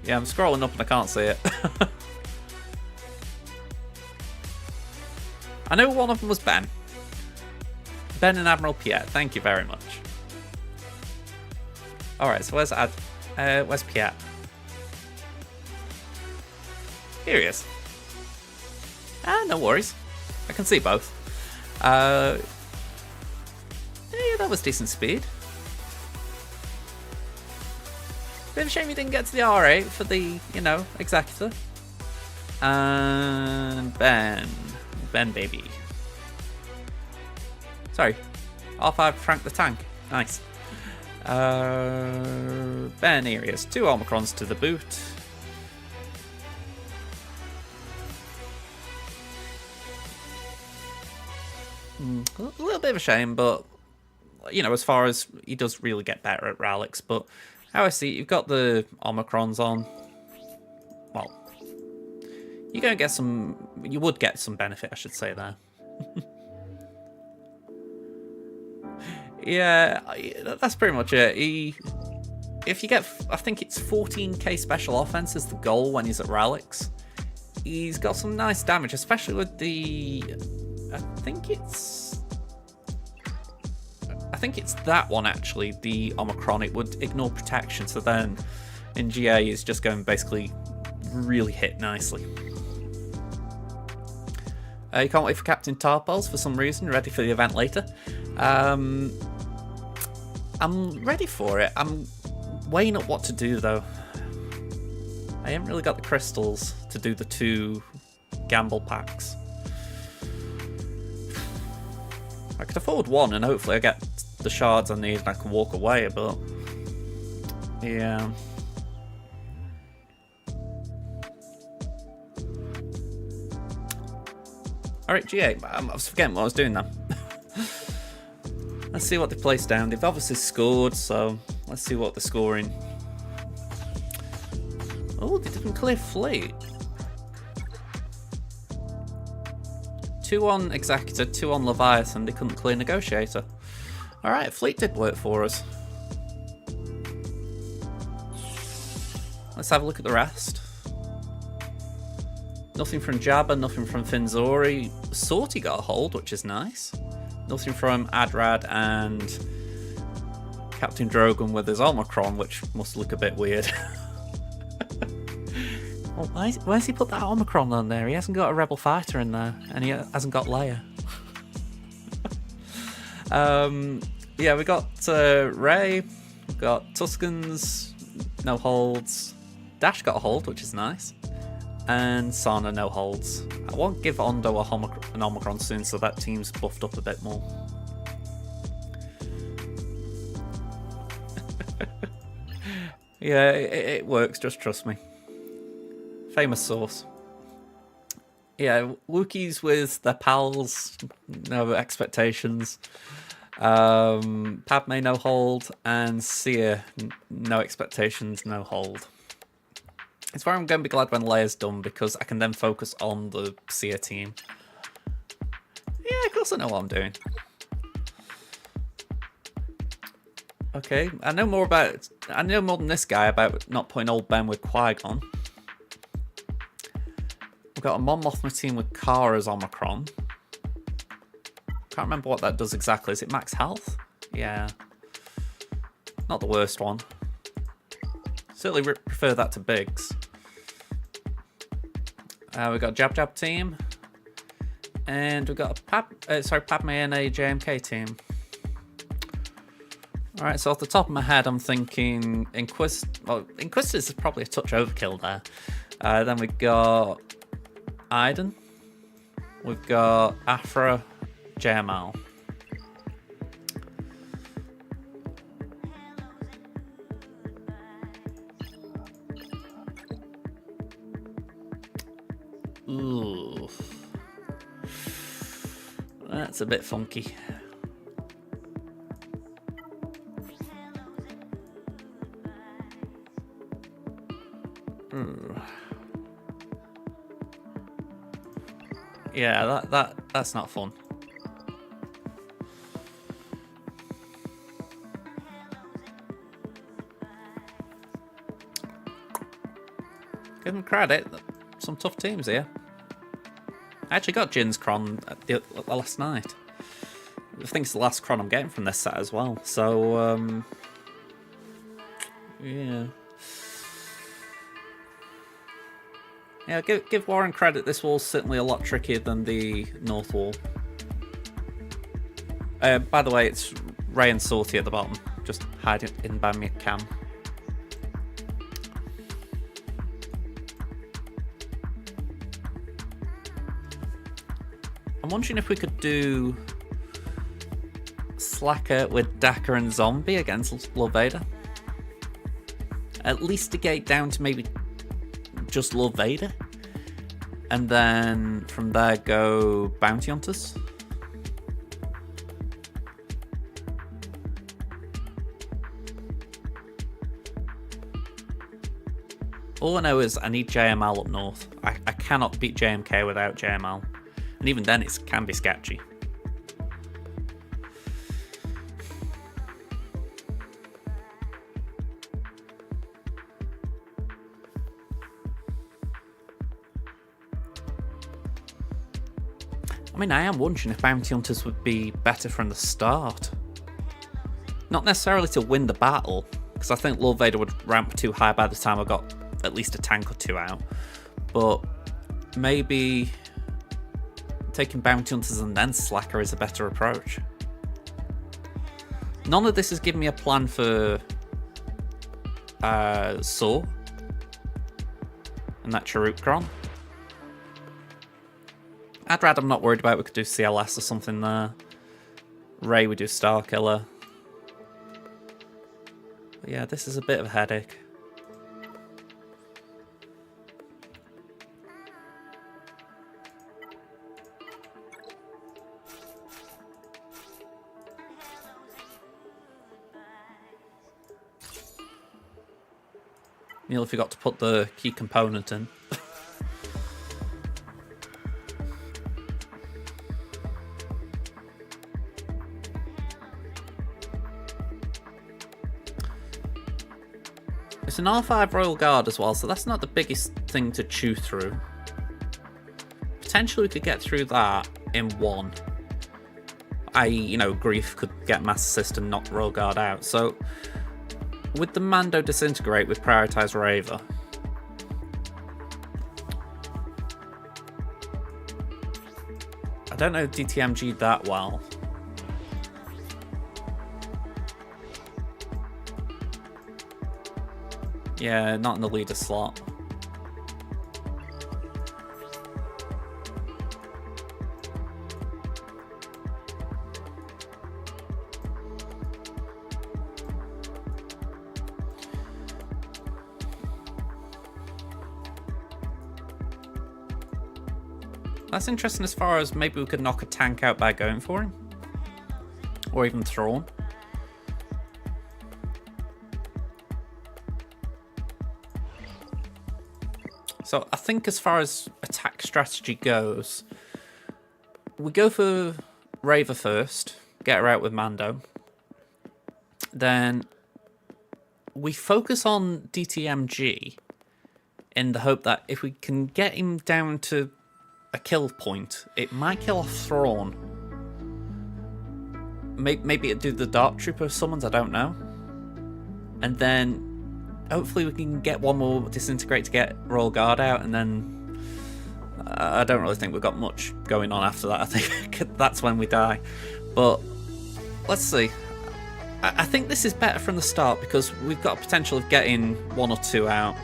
Yeah, I'm scrolling up and I can't see it. I know one of them was Ben. Ben and Admiral Piet, thank you very much. Alright, so where's Piet? Here he is. Ah, no worries. I can see both. Yeah, that was decent speed. Bit of a shame you didn't get to the R8 for the, you know, Executor. And Ben baby. Sorry, R5 Frank the Tank. Nice. Ben areas, 2 Omicrons to the boot. A little bit of a shame, but you know, as far as he does really get better at Rallics, but how I see it, you've got the Omicrons on. Well, you're going to get some, you would get some benefit, I should say, there. Yeah, that's pretty much it. If you get, I think it's 14k special offense is the goal when he's at Rallics. He's got some nice damage, especially with the, I think it's that one actually, the Omicron. It would ignore protection, so then in GA is just going to basically really hit nicely. You can't wait for Captain Tarpals for some reason, ready for the event later. I'm ready for it. I'm weighing up what to do though. I haven't really got the crystals to do the 2 gamble packs. I could afford 1 and hopefully I get the shards I need and I can walk away, but yeah. Alright, G8. I was forgetting what I was doing now. Let's see what they placed down. They've obviously scored, so let's see what they're scoring. Oh, they didn't clear fleet. 2 on Executor, 2 on Leviathan. They couldn't clear Negotiator. Alright, fleet did work for us. Let's have a look at the rest. Nothing from Jabba, nothing from Finzori. Sorty got a hold, which is nice. Nothing from Adrad and Captain Drogon with his Omicron, which must look a bit weird. Well, why's he put that Omicron on there? He hasn't got a Rebel fighter in there, and he hasn't got Leia. Yeah, we got Rey, we got Tuskens, no holds. Dash got a hold, which is nice. And Sana, no holds. I won't give Ondo an Omicron soon, so that team's buffed up a bit more. Yeah, it works, just trust me. Famous source. Yeah, Wookiees with their pals, no expectations. Padme, no hold. And Seer, no expectations, no hold. It's why I'm going to be glad when Leia's done, because I can then focus on the Seer team. Yeah, of course I know what I'm doing. Okay, I know more than this guy about not putting old Ben with Qui-Gon. We've got a Mon Mothma team with Kara's Omicron. Can't remember what that does exactly. Is it max health? Yeah. Not the worst one. Certainly prefer that to Biggs. We've got a Jab Jab team. And we've got a Padme and a JMK team. Alright, so off the top of my head, I'm thinking Inquisitors is probably a touch overkill there. Then we've got Iden. We've got Afra, JML. Ooh. That's a bit funky. Yeah, that's not fun. Give them credit. Some tough teams here. I actually got Jin's Cron last night. I think it's the last Cron I'm getting from this set as well. So, yeah. Yeah, give Warren credit. This wall's certainly a lot trickier than the North Wall. By the way, it's Rey and Sorty at the bottom. Just hide it in by me cam. I'm wondering if we could do Slacker with Daka and Zombie against Lord Vader. At least to get down to maybe just Lord Vader, and then from there go Bounty Hunters. All I know is I need JML up north. I cannot beat JMK without JML, and even then it can be sketchy. I mean, I am wondering if Bounty Hunters would be better from the start. Not necessarily to win the battle, because I think Lord Vader would ramp too high by the time I got at least a tank or two out. But maybe taking Bounty Hunters and then Slacker is a better approach. None of this has given me a plan for Saw and that Charut Cron. Adrad I'm not worried about, we could do CLS or something there. Rey we do Starkiller. But yeah, this is a bit of a headache. Nearly forgot to put the key component in. It's an R5 Royal Guard as well, so that's not the biggest thing to chew through. Potentially we could get through that in one. You know, Grief could get Mass Assist and knock Royal Guard out. So, with the Mando Disintegrate, we prioritise Raver. I don't know DTMG that well. Yeah, not in the leader slot. That's interesting as far as maybe we could knock a tank out by going for him. Or even Thrawn. So I think as far as attack strategy goes, we go for Raver first, get her out with Mando. Then we focus on DTMG in the hope that if we can get him down to a kill point, it might kill off Thrawn. Maybe it'd do the Dark Trooper summons, I don't know. And then hopefully we can get one more Disintegrate to get Royal Guard out, and then I don't really think we've got much going on after that. I think that's when we die. But let's see. I think this is better from the start because we've got a potential of getting one or two out.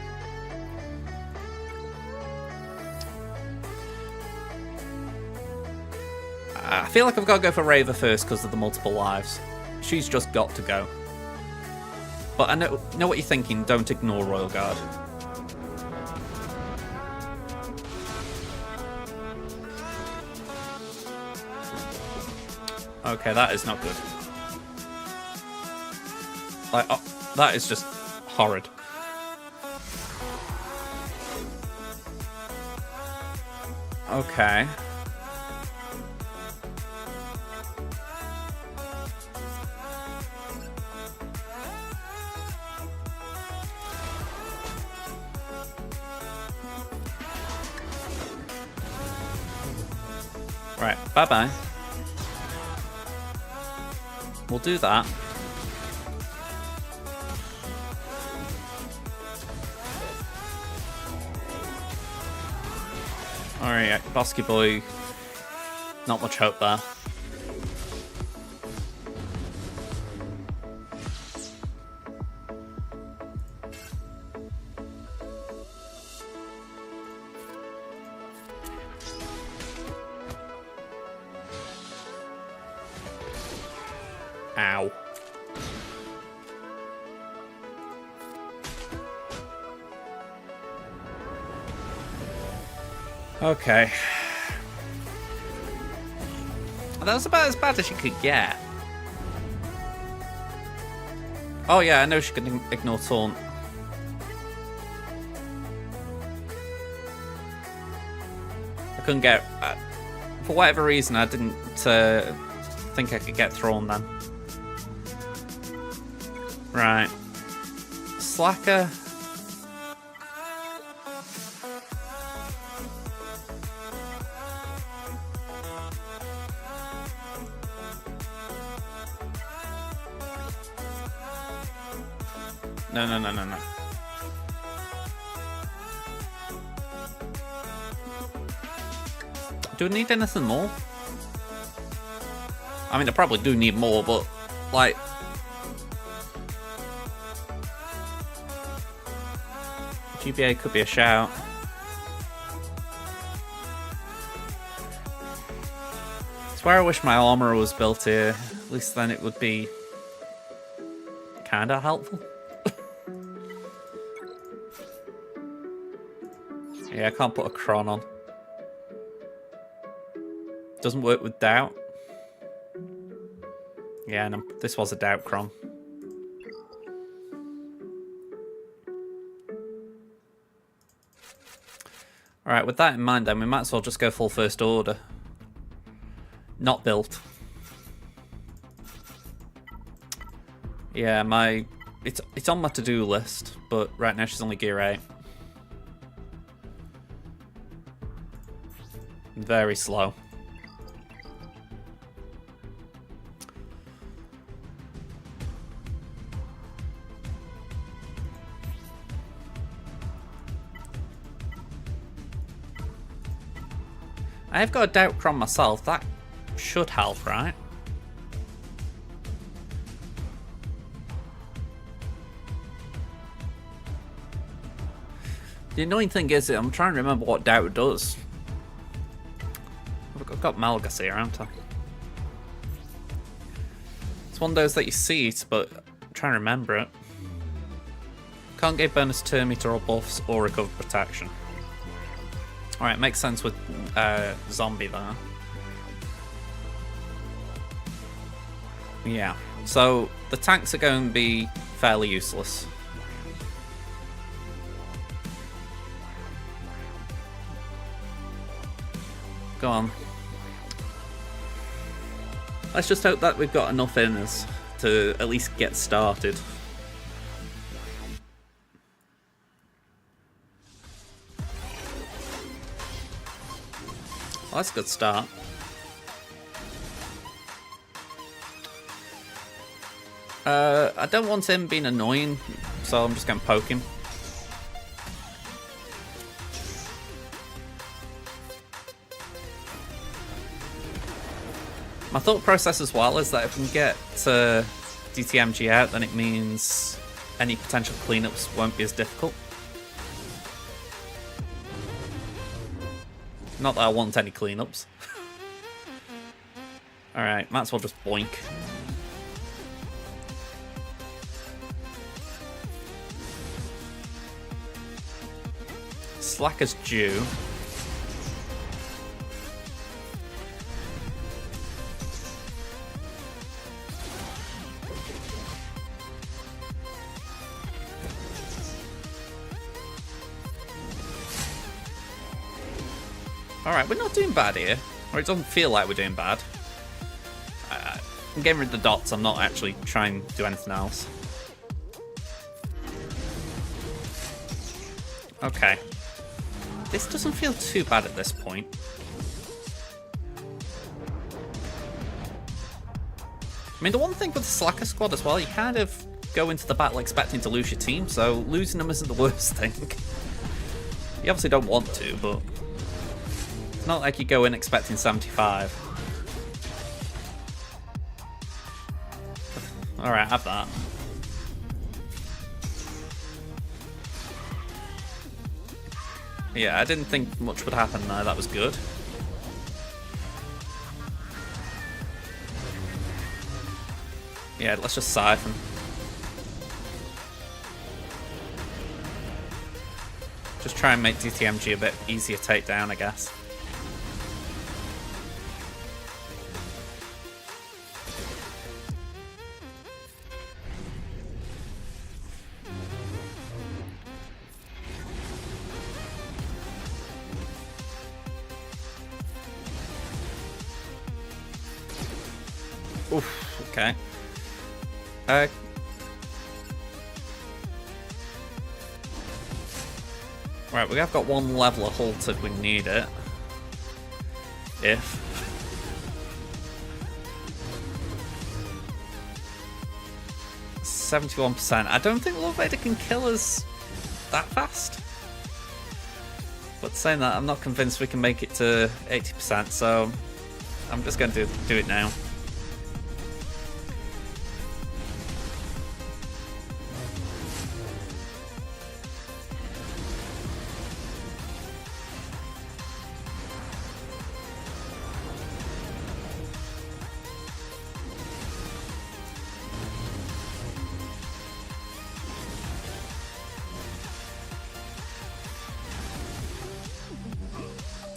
I feel like I've got to go for Raver first because of the multiple lives. She's just got to go. But I know what you're thinking, don't ignore Royal Guard. Okay, that is not good. Like, oh, that is just horrid. Okay. Right, bye-bye. We'll do that. Alright, Bosky Boy. Not much hope there. Ow. Okay. That was about as bad as you could get. Oh yeah, I know she can ignore taunt. I couldn't get... for whatever reason, I didn't think I could get Thrawn then. Right. Slacker. No. Do we need anything more? I mean, I probably do need more, but, like... GBA could be a shout. It's where I wish my armor was built here. At least then it would be kinda helpful. Yeah, I can't put a Kron on. Doesn't work with Doubt. Yeah, no, this was a Doubt Kron. Alright, with that in mind then, we might as well just go full First Order. Not built. Yeah, my it's on my to-do list, but right now she's only gear 8. Very slow. I've got a doubt cron myself. That should help, right? The annoying thing is that I'm trying to remember what doubt does. I've got Malgus here, haven't I? It's one of those that you see it, but I'm trying to remember it. Can't get bonus turn meter or buffs or recover protection. Alright, makes sense with zombie there. Yeah, so the tanks are going to be fairly useless. Go on. Let's just hope that we've got enough in us to at least get started. Well, that's a good start. I don't want him being annoying, so I'm just going to poke him. My thought process as well is that if we can get DTMG out, then it means any potential cleanups won't be as difficult. Not that I want any cleanups. Alright, might as well just boink. Slacker's due. Alright, we're not doing bad here. Or it doesn't feel like we're doing bad. I'm getting rid of the dots, I'm not actually trying to do anything else. Okay. This doesn't feel too bad at this point. I mean, the one thing with the Slacker squad as well, you kind of go into the battle expecting to lose your team, so losing them isn't the worst thing. You obviously don't want to, but it's not like you go in expecting 75. Alright, have that. Yeah, I didn't think much would happen there, that was good. Yeah, let's just siphon. Just try and make DTMG a bit easier to take down, I guess. Oof, okay. Right, we have got one level of halt if we need it. If. %71%. I don't think Lord Vader can kill us that fast. But saying that, I'm not convinced we can make it to 80%, so I'm just going to do it now.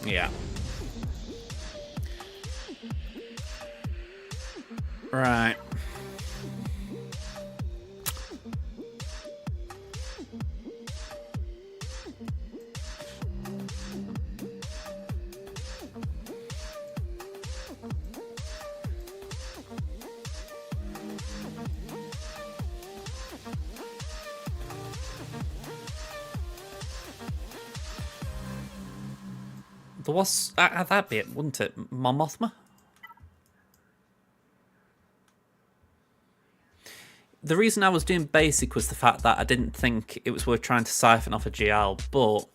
Yeah. Right. There was... that'd be it, wouldn't it? Mothma? The reason I was doing basic was the fact that I didn't think it was worth trying to siphon off a GL, but...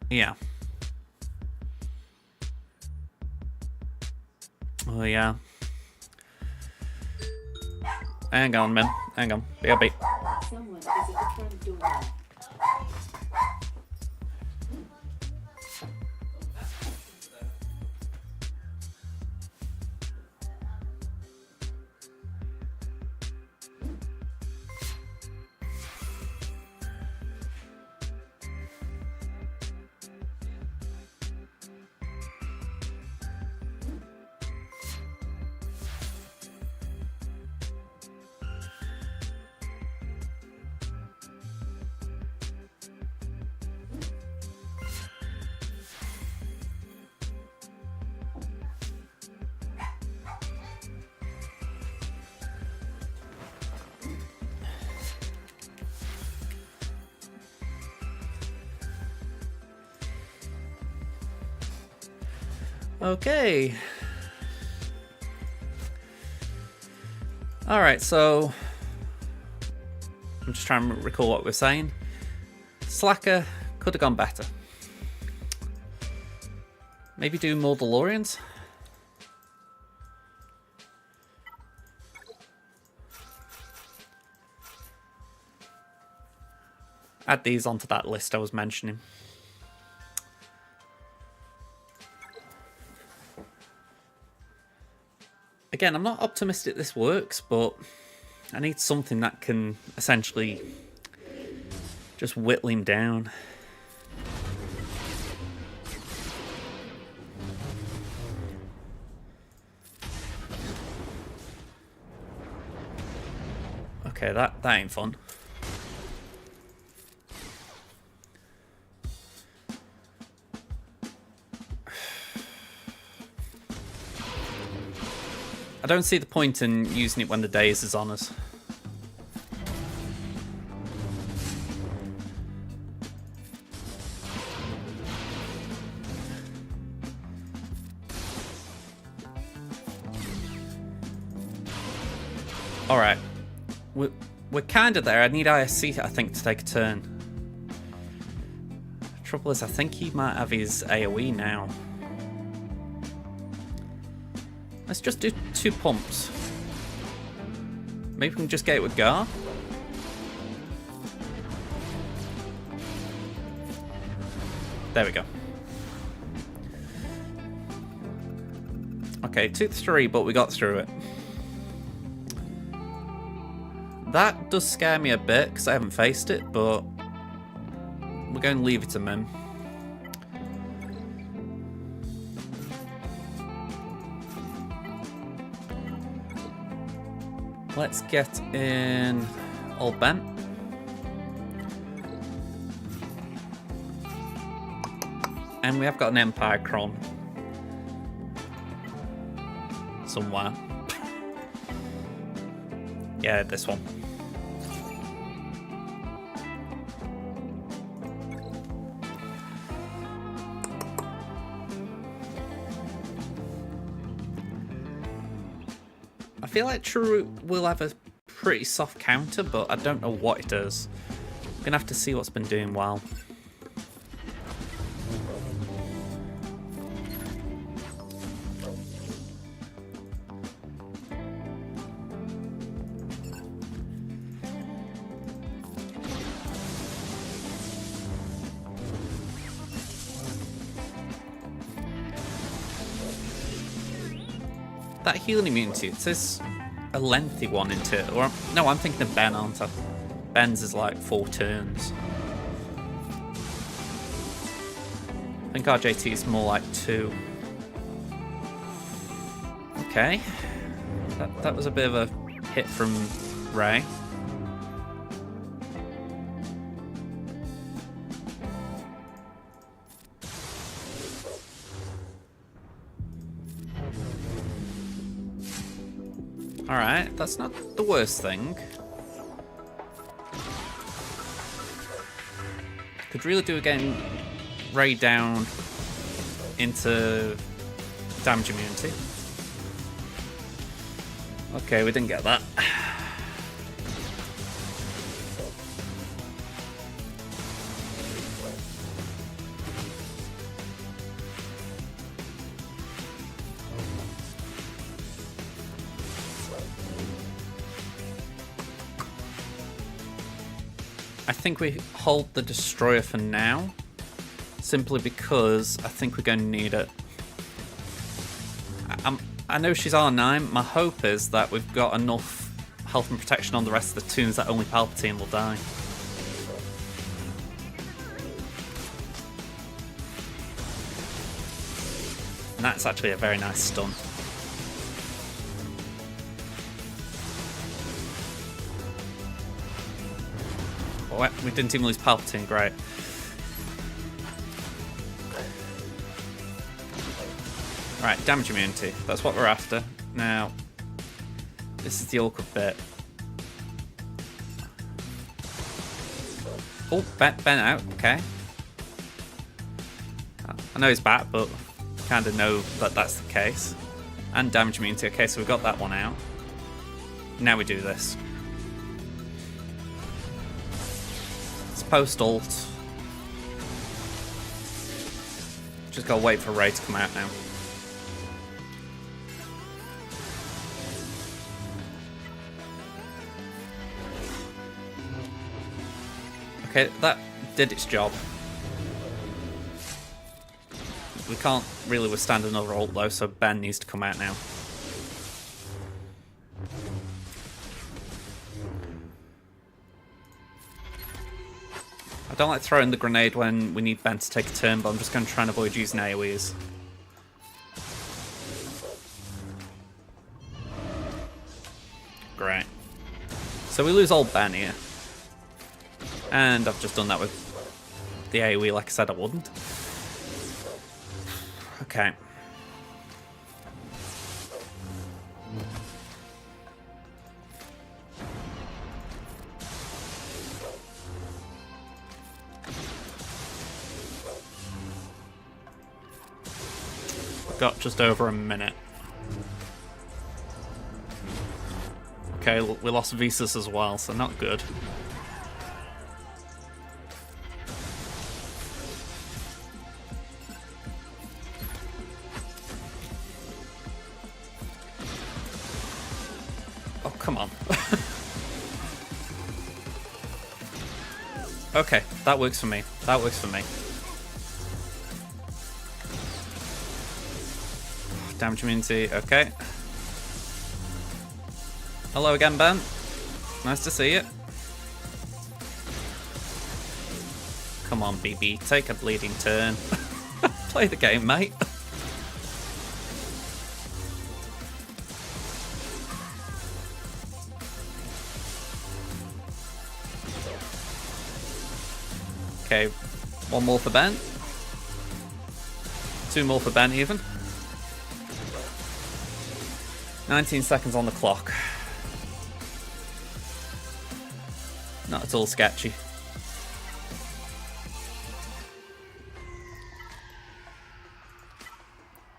yeah. Oh, yeah. Hang on, man. Hang on. BRB. Someone is at the front door. Okay. Alright, so... I'm just trying to recall what we're saying. Slacker could have gone better. Maybe do more DeLoreans? Add these onto that list I was mentioning. Again, I'm not optimistic this works, but I need something that can essentially just whittle him down. Okay, that ain't fun. I don't see the point in using it when the daze is on us. Alright. We're kind of there. I need ISC, I think, to take a turn. Trouble is, I think he might have his AoE now. Let's just do 2 pumps. Maybe we can just get it with Gar. There we go. Okay, 2-3, but we got through it. That does scare me a bit, because I haven't faced it, but we're going to leave it to Mim. Let's get in Old Ben. And we have got an Empire Cron somewhere. Yeah, this one. I feel like True will have a pretty soft counter, but I don't know what it does. I'm gonna have to see what's been doing well. That healing immunity, it says a lengthy one into it. Or no, I'm thinking of Ben, aren't I? Ben's is like 4 turns. I think RJT is more like 2. Okay. That was a bit of a hit from Ray. Alright, that's not the worst thing. Could really do again Ray down into damage immunity. Okay, we didn't get that. I think we hold the destroyer for now, simply because I think we're going to need it. I know she's R9. My hope is that we've got enough health and protection on the rest of the toons that only Palpatine will die. And that's actually a very nice stun. Oh, we didn't even lose Palpatine, great. Right, damage immunity. That's what we're after. Now, this is the awkward bit. Oh, Ben out, okay. I know he's back, but kind of know that that's the case. And damage immunity, okay, so we got that one out. Now we do this. It's post-ult. Just gotta wait for Ray to come out now. Okay, that did its job. We can't really withstand another ult though, so Ben needs to come out now. I don't like throwing the grenade when we need Ben to take a turn, but I'm just going to try and avoid using AoEs. Great. So we lose old Ben here. And I've just done that with the AoE like I said I wouldn't. Okay. We've got just over a minute. Okay, we lost Visas as well, so not good. Come on. Okay, that works for me. That works for me. Damage immunity, okay. Hello again, Ben. Nice to see you. Come on, BB, take a bleeding turn. Play the game, mate. Okay, one more for Ben. Two more for Ben even. 19 seconds on the clock. Not at all sketchy.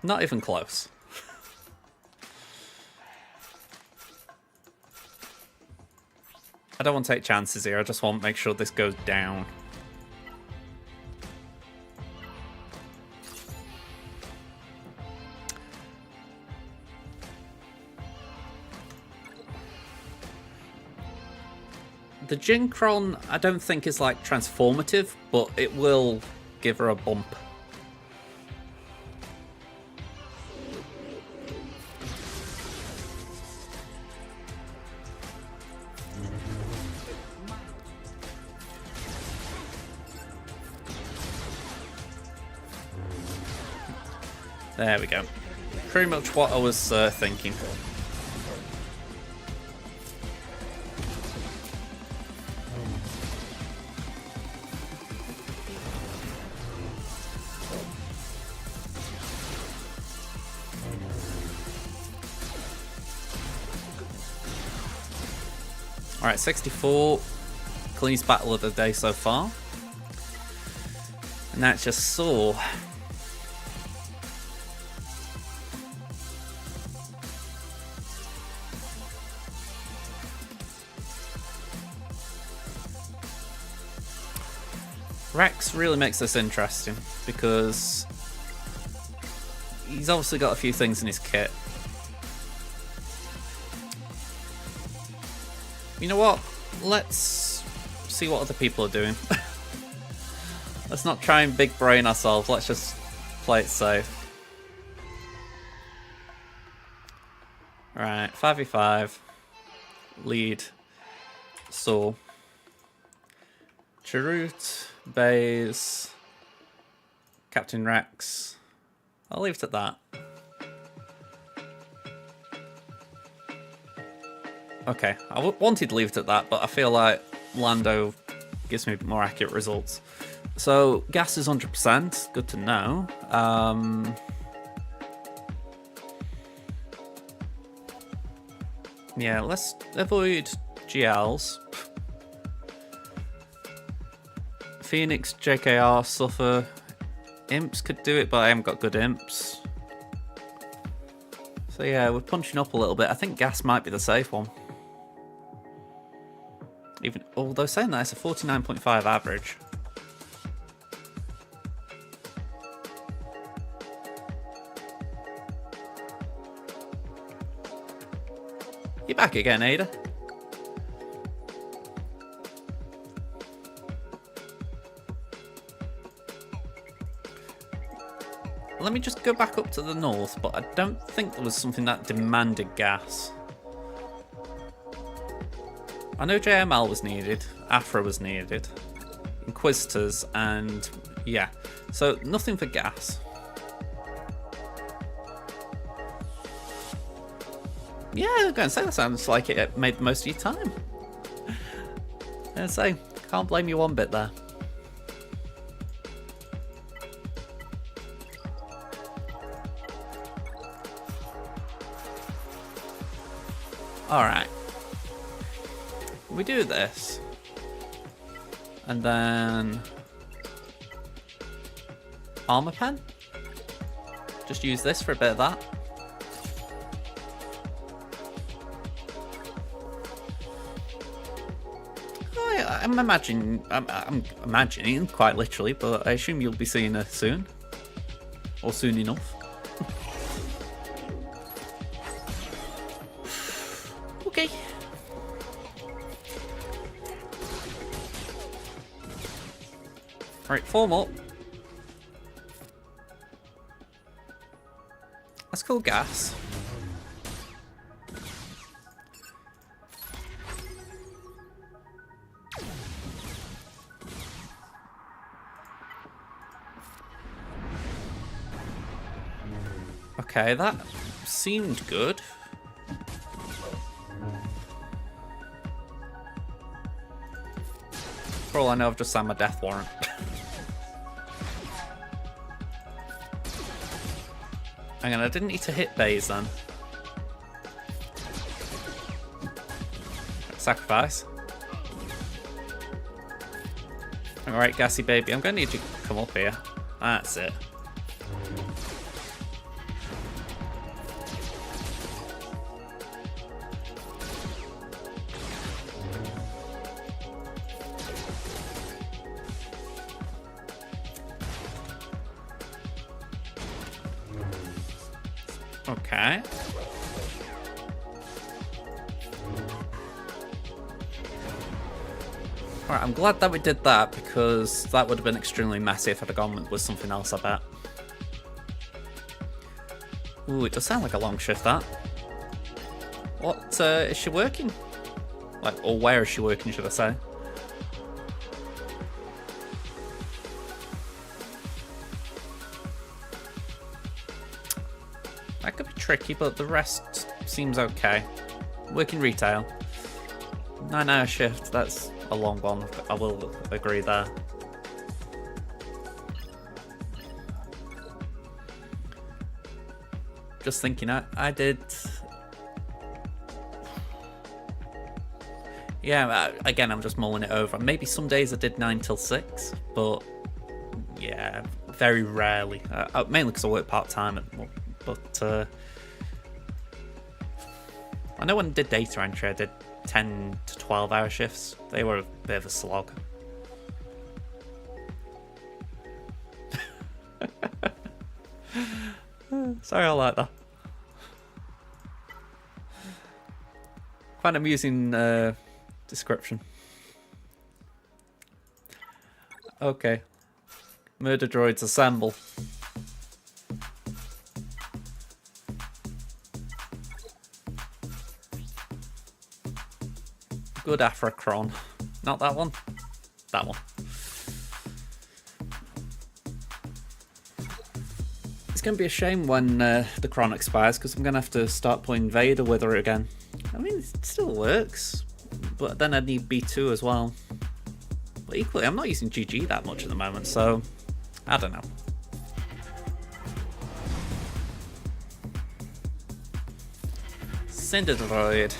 Not even close. I don't want to take chances here, I just want to make sure this goes down. The Jinkron, I don't think is like transformative, but it will give her a bump. There we go. Pretty much what I was thinking. Alright, 64. Cleanest battle of the day so far. And that's just sore. Rex really makes this interesting because he's obviously got a few things in his kit. You know what? Let's see what other people are doing. Let's not try and big brain ourselves. Let's just play it safe. Right, 5v5. Lead. Saw. Chirrut. Baze. Captain Rex. I'll leave it at that. Okay, I wanted to leave it at that, but I feel like Lando gives me more accurate results. So, gas is 100%, good to know. Yeah, let's avoid GLs. Phoenix, JKR, Suffer. Imps could do it, but I haven't got good imps. So yeah, we're punching up a little bit. I think gas might be the safe one. Even although saying that, it's a 49.5 average. You're back again, Ada. Let me just go back up to the north, but I don't think there was something that demanded gas. I know JML was needed, Afra was needed, Inquisitors, and yeah. So nothing for gas. Yeah, I'm going to say that sounds like it made the most of your time. And say, can't blame you one bit there. Alright. We do this. And then... Armor pen? Just use this for a bit of that. I'm imagining, quite literally, but I assume you'll be seeing her soon. Or soon enough. Okay. Alright, form up. Let's call gas. Okay, that seemed good. For all I know, I've just signed my death warrant. Hang on, I didn't need to hit Baze then. Sacrifice. Alright, Gassy baby, I'm going to need you to come up here. That's it. Okay. Alright, I'm glad that we did that because that would have been extremely messy if I'd have gone with something else, I bet. Ooh, it does sound like a long shift, that. What, is she working? Like, or where is she working, should I say? That could be tricky, but the rest seems okay. Working retail. 9-hour shift, that's a long one, I will agree there. Just thinking, I did... Yeah, again, I'm just mulling it over. Maybe some days I did 9 till 6, but Yeah, very rarely. Mainly because I work part-time, but I know when I did data entry, I did 10 to 12-hour shifts. They were a bit of a slog. Sorry, I like that. Quite amusing description. Okay. Murder droids assemble. Good Afrocron. Not that one. That one. It's going to be a shame when the Cron expires, because I'm going to have to start playing Vader with her again. I mean, it still works, but then I need B2 as well. But equally, I'm not using GG that much at the moment, so I don't know. Cinder Droid.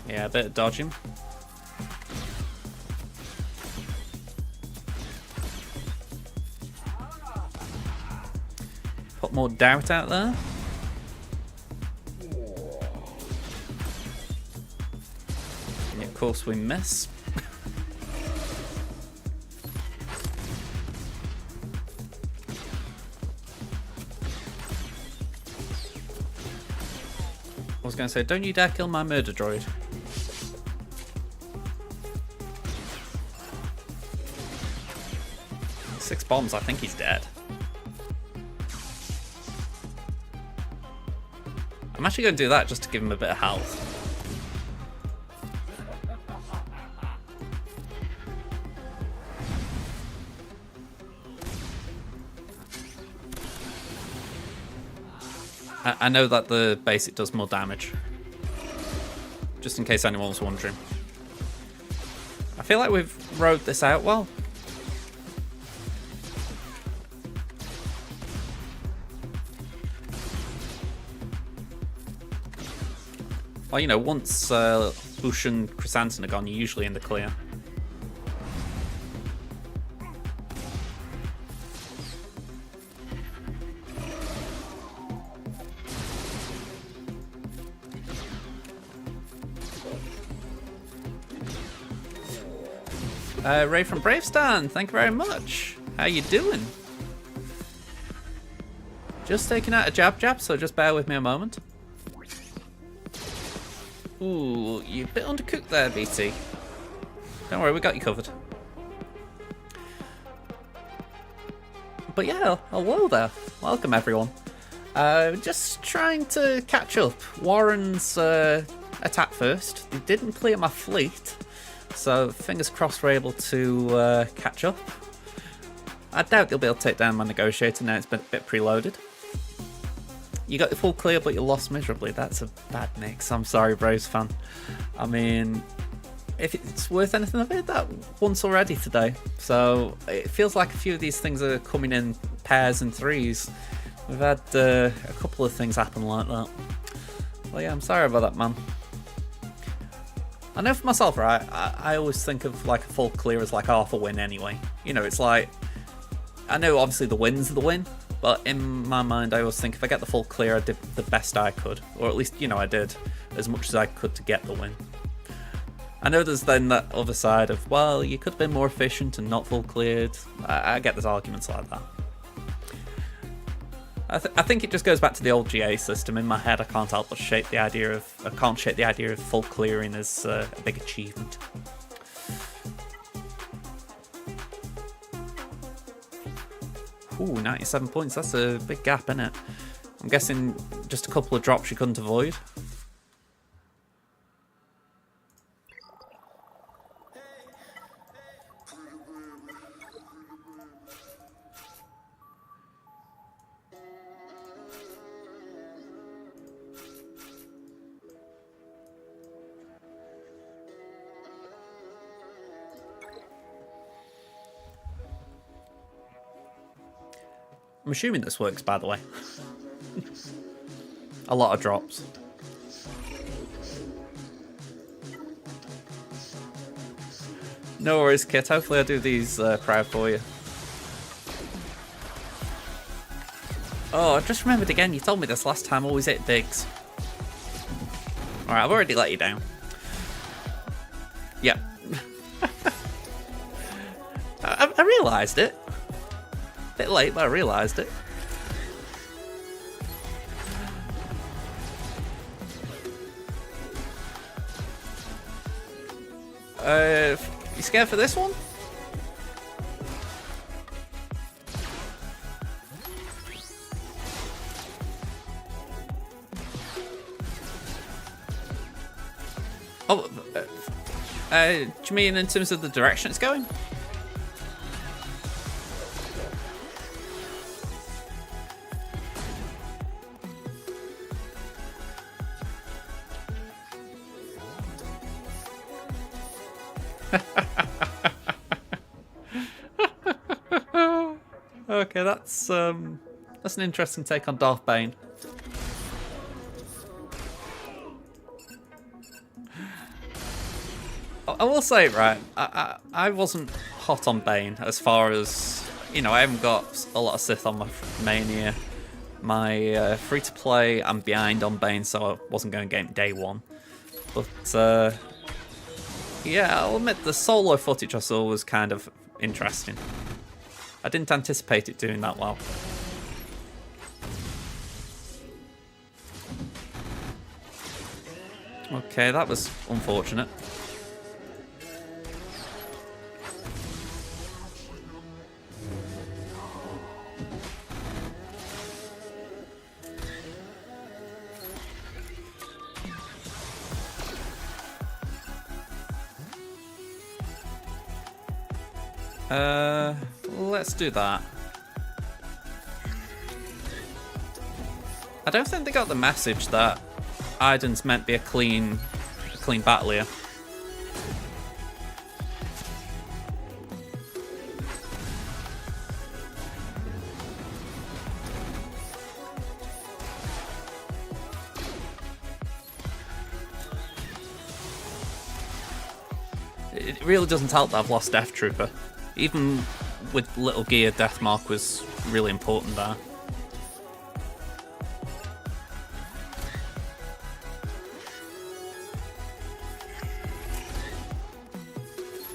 Yeah, a bit of dodging. Put more doubt out there. And of course we miss. I was going to say, don't you dare kill my murder droid. Six bombs, I think he's dead. I'm actually going to do that just to give him a bit of health. I know that the basic does more damage. Just in case anyone was wondering. I feel like we've rode this out well. Well, you know, once Bush and Chrysanthemum are gone, you're usually in the clear. Ray from Bravestan, thank you very much. How you doing? Just taking out a jab, so just bear with me a moment. Ooh, you're a bit undercooked there, BT. Don't worry, we got you covered. But yeah, hello there. Welcome, everyone. Just trying to catch up. Warren's attack first. They didn't clear my fleet, so fingers crossed we're able to catch up. I doubt they'll be able to take down my negotiator now it's been a bit preloaded. You got the full clear, but you lost miserably. That's a bad mix. I'm sorry, Braves fan. I mean, if it's worth anything, I've heard that once already today. So it feels like a few of these things are coming in pairs and threes. We've had a couple of things happen like that. Well, yeah, I'm sorry about that, man. I know for myself, right, I always think of like a full clear as like half a win anyway. You know, it's like, I know obviously the win's the win, but in my mind, I always think if I get the full clear, I did the best I could. Or at least, you know, I did as much as I could to get the win. I know there's then that other side of, well, you could have been more efficient and not full cleared. I get there's arguments like that. I think it just goes back to the old GA system. In my head, I can't help but shake the idea of, full clearing as a big achievement. Ooh, 97 points. That's a big gap, isn't it? I'm guessing just a couple of drops you couldn't avoid. I'm assuming this works, by the way. A lot of drops. No worries, Kit. Hopefully I do these proud for you. Oh, I just remembered again, you told me this last time, always hit bigs. Alright, I've already let you down. Yep. I realised it. Bit late, but I realised it. You scared for this one? Oh, do you mean in terms of the direction it's going? Okay, that's an interesting take on Darth Bane. I will say, right, I wasn't hot on Bane as far as, you know, I haven't got a lot of Sith on my Mania. My free-to-play, I'm behind on Bane, so I wasn't going to get him day one. But, yeah, I'll admit the solo footage I saw was kind of interesting. I didn't anticipate it doing that well. Okay, that was unfortunate. Let's do that. I don't think they got the message that Iden's meant to be a clean battle here. It really doesn't help that I've lost Death Trooper. Even with little gear, Deathmark was really important there.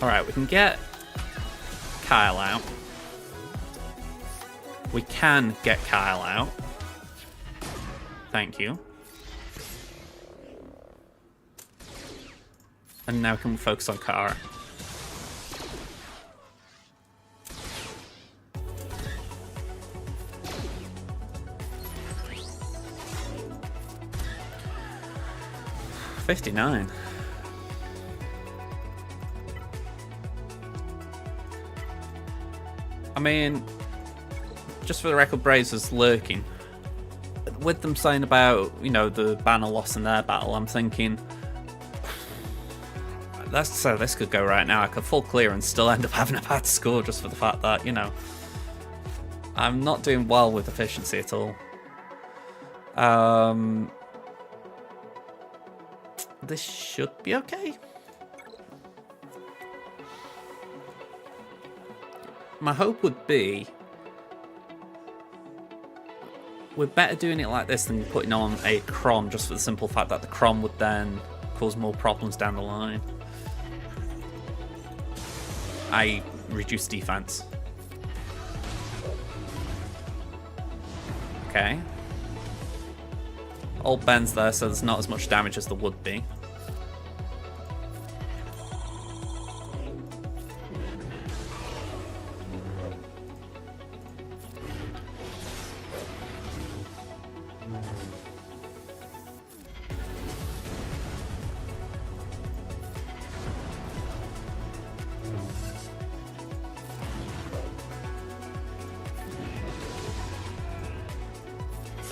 Alright, we can get Kyle out. We can get Kyle out. Thank you. And now can we focus on Kara? $59. I mean, just for the record, Braves was lurking. With them saying about, you know, the banner loss in their battle, I'm thinking, so this could go right now. I could full clear and still end up having a bad score just for the fact that, you know, I'm not doing well with efficiency at all. This should be okay. My hope would be we're better doing it like this than putting on a Crom, just for the simple fact that the Crom would then cause more problems down the line. I reduce defense. Okay. Old Ben's there, so there's not as much damage as there would be.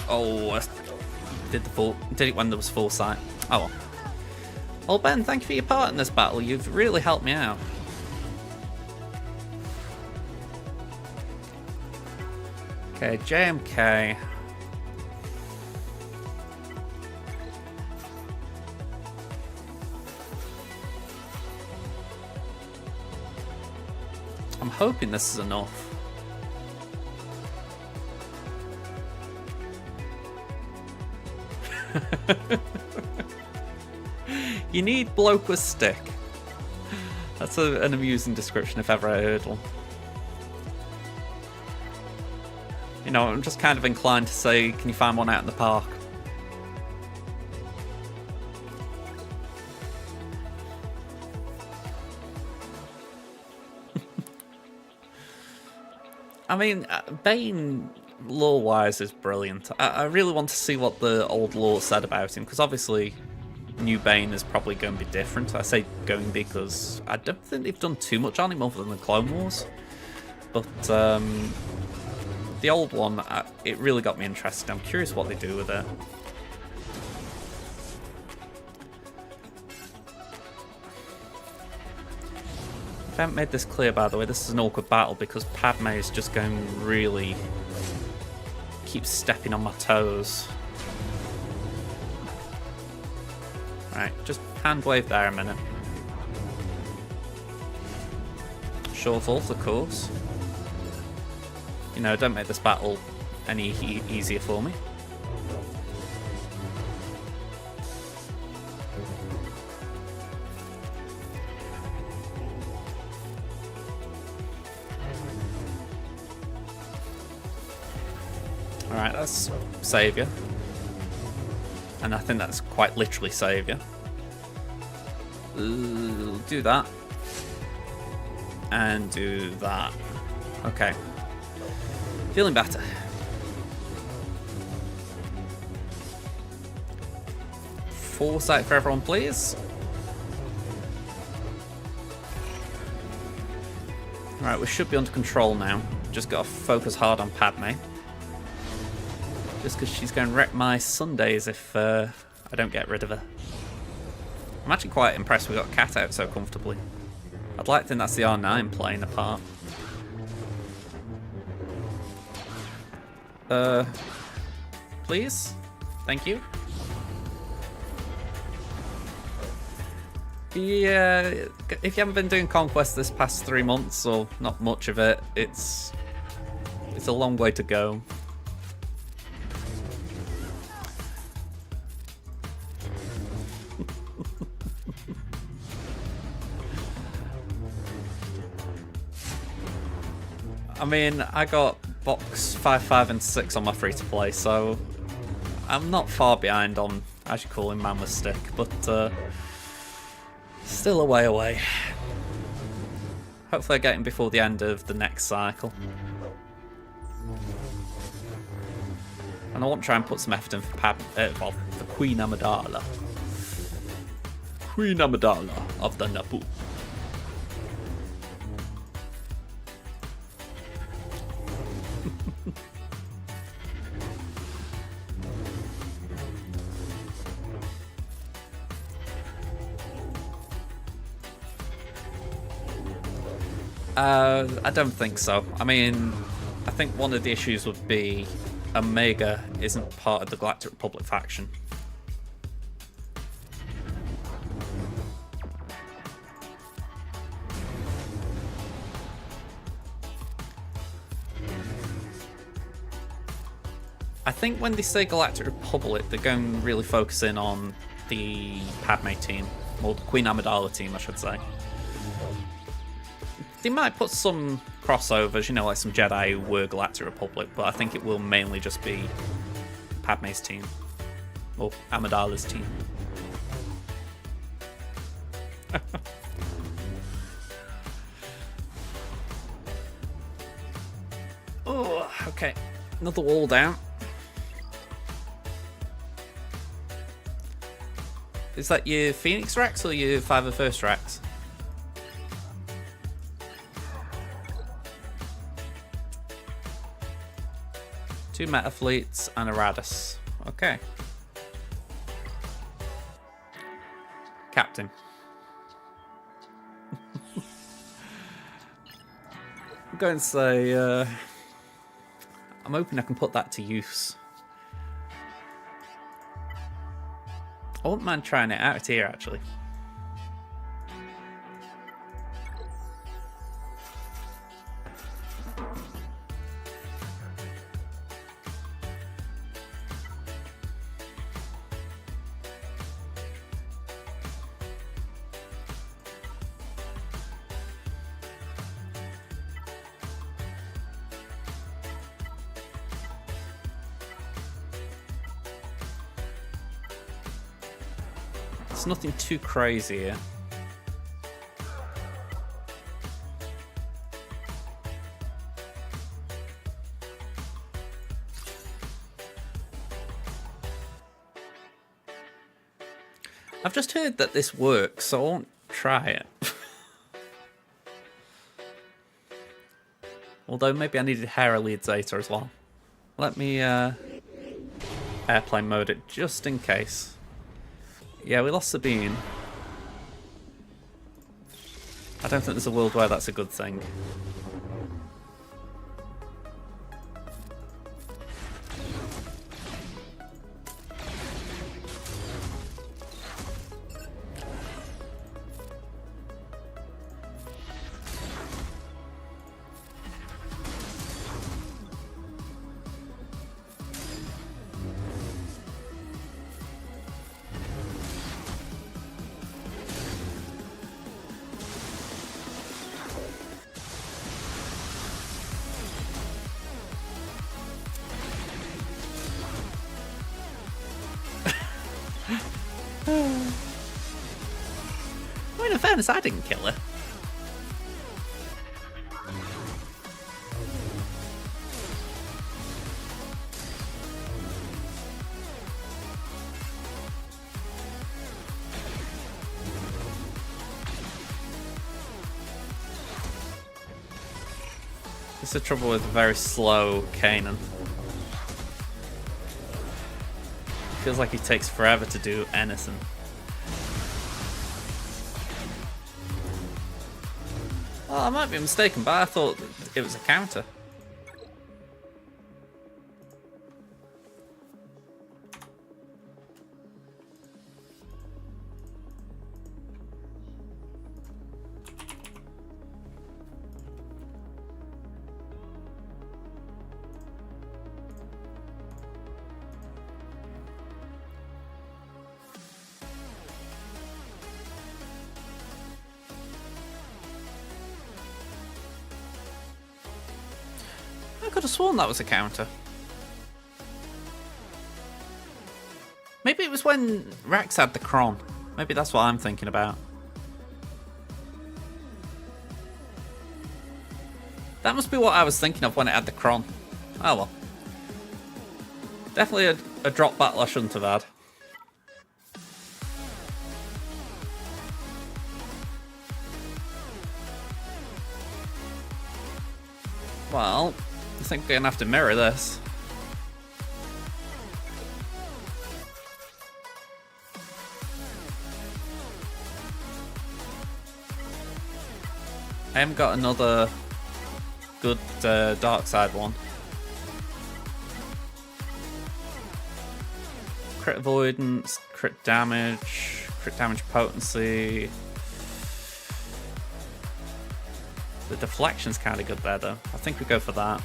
Oh, I did it when there was full sight. Oh well. Well, Ben, thank you for your part in this battle. You've really helped me out. Okay, JMK. hoping this is enough. You need bloke with stick. That's an amusing description if ever I heard one. You know, I'm just kind of inclined to say, can you find one out in the park? I mean, Bane, lore-wise, is brilliant. I really want to see what the old lore said about him, because obviously new Bane is probably going to be different. I say going because I don't think they've done too much on him other than the Clone Wars. But the old one, it really got me interested. I'm curious what they do with it. If I haven't made this clear, by the way, this is an awkward battle because Padme is just going really... keeps stepping on my toes. Right, just hand wave there a minute. Short thought, of course. You know, don't make this battle any easier for me. Alright, that's Saviour. And I think that's quite literally Saviour. Do that. And do that. Okay. Feeling better. Foresight for everyone, please. Alright, we should be under control now. Just gotta focus hard on Padme. Just because she's going to wreck my Sundays if I don't get rid of her. I'm actually quite impressed we got Cat out so comfortably. I'd like to think that's the R9 playing a part. Please? Thank you. Yeah, if you haven't been doing Conquest this past 3 months, or not much of it, it's a long way to go. I mean, I got box 5, 5 and 6 on my free-to-play, so I'm not far behind on, as you call him, Man with Stick, but still a way away. Hopefully I get him before the end of the next cycle. And I want to try and put some effort in for Queen Amidala. Queen Amidala of the Naboo. I don't think so. I mean, I think one of the issues would be Omega isn't part of the Galactic Republic faction. I think when they say Galactic Republic, they're going to really focus in on the Padme team, or the Queen Amidala team, I should say. They might put some crossovers, you know, like some Jedi who were Galactic Republic, but I think it will mainly just be Padme's team, or Amidala's team. Oh, okay. Another wall down. Is that your Phoenix Rex or your 501st Rex? Two Metafleets and a Radis. Okay. Captain. I'm going to say, I'm hoping I can put that to use. I wouldn't mind trying it out here, actually. It's nothing too crazy here. I've just heard that this works, so I won't try it. Although maybe I needed Herald Zeta as well. Let me airplane mode it just in case. Yeah, we lost Sabine. I don't think there's a world where that's a good thing. I mean, in fairness, I didn't kill her. This is the trouble with very slow Kanan. Feels like he takes forever to do anything. Well, I might be mistaken, but I thought it was a counter. I could have sworn that was a counter. Maybe it was when Rex had the Cron. Maybe that's what I'm thinking about. That must be what I was thinking of when it had the Cron. Oh well. Definitely a drop battle I shouldn't have had. Well, I think we're gonna have to mirror this. I haven't got another good dark side one. Crit avoidance, crit damage potency. The deflection's kind of good there though. I think we go for that.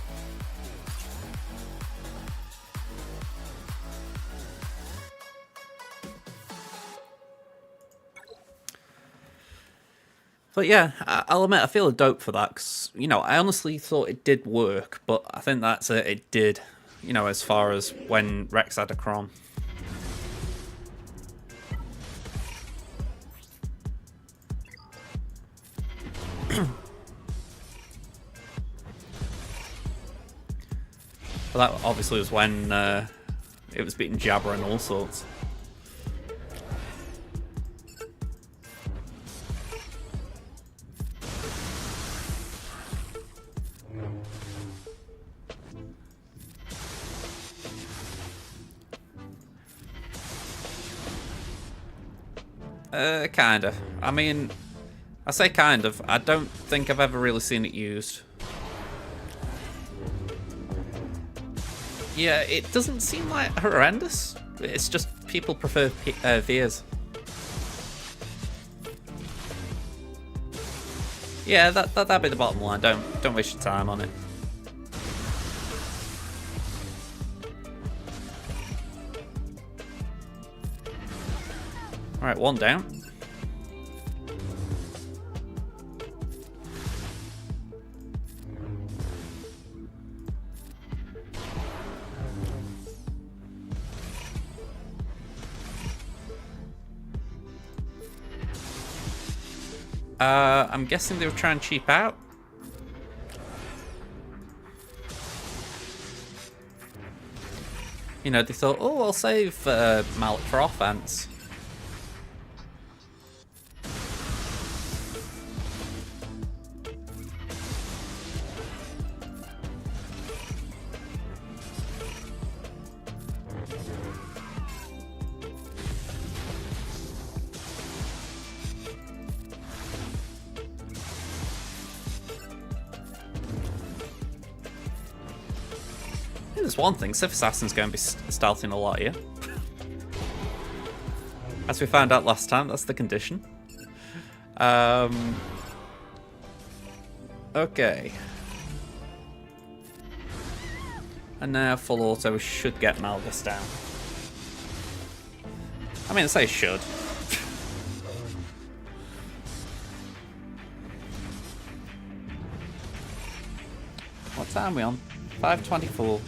But yeah, I'll admit I feel a dope for that because, you know, I honestly thought it did work, but I think that's it. It did, you know, as far as when Rex had a Cron. Well, that obviously was when it was beating Jabra and all sorts. Kind of. I mean, I say kind of. I don't think I've ever really seen it used. Yeah, it doesn't seem like horrendous. It's just people prefer Veers. Yeah, that'd be the bottom line. Don't waste your time on it. All right, one down. I'm guessing they were trying to cheap out. You know, they thought, oh, I'll save Malik for offense. There's one thing, Sith Assassin's going to be stealthing a lot here. As we found out last time, that's the condition. Okay. And now full auto, we should get Malgus down. I mean, I say should. What time are we on? 5:24.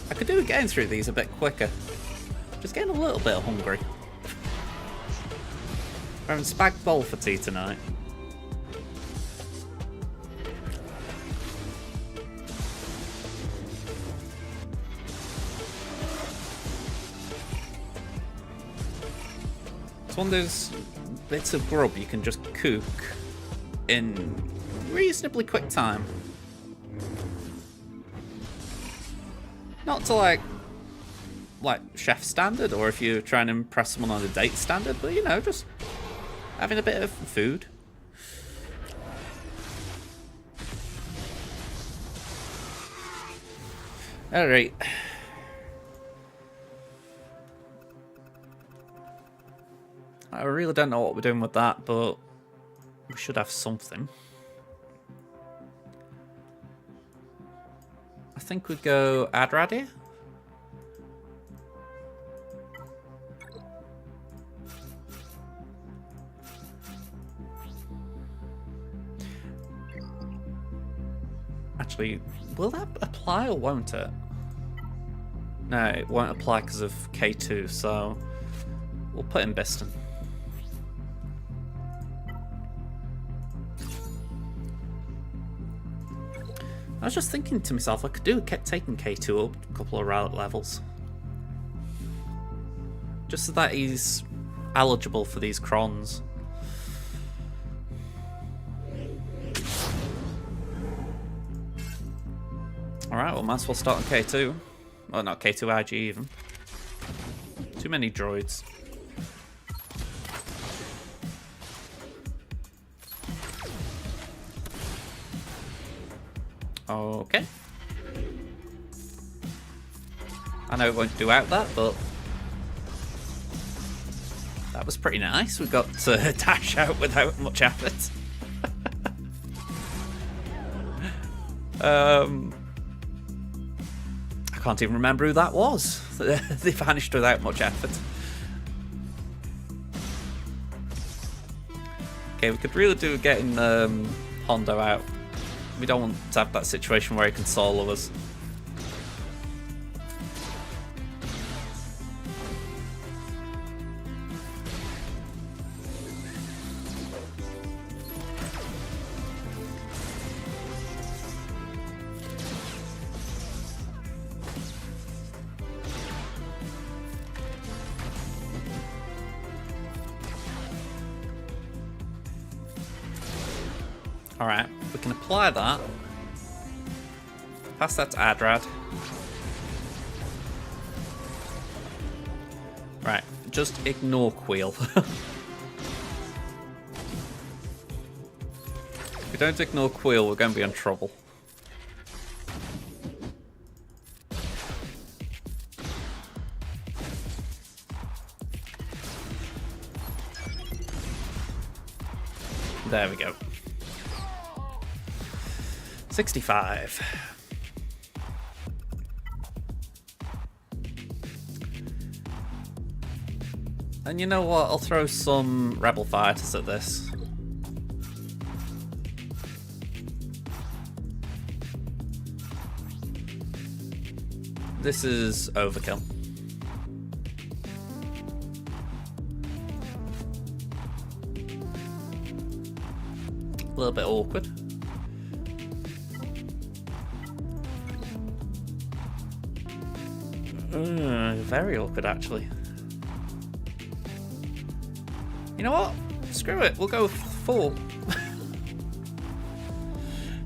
I could do with getting through these a bit quicker. Just getting a little bit hungry. We're having spag bowl for tea tonight. It's one of those bits of grub you can just cook in reasonably quick time. Not to like chef standard, or if you're trying to impress someone on a date standard, but you know, just having a bit of food. Alright. I really don't know what we're doing with that, but we should have something. I think we go Adrad here. Actually, will that apply or won't it? No, it won't apply because of K2, so we'll put in Biston. I was just thinking to myself, I could do kept taking K2 up a couple of levels. Just so that he's eligible for these crons. Alright, well, might as well start on K2. Well, not K2 IG even. Too many droids. Okay. I know it won't do out that, but that was pretty nice. We got to dash out without much effort. I can't even remember who that was. They vanished without much effort. Okay, we could really do with getting Hondo out. We don't want to have that situation where he can solo us. Alright, we can apply that. Pass that to Adrad. Right, just ignore Queel. If we don't ignore Queel, we're going to be in trouble. There we go. 65. And you know what? I'll throw some Rebel fighters at this. This is overkill. little bit awkward. Very awkward, actually. You know what? Screw it. We'll go full.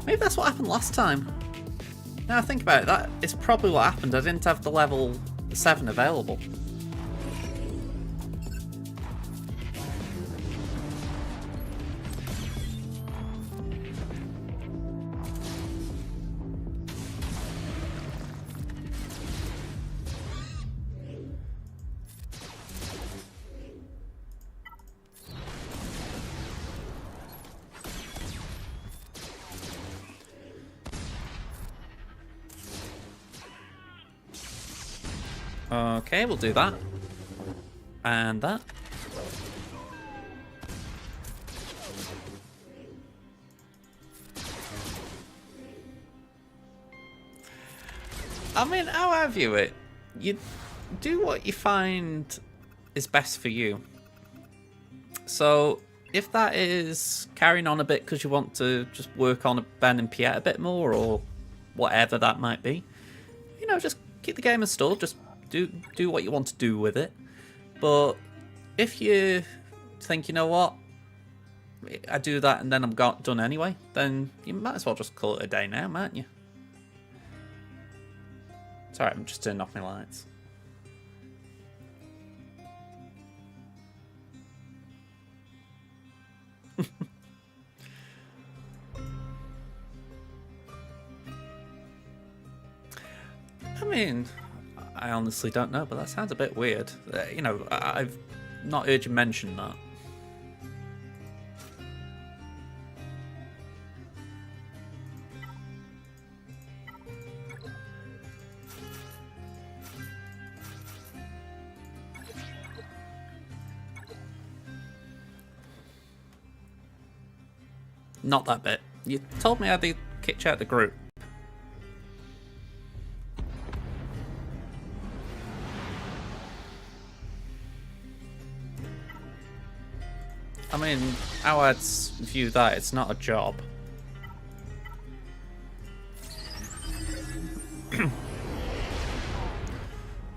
Maybe that's what happened last time. Now I think about it, that is probably what happened. I didn't have the level 7 available. Okay, we'll do that. And that. I mean, how I view it, you do what you find is best for you. So, if that is carrying on a bit because you want to just work on Ben and Piet a bit more, or whatever that might be, you know, just keep the game installed, just do what you want to do with it. But if you think, you know what, I do that and then I'm done anyway, then you might as well just call it a day now, mightn't you? Sorry, I'm just turning off my lights. I mean, I honestly don't know, but that sounds a bit weird. You know, I've not heard you mention that. Not that bit. You told me I'd kicked you out of the group. I mean, how I'd view that, it's not a job.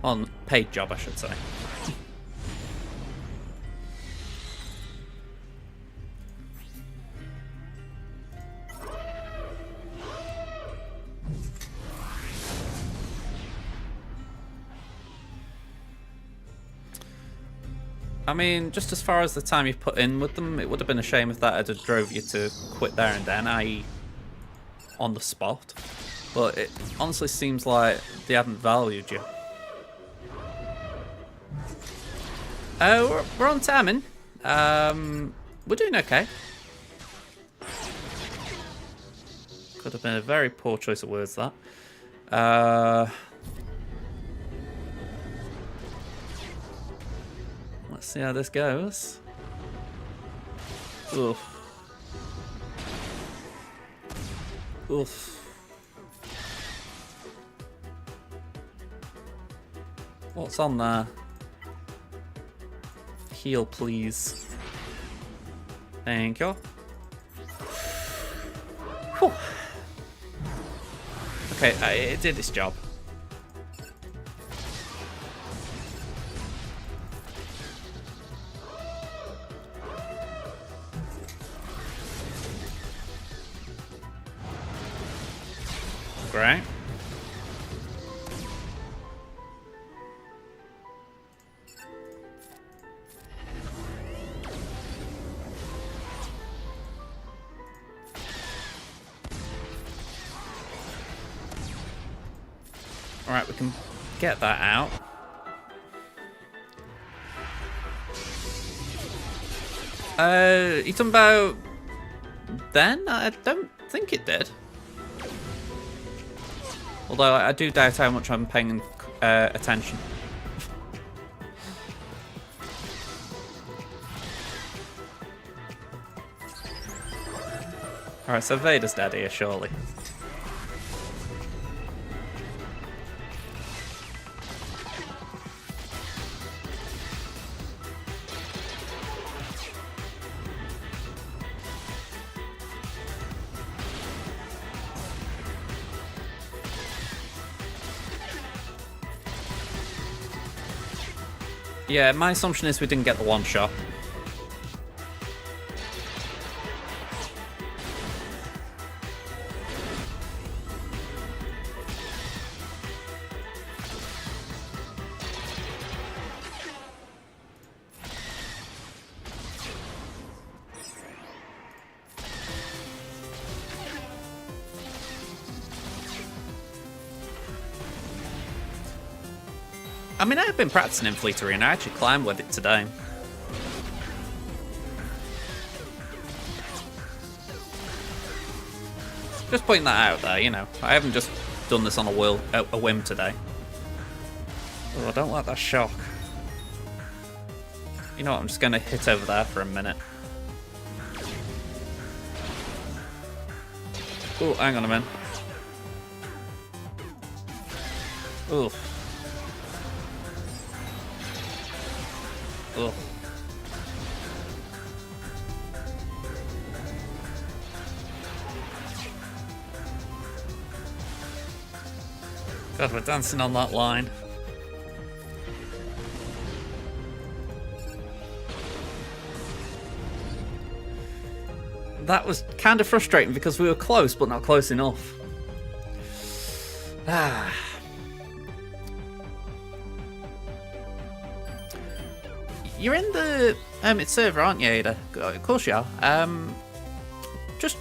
On paid job, I should say. I mean, just as far as the time you've put in with them, it would have been a shame if that had drove you to quit there and then, i.e. on the spot. But it honestly seems like they haven't valued you. We're on timing. We're doing okay. Could have been a very poor choice of words, that. Let's see how this goes. Oof. Oof. What's on there? Heal, please. Thank you. Whew. Okay, it did its job. Great. Alright, we can get that out. You talking about then? I don't think it did. Although I do doubt how much I'm paying attention. Alright, so Vader's dead here, surely. Yeah, my assumption is we didn't get the one shot. I mean, I've been practicing in Fleet Arena. I actually climbed with it today. Just pointing that out there, you know. I haven't just done this on a whim today. Oh, I don't like that shock. You know what, I'm just going to hit over there for a minute. Oh, hang on a minute. Oof. Ugh. God, we're dancing on that line. That was kind of frustrating because we were close, but not close enough. Ah. You're in the server, aren't you, Ada? Of course you are. Just,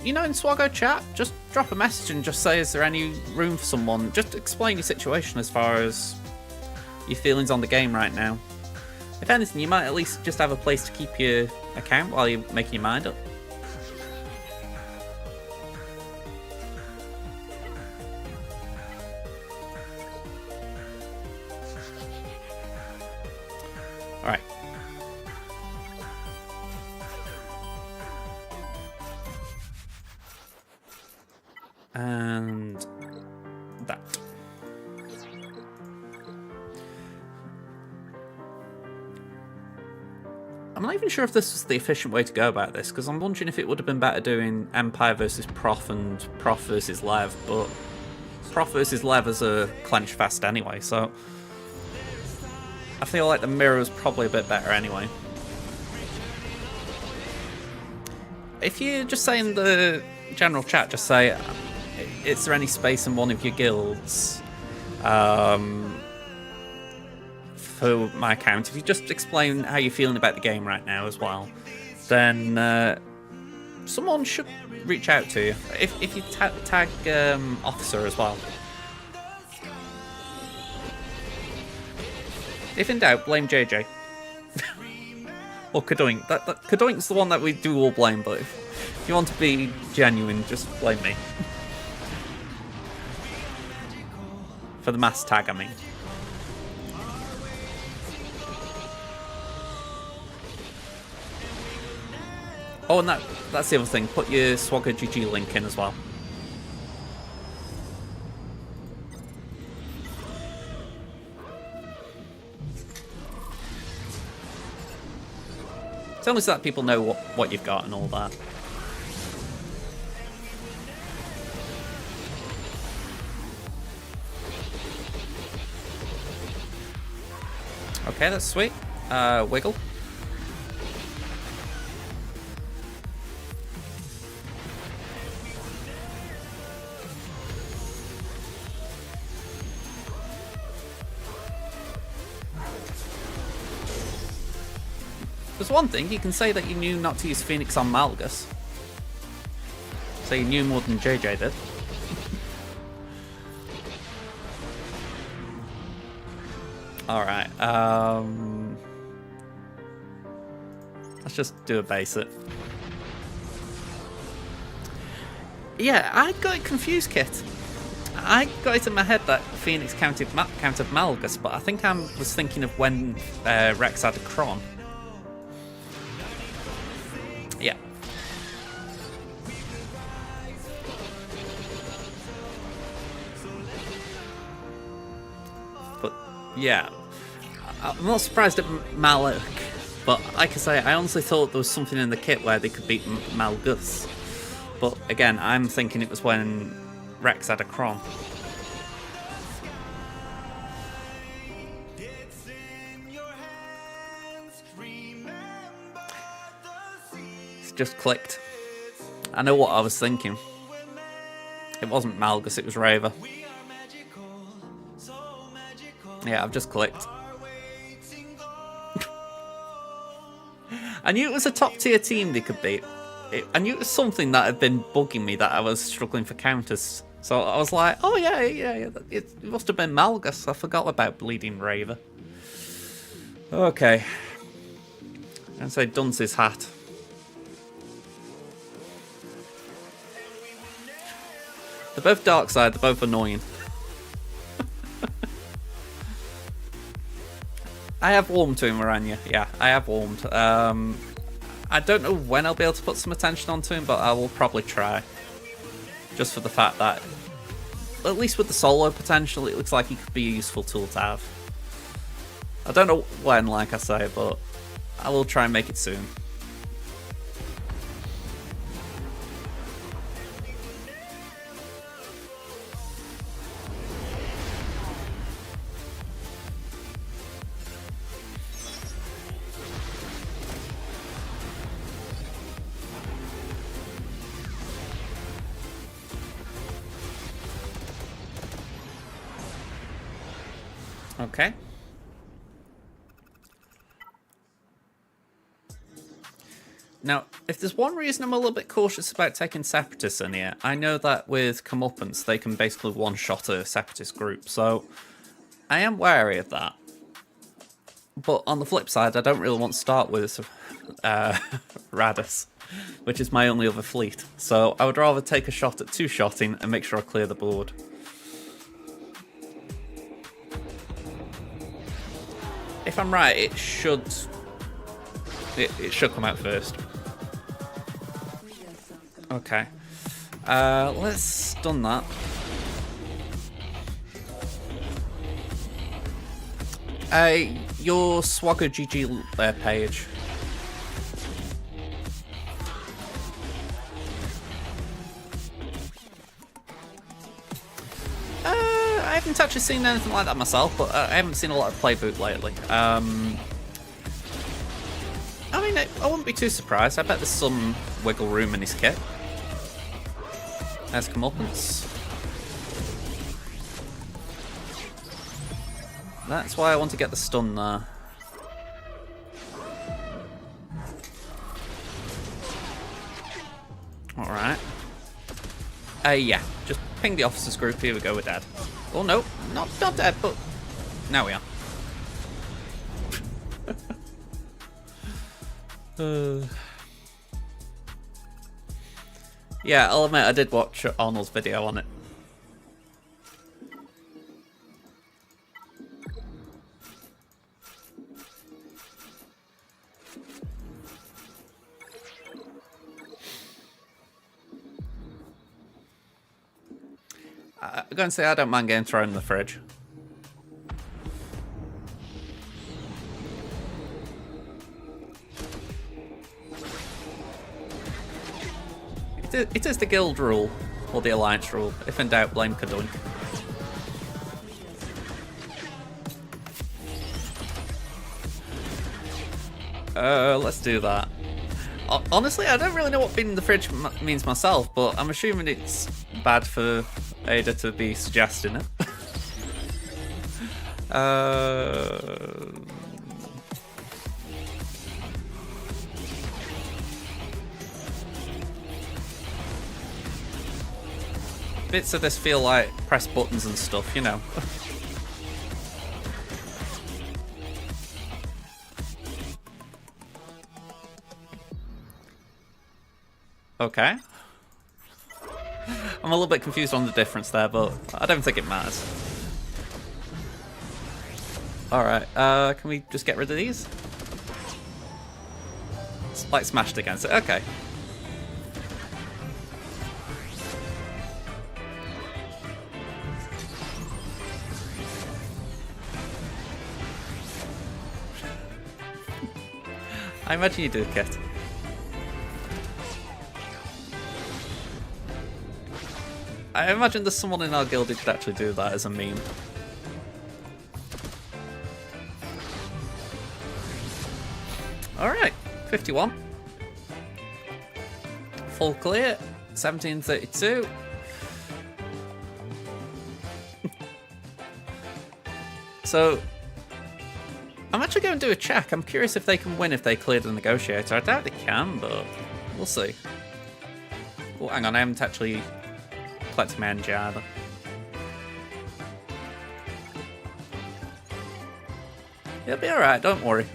you know, in SWGOH chat, just drop a message and just say, is there any room for someone? Just explain your situation as far as your feelings on the game right now. If anything, you might at least just have a place to keep your account while you're making your mind up. Alright. And that. I'm not even sure if this was the efficient way to go about this, because I'm wondering if it would have been better doing Empire versus Prof and Prof versus Lev, but Prof versus Lev is a clench fast anyway, so I feel like the mirror is probably a bit better anyway. If you just say in the general chat, just say, is there any space in one of your guilds for my account? If you just explain how you're feeling about the game right now as well, then someone should reach out to you. If you tag Officer as well. If in doubt, blame JJ. Or Kadoink. Kadoink's the one that we do all blame, but if you want to be genuine, just blame me. For the mass tag, I mean. Oh, and that's the other thing. Put your SWGOH link in as well. It's only so that people know what you've got and all that. Okay, that's sweet. Wiggle. There's one thing, you can say that you knew not to use Phoenix on Malgus. So you knew more than JJ did. Alright, let's just do a basic. Yeah, I got it confused, Kit. I got it in my head that Phoenix counted Malgus, but I think I was thinking of when Rex had a Cron. Yeah. But, yeah. I'm not surprised at Malak, but like I say, I honestly thought there was something in the kit where they could beat Malgus. But again, I'm thinking it was when Rex had a Cron. just clicked. I know what I was thinking. It wasn't Malgus, it was Raver. Yeah, I've just clicked. I knew it was a top tier team they could beat. I knew it was something that had been bugging me, that I was struggling for counters. So I was like, oh yeah, it must have been Malgus. I forgot about Bleeding Raver. Okay. And say Dunce's hat. They're both dark side, they're both annoying. I have warmed to him, Aranya. Yeah, I have warmed. I don't know when I'll be able to put some attention onto him, but I will probably try. Just for the fact that, at least with the solo potential, it looks like he could be a useful tool to have. I don't know when, like I say, but I will try and make it soon. Okay. Now, if there's one reason I'm a little bit cautious about taking Separatists in here, I know that with Comeuppance, they can basically one-shot a Separatist group, so I am wary of that. But on the flip side, I don't really want to start with Radis, which is my only other fleet. So I would rather take a shot at two-shotting and make sure I clear the board. If I'm right, it should come out first. Okay. Let's stun that. Your SWGOH page. I haven't actually seen anything like that myself, but I haven't seen a lot of playboot lately. I mean, I wouldn't be too surprised. I bet there's some wiggle room in his kit. There's Comeuppance. That's why I want to get the stun there. Alright. Yeah, just ping the officers group. Here we go, we're dead. Oh no, not dead, but now we are. Yeah, I'll admit I did watch Arnold's video on it. I'm going to say I don't mind getting thrown in the fridge. It is the guild rule, or the alliance rule. If in doubt, blame Kadoink. Let's do that. Honestly, I don't really know what being in the fridge means myself, but I'm assuming it's bad for Ada to be suggesting it. Bits of this feel like press buttons and stuff, you know. Okay. I'm a little bit confused on the difference there, but I don't think it matters. Alright, can we just get rid of these? It's like smashed against it, okay. I imagine you do, Kit. I imagine there's someone in our guild who could actually do that as a meme. Alright, 51. full clear. 1732. So, I'm actually going to do a check. I'm curious if they can win if they clear the negotiator. I doubt they can, but we'll see. Oh, hang on, I haven't actually collected my energy either. It'll be alright, don't worry.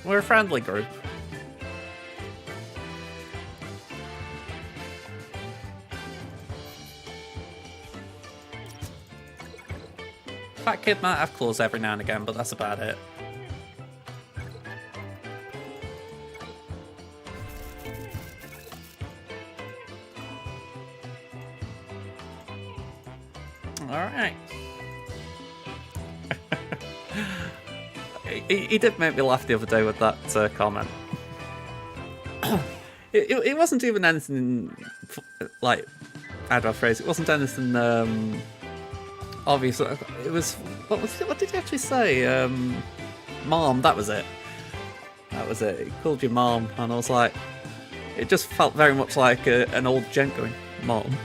We're a friendly group. Fat Kid might have claws every now and again, but that's about it. Alright. he did make me laugh the other day with that comment. it wasn't even anything, like, how do I phrase it? It wasn't anything obvious. It was, what did he actually say? Mom, that was it. That was it. He called you Mom, and I was like, it just felt very much like an old gent going, Mom.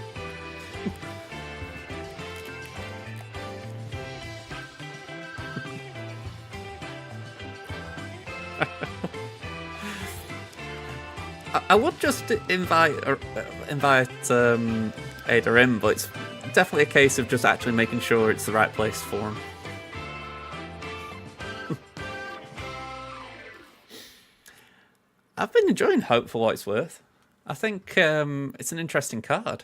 I would just invite Ada in, but it's definitely a case of just actually making sure it's the right place for him. I've been enjoying Hope for what it's worth. I think it's an interesting card.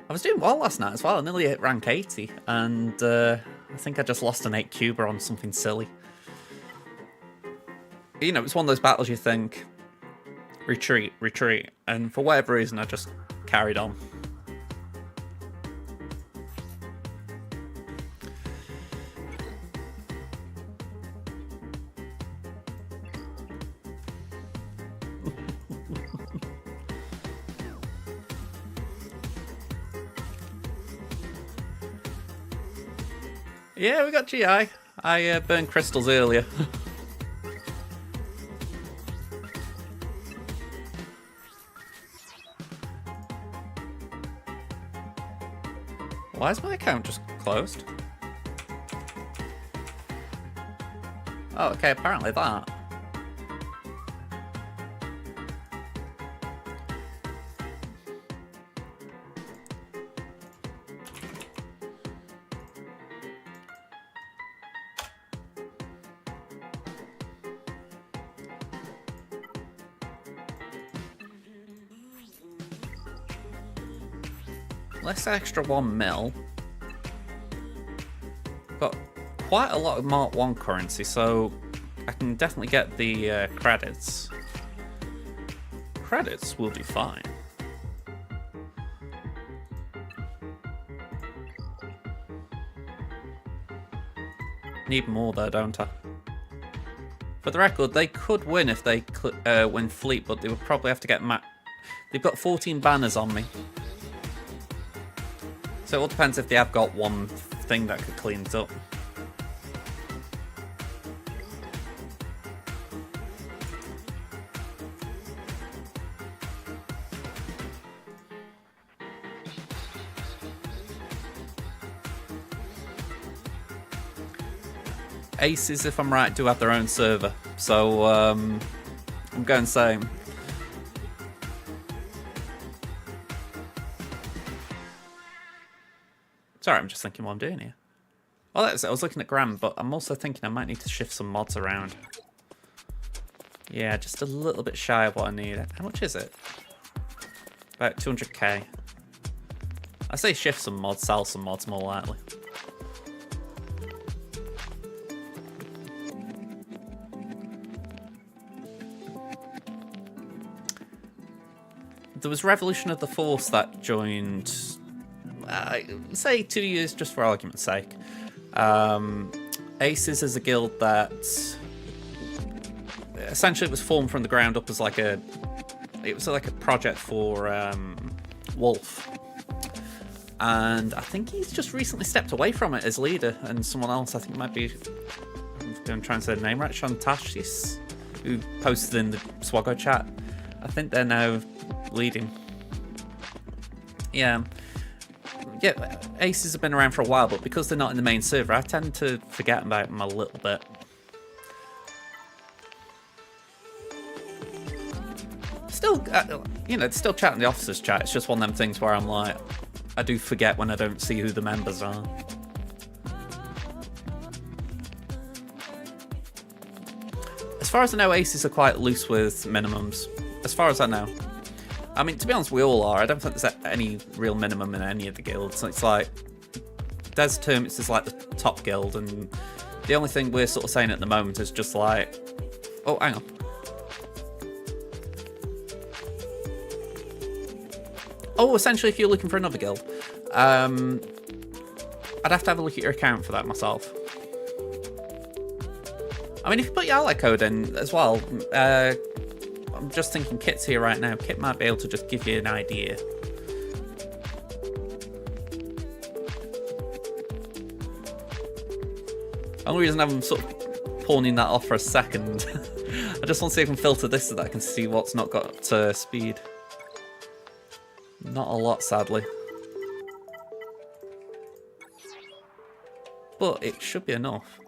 I was doing well last night as well. I nearly hit rank 80, and I think I just lost an 8 cuber on something silly. You know, it's one of those battles you think, retreat, retreat, and for whatever reason I just carried on. Yeah, we got GI. I burned crystals earlier. Why is my account just closed? Oh, okay, apparently that. Less extra 1 mil. Got quite a lot of Mark 1 currency, so I can definitely get the credits. Credits will do fine. Need more though, don't I? For the record, they could win if they win fleet, but they would probably have to get They've got 14 banners on me. So it all depends if they have got one thing that could clean it up. Aces, if I'm right, do have their own server. So I'm going same. Sorry, I'm just thinking what I'm doing here. Well, that's it. I was looking at Gram, but I'm also thinking I might need to shift some mods around. Yeah, just a little bit shy of what I need. How much is it? About 200k. I say shift some mods, sell some mods more likely. There was Revolution of the Force that joined, say 2 years just for argument's sake. Aces is a guild that essentially it was formed from the ground up as like it was like a project for Wolf. and I think he's just recently stepped away from it as leader, and someone else I think might be, I'm going to try and say the name right, Shantashis, who posted in the SWGOH chat. I think they're now leading. Yeah, Aces have been around for a while, but because they're not in the main server, I tend to forget about them a little bit. Still, you know, still chatting the officers chat. It's just one of them things where I'm like, I do forget when I don't see who the members are. As far as I know, Aces are quite loose with minimums. As far as I know. I mean, to be honest, we all are. I don't think there's any real minimum in any of the guilds. It's like, Des Termits is like the top guild, and the only thing we're sort of saying at the moment is just like, oh, hang on. Oh, essentially, if you're looking for another guild, I'd have to have a look at your account for that myself. I mean, if you put your ally code in as well, I'm just thinking Kit's here right now. Kit might be able to just give you an idea. Only reason I'm sort of pawning that off for a second, I just want to see if I can filter this so that I can see what's not got speed. Not a lot, sadly. But it should be enough.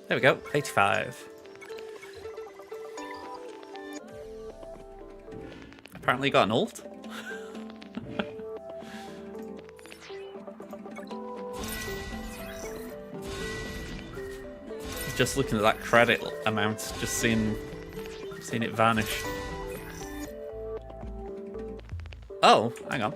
There we go, 85. Apparently got an ult. Just looking at that credit amount, just seeing it vanish. Oh, hang on.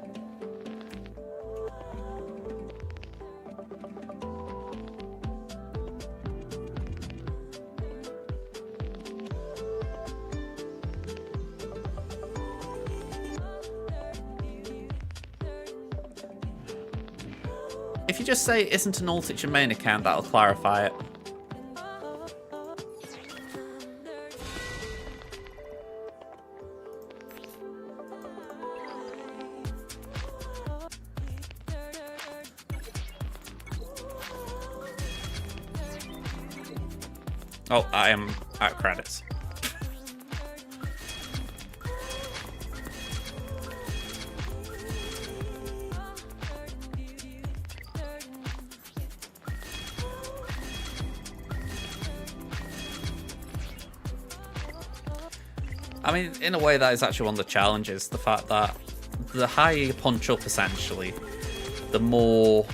If you just say it isn't an ult, it's your main account, that'll clarify it. Oh, I am out of credits. I mean, in a way, that is actually one of the challenges. The fact that the higher you punch up, essentially, the more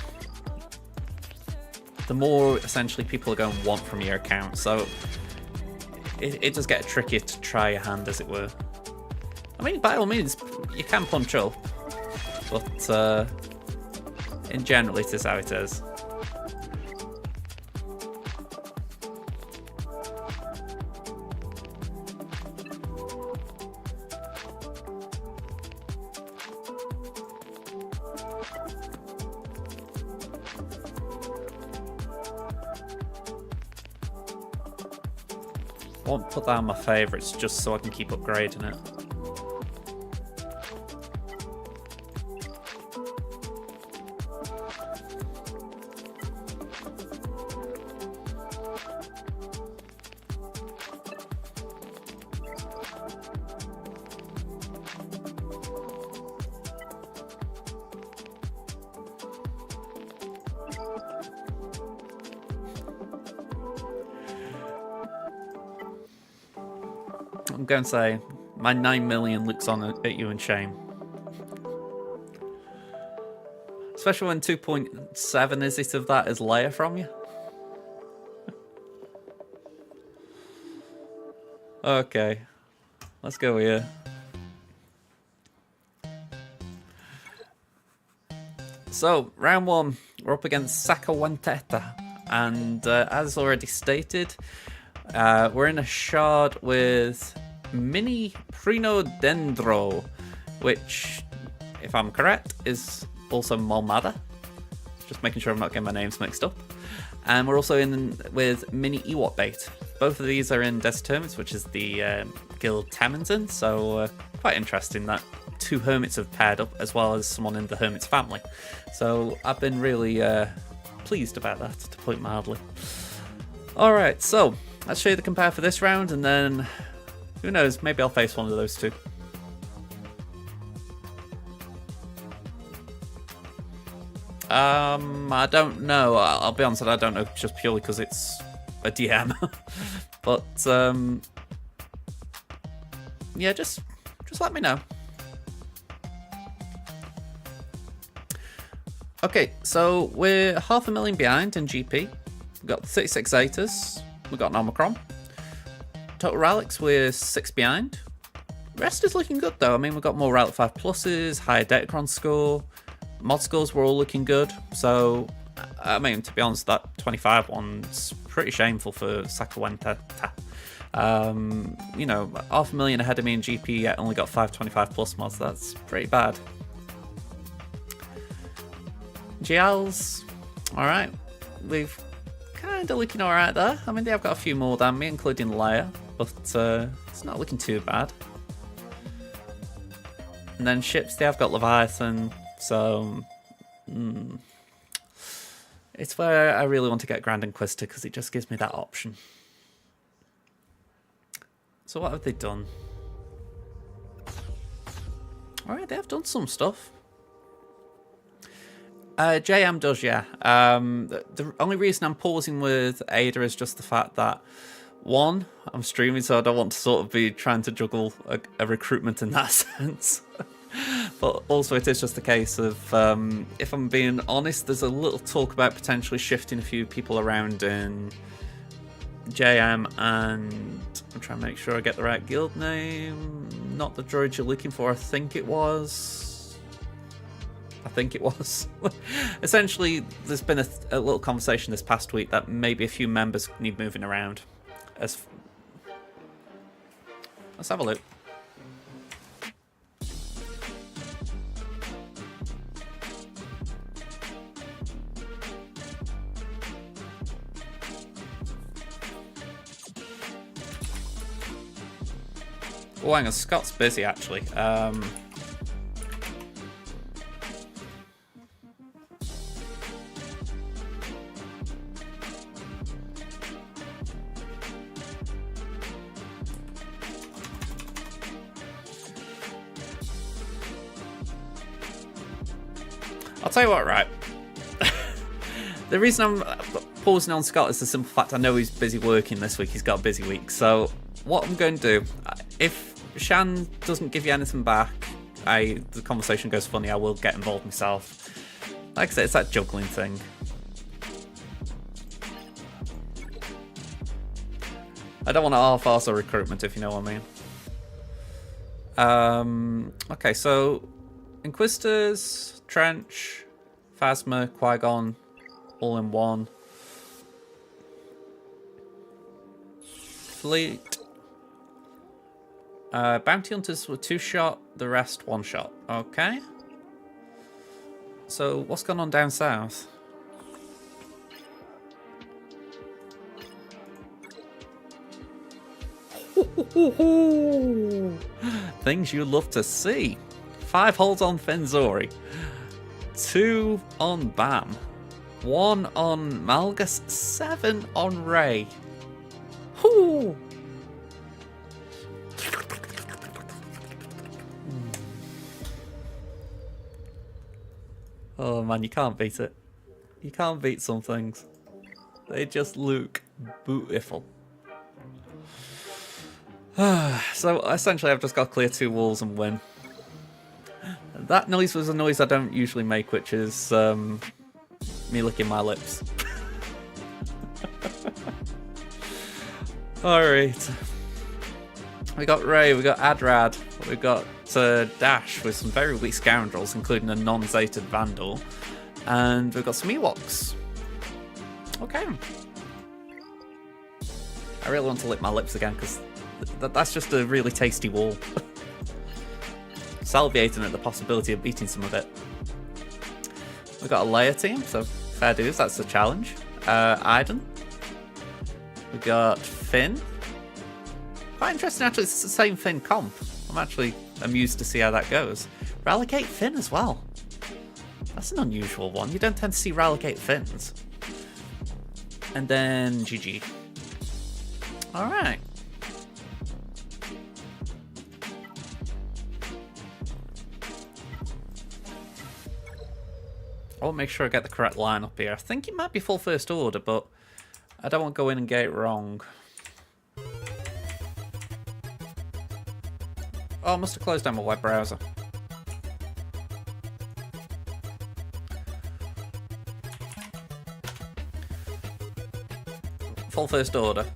essentially people are going to want from your account. So it does get trickier to try your hand, as it were. I mean, by all means, you can punch up, but in general, it is how it is. I won't put that on my favourites just so I can keep upgrading it. I'm going to say my 9 million looks on at you in shame. Especially when 2.7 is it of that is Leia from you. Okay, let's go here. So, round one, we're up against Sakawanteta, and as already stated, we're in a shard with Mini Prinodendro, which, if I'm correct, is also Molmada. just making sure I'm not getting my names mixed up. And we're also in with Mini Ewok Bait. Both of these are in Desert Hermits, which is the guild Temminton, so quite interesting that 2 hermits have paired up, as well as someone in the hermits family. So I've been really pleased about that, to put it mildly. Alright, so let's show you the compare for this round, and then who knows, maybe I'll face one of those two. I don't know. I'll be honest, I don't know, just purely because it's a DM. But yeah, just let me know. Okay, so we're 500,000 behind in GP. We've got 36 Zetas. We've got an Omicron. Total relics, we're 6 behind. Rest is looking good though. I mean, we've got more Relic 5 pluses, higher Datacron score. Mod scores were all looking good. So, I mean, to be honest, that 25 one's pretty shameful for Sakawenta. You know, 500,000 ahead of me in GP, yet only got 525 plus mods. That's pretty bad. GLs, alright. We've kind of looking alright there. I mean, they have got a few more than me, including Leia, but it's not looking too bad. And then ships, they have got Leviathan, so it's where I really want to get Grand Inquisitor because it just gives me that option. So what have they done? Alright, they have done some stuff. JM does, yeah. The only reason I'm pausing with Ada is just the fact that, one, I'm streaming, so I don't want to sort of be trying to juggle a recruitment in that sense. But also it is just a case of, if I'm being honest, there's a little talk about potentially shifting a few people around in JM, and I'm trying to make sure I get the right guild name. Not the droid you're looking for, I think it was. Essentially, there's been a little conversation this past week that maybe a few members need moving around. Let's have a look. Oh, hang on, Scott's busy actually. I'll tell you what, right? The reason I'm pausing on Scott is the simple fact I know he's busy working this week. He's got a busy week. So what I'm going to do, if Shan doesn't give you anything back, the conversation goes funny, I will get involved myself. Like I said, it's that juggling thing. I don't want to half-arse a recruitment, if you know what I mean. Okay, so Inquisitors, Trench, Phasma, Qui-Gon, all in one. Fleet. Bounty Hunters were 2-shot, the rest 1-shot. Okay. So what's going on down south? Things you love to see. 5 holds on Fenzori, 2 on Bam, 1 on Malgus, 7 on Rey. Whoo! Oh man, you can't beat it. You can't beat some things. They just look beautiful. So essentially I've just got to clear 2 walls and win. That noise was a noise I don't usually make, which is me licking my lips. Alright. We got Rey, we got Adrad, we got Dash with some very weak scoundrels, including a non-zated Vandal, and we've got some Ewoks. Okay. I really want to lick my lips again, because that's just a really tasty wall. Salviating at the possibility of beating some of it. We've got a layer team, so fair dues, that's the challenge. Aiden. We got Finn. Quite interesting, actually, it's the same Finn comp. I'm actually amused to see how that goes. Relegate Finn as well. That's an unusual one. You don't tend to see relegate Finns. And then GG. Alright. I want to make sure I get the correct line up here. I think it might be full first order, but I don't want to go in and get it wrong. Oh, I must have closed down my web browser. Full first order.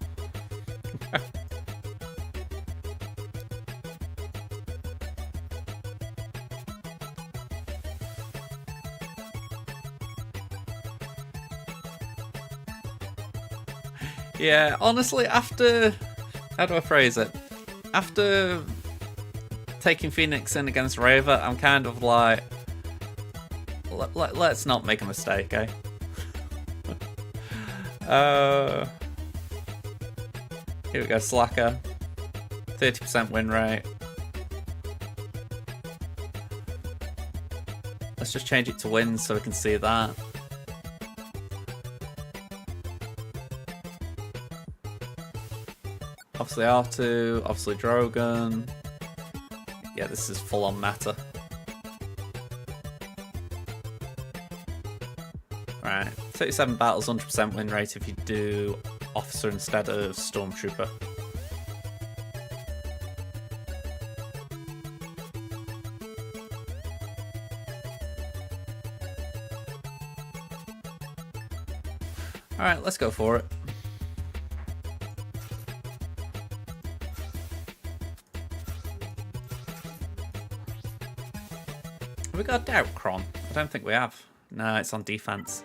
Yeah, honestly, after... How do I phrase it? After taking Phoenix in against Raver, I'm kind of like... Let's not make a mistake, eh? Here we go, Slacker. 30% win rate. Let's just change it to wins so we can see that. Obviously R2, obviously Drogon. Yeah, this is full on meta. Right, 37 battles, 100% win rate if you do Officer instead of Stormtrooper. Alright, let's go for it. Have we got a doubt, Kron? I don't think we have. No, it's on defense.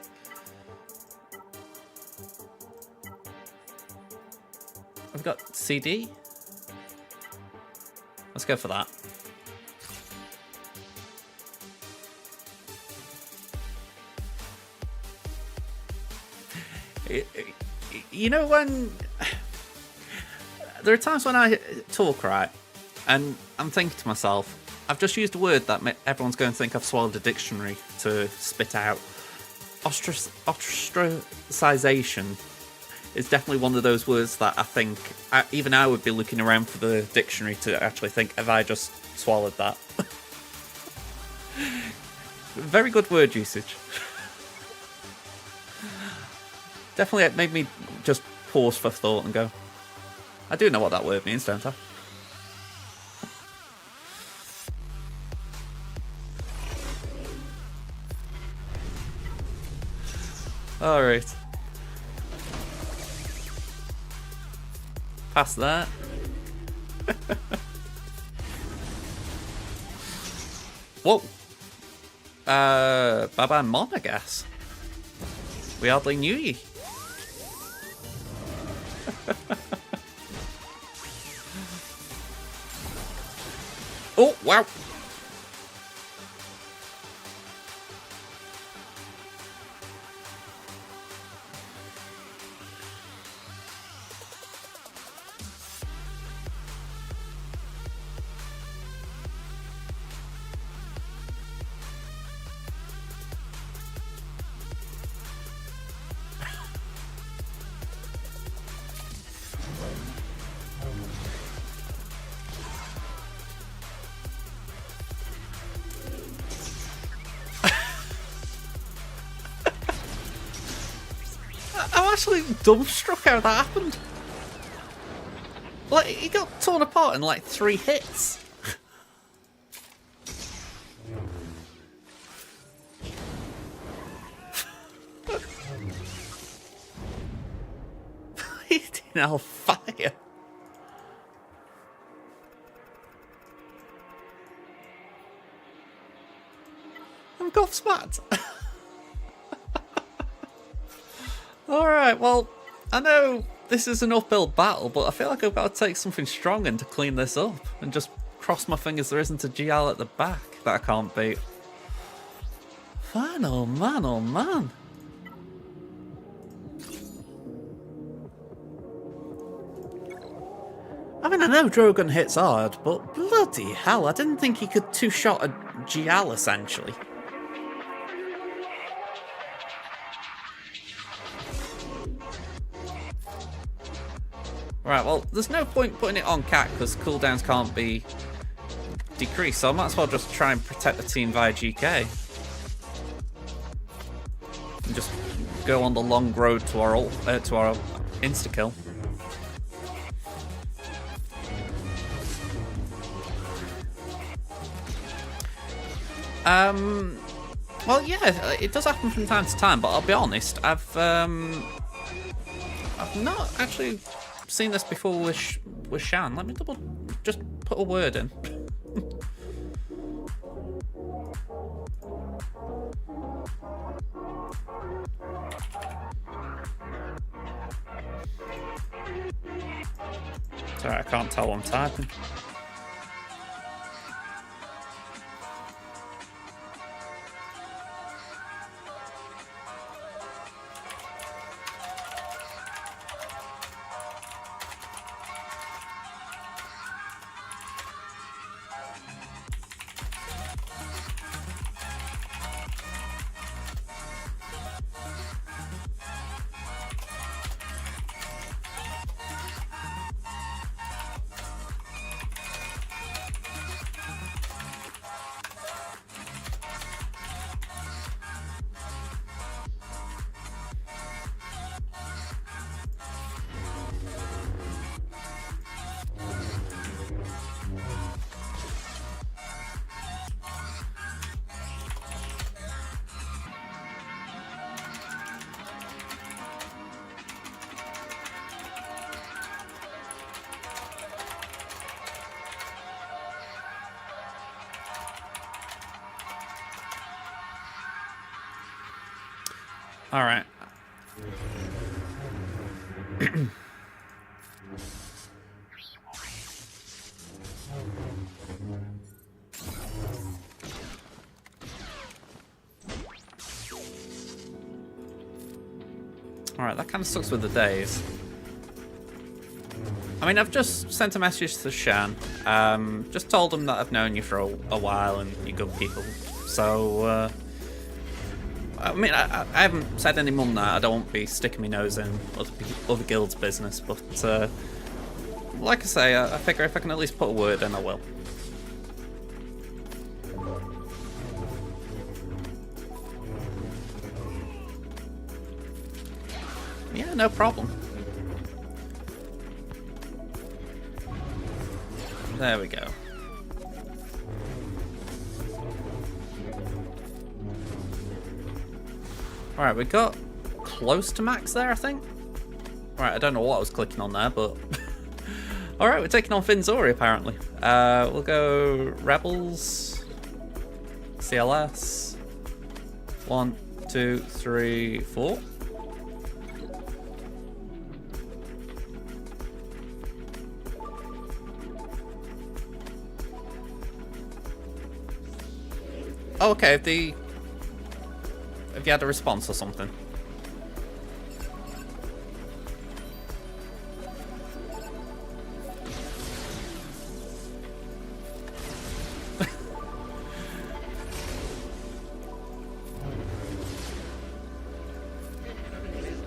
We've got CD. Let's go for that. You know when... There are times when I talk, right, and I'm thinking to myself, I've just used a word that everyone's going to think I've swallowed a dictionary to spit out. Ostracization is definitely one of those words that I think even I would be looking around for the dictionary to actually think, have I just swallowed that? Very good word usage. Definitely it made me just pause for thought and go, I do know what that word means, don't I? Alright. Past that. Whoa. Bye-bye Mon, I guess. We hardly knew ye. Oh, wow. I'm actually dumbstruck how that happened. Like, he got torn apart in like 3 hits. He's in hellfire. I'm gobsmacked. Alright, well, I know this is an uphill battle, but I feel like I've got to take something strong in to clean this up and just cross my fingers there isn't a GL at the back that I can't beat. man, oh man, oh man. I mean, I know Drogon hits hard, but bloody hell, I didn't think he could two-shot a Gial, essentially. Right, well, there's no point putting it on Cat because cooldowns can't be decreased, so I might as well just try and protect the team via GK. And just go on the long road to our insta-kill. Well, yeah, it does happen from time to time, but I'll be honest, I've not actually seen this before with Shan. Let me just put a word in. Sorry, I can't tell what I'm typing. All right. All right, that kind of sucks with the days. I mean, I've just sent a message to Shan. Just told him that I've known you for a while and you're good people. So, I mean, I haven't said any more than that. I don't want to be sticking my nose in other guilds' business, but like I say, I figure if I can at least put a word in, I will. Yeah, no problem. There we go. Alright, we got close to max there, I think. Alright, I don't know what I was clicking on there, but... Alright, we're taking on Finzori, apparently. We'll go Rebels, CLS, 1, 2, 3, 4. Oh, okay, have you had a response or something?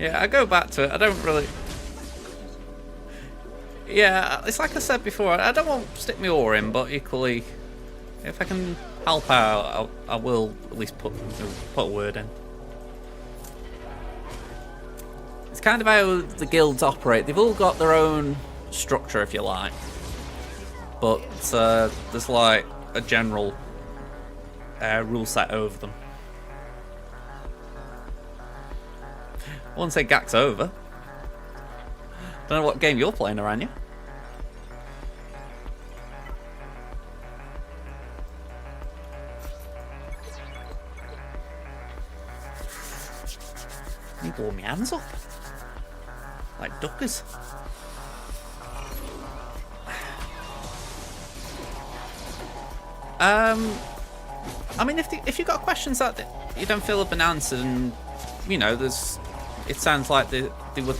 Yeah, I go back to it. I don't really... Yeah, it's like I said before, I don't want to stick my oar in, but equally, if I can help out, I will at least put a word in. It's kind of how the guilds operate. They've all got their own structure, if you like. But there's like a general rule set over them. I wouldn't say Gak's over. Don't know what game you're playing, around you. You blow my hands up. Like duckers. I mean, if you've got questions that you don't feel have been answered, and you know, it sounds like they would,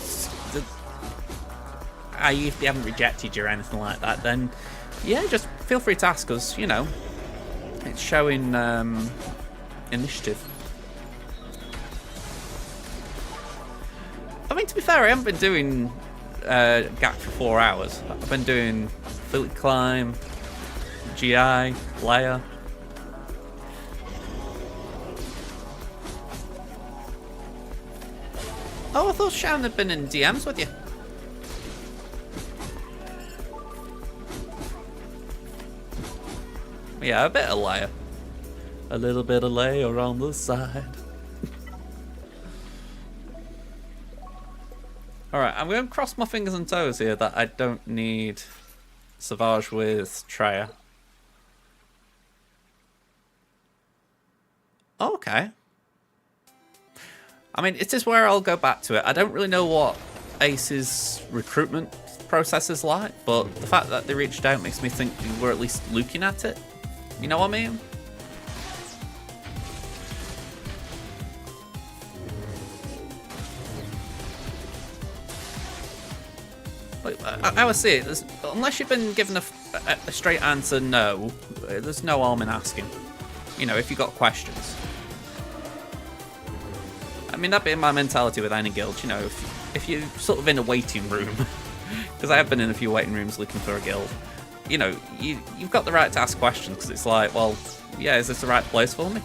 if they haven't rejected you or anything like that, then yeah, just feel free to ask us. You know, it's showing initiative. I mean, to be fair, I haven't been doing GAC for 4 hours. I've been doing Philly Climb, GI, Layer. Oh, I thought Sharon had been in DMs with you. Yeah, a bit of Layer. A little bit of Layer on the side. Alright, I'm going to cross my fingers and toes here that I don't need Savage with Treya. Okay. I mean, it is where I'll go back to it. I don't really know what Ace's recruitment process is like, but the fact that they reached out makes me think we were at least looking at it. You know what I mean? I would say it, unless you've been given a straight answer no, there's no harm in asking. You know, if you've got questions. I mean, that'd be my mentality with any guild, you know, if you're sort of in a waiting room, because I have been in a few waiting rooms looking for a guild, you know, you've got the right to ask questions, because it's like, well, yeah, is this the right place for me?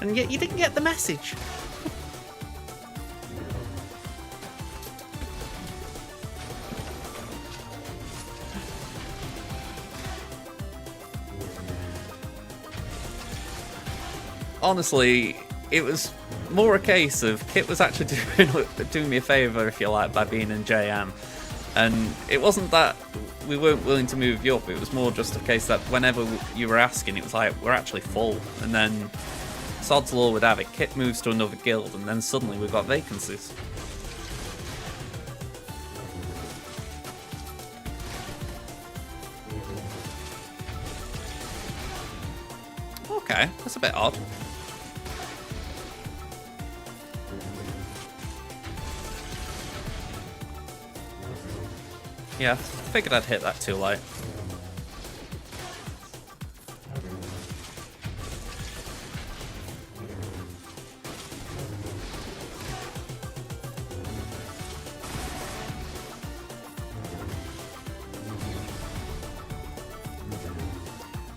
And yet you didn't get the message. Honestly, it was more a case of Kit was actually doing me a favour, if you like, by being in JM. And it wasn't that we weren't willing to move you up, it was more just a case that whenever you were asking, it was like, we're actually full. And then Sod's Law would have it, Kit moves to another guild, and then suddenly we've got vacancies. Okay, that's a bit odd. Yeah, figured I'd hit that too late.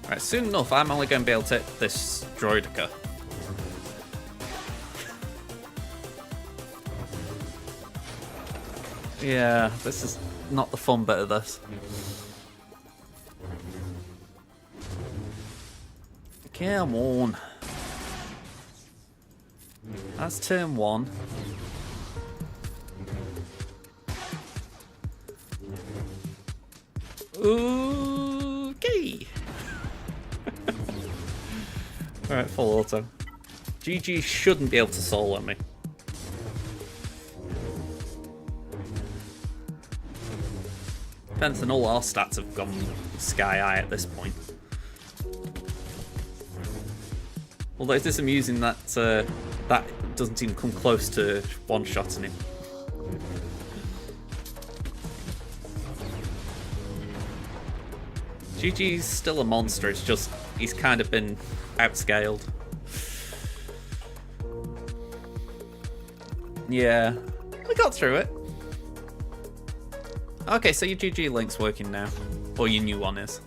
Right, soon enough, I'm only going to be able to hit this Droidica. Yeah, this is not the fun bit of this. Come on. That's turn 1. Okay. Alright, full auto. GG shouldn't be able to solo me. And all our stats have gone sky high at this point. Although it is amusing that that doesn't even come close to one-shotting him. GG's still a monster, it's just he's kind of been outscaled. Yeah, we got through it. Okay, so your GG link's working now. Or your new one is.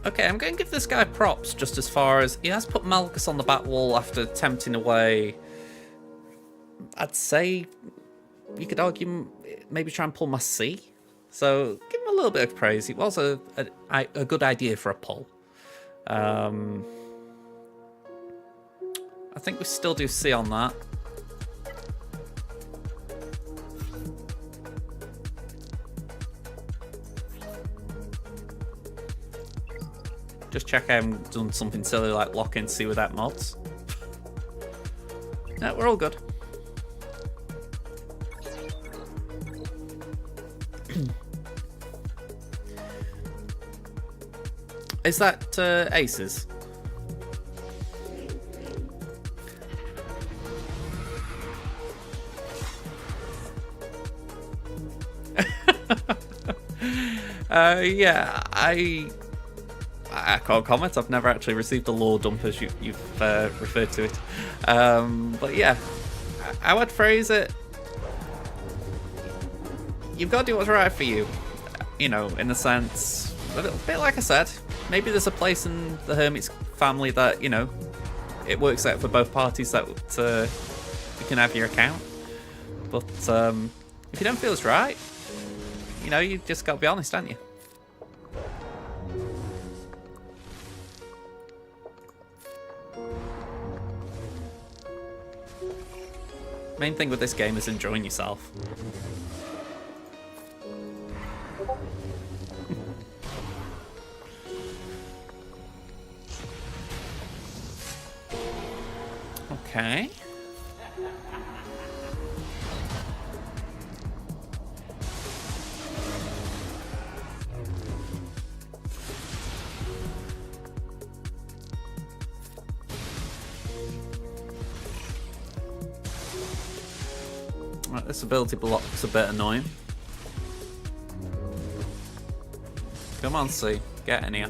Okay, I'm going to give this guy props just as far as he has put Malgus on the back wall after tempting away. I'd say you could argue maybe try and pull my C. So give him a little bit of praise. It was a good idea for a pull. I think we still do C on that. . Just check I haven't done something silly like lock in see without mods. No, we're all good. Is that aces? Yeah, I can't comment. I've never actually received a lore dump as you've referred to it. But yeah, I would phrase it. You've got to do what's right for you. You know, in the sense, a little bit like I said, maybe there's a place in the Hermit's family that, you know, it works out for both parties that you can have your account. But if you don't feel it's right, you know, you just got to be honest, don't you? Main thing with this game is enjoying yourself. Okay. Right, this ability block's a bit annoying. Come on, C, get in here.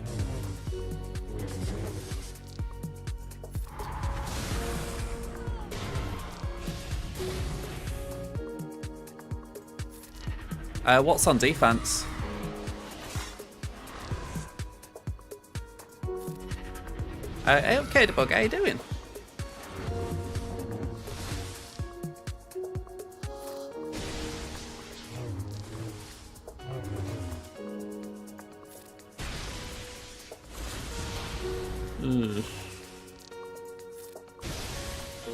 What's on defense? Okay, Debug, how you doing?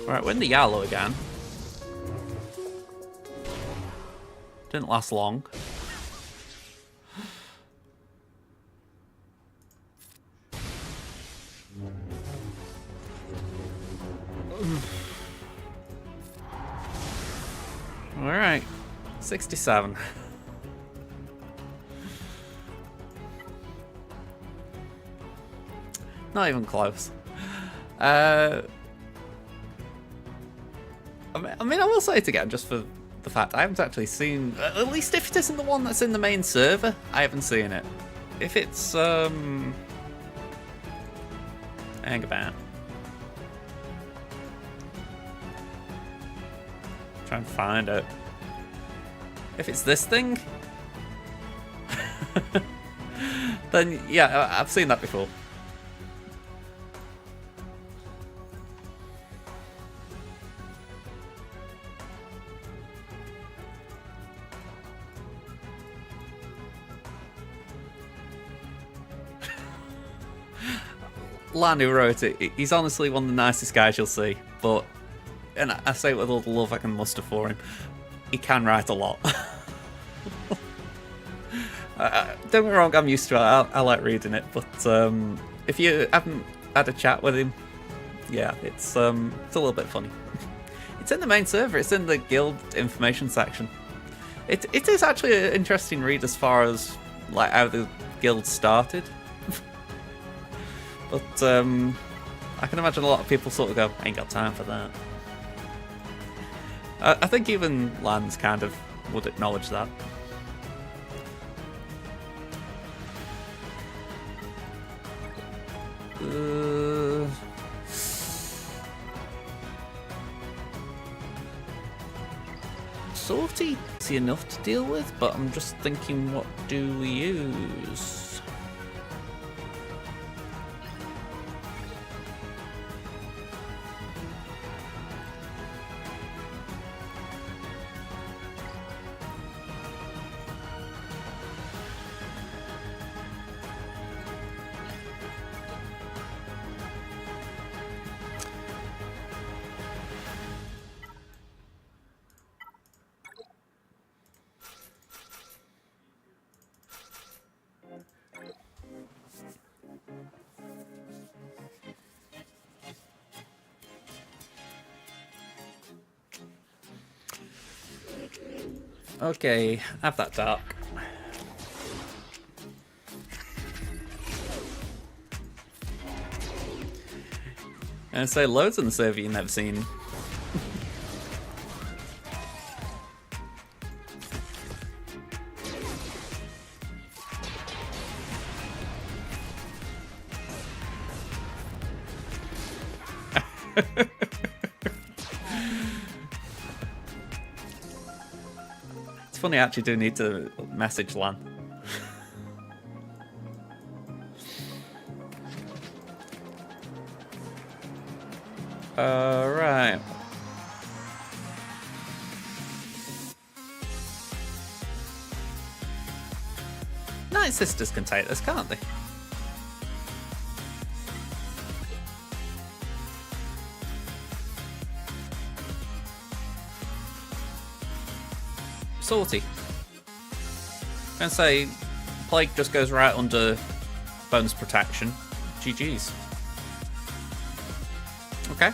Right, we're in the yellow again. Didn't last long. Alright, 67. Not even close. I mean, I will say it again, just for the fact I haven't actually seen, at least if it isn't the one that's in the main server, I haven't seen it. If it's, hang about. Try and find it. If it's this thing, then yeah, I've seen that before. Lan, who wrote it, he's honestly one of the nicest guys you'll see, but, and I say it with all the love I can muster for him, he can write a lot. Don't get me wrong, I'm used to it, I like reading it, but if you haven't had a chat with him, yeah, it's a little bit funny. It's in the main server, it's in the guild information section. It is actually an interesting read as far as like how the guild started. But I can imagine a lot of people sort of go, I ain't got time for that. I think even Lance kind of would acknowledge that. Sortie is enough to deal with, but I'm just thinking, what do we use? Okay, have that dark. And say loads on the server you've never seen. It's funny, I actually do need to message Lan. Right. Night Sisters can take this, can't they? Salty. I'm gonna say Plague just goes right under bonus protection. GG's. Okay.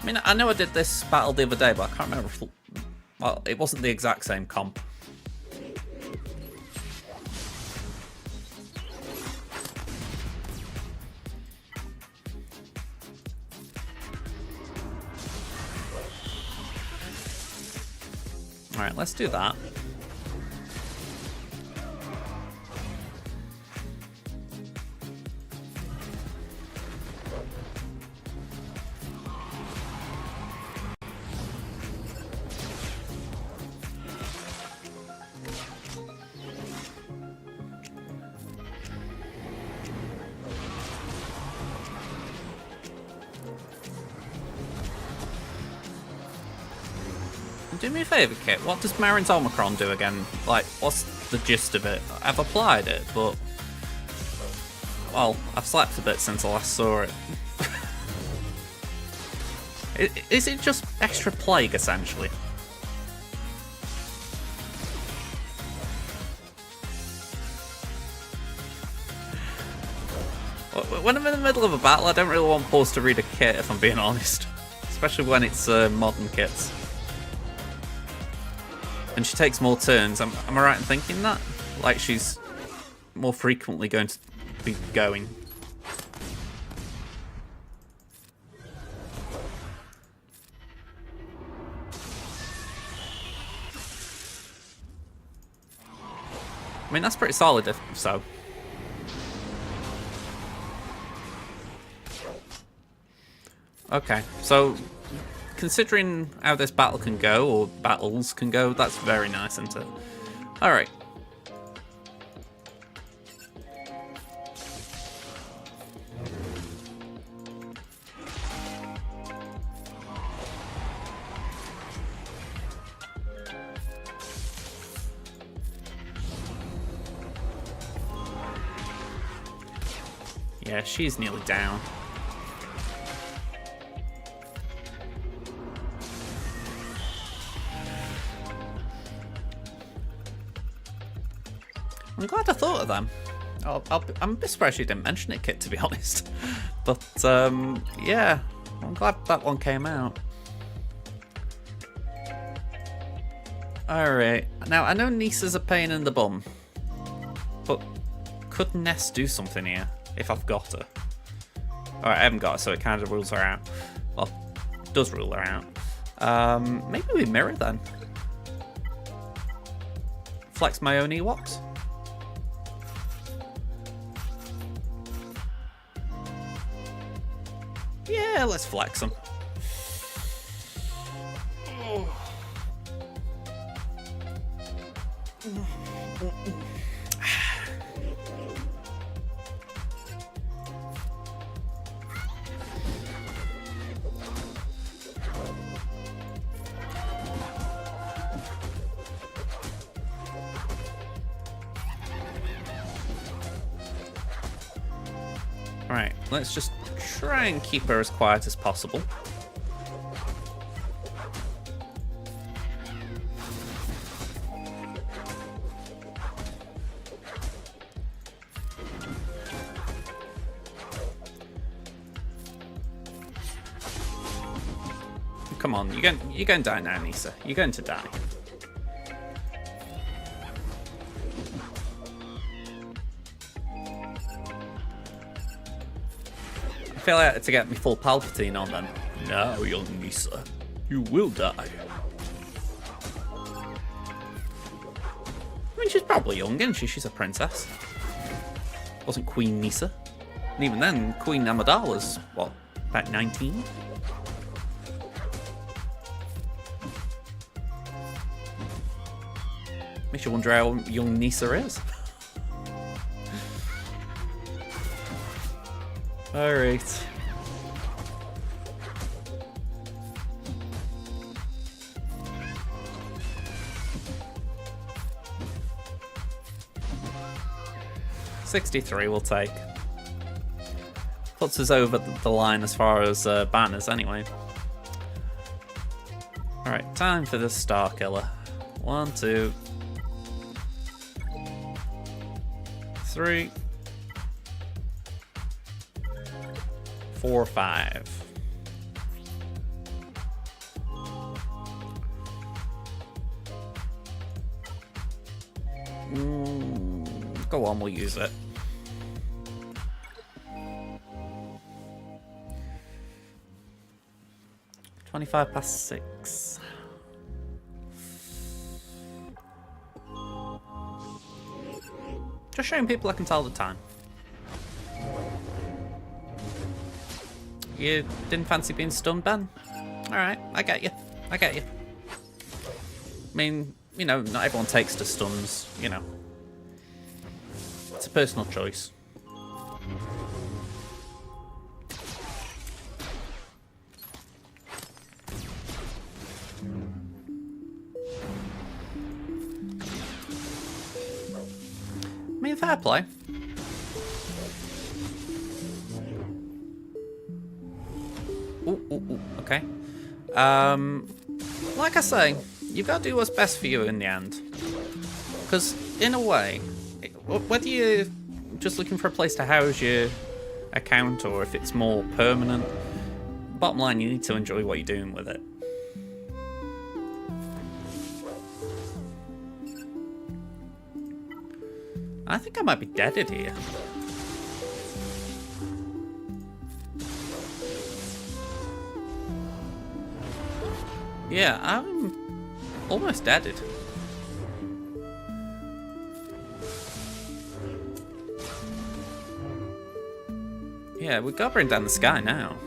I mean, I know I did this battle the other day, but I can't remember if, well, it wasn't the exact same comp. Alright, let's do that. Do me a favour, Kit. What does Marin's Omicron do again? Like, what's the gist of it? I've applied it, but... well, I've slept a bit since I last saw it. Is it just extra plague, essentially? When I'm in the middle of a battle, I don't really want pause to read a kit, if I'm being honest. Especially when it's modern kits. And she takes more turns. Am I right in thinking that? Like she's more frequently going to be going. I mean, that's pretty solid if so. Okay, so considering how this battle can go, or battles can go, that's very nice, isn't it? Alright. Yeah, she's nearly down. I'm glad I thought of them. I'm a bit surprised you didn't mention it, Kit, to be honest. But, yeah, I'm glad that one came out. Alright, now I know Nisa's a pain in the bum, but could Ness do something here, if I've got her? Alright, I haven't got her, so it kind of rules her out. Well, does rule her out. Maybe we mirror then. Flex my own Ewoks? Yeah, let's flex them. Right, let's just try and keep her as quiet as possible. Come on, you're going to die now, Nisa. You're going to die. I feel like to get me full Palpatine on then. Now, young Nisa, you will die. I mean, she's probably young, isn't she? She's a princess. Wasn't Queen Nisa. And even then, Queen Amidala's, what, about 19? Makes you wonder how young Nisa is. Alright. $63 we'll take. Puts us over the line as far as banners anyway. Alright, time for the Star Killer. 1, 2, 3, 4, 5. Go on, we'll use it. $6. Just showing people I can tell the time. You didn't fancy being stunned, Ben? Alright, I get you. I get you. I mean, you know, not everyone takes to stuns, you know. It's a personal choice. I mean, fair play. Ooh, okay. Like I say, you've got to do what's best for you in the end. Because, in a way, whether you're just looking for a place to house your account or if it's more permanent, bottom line, you need to enjoy what you're doing with it. I think I might be deaded here. Yeah, I'm almost deaded. Yeah, we're gobbering down the sky now.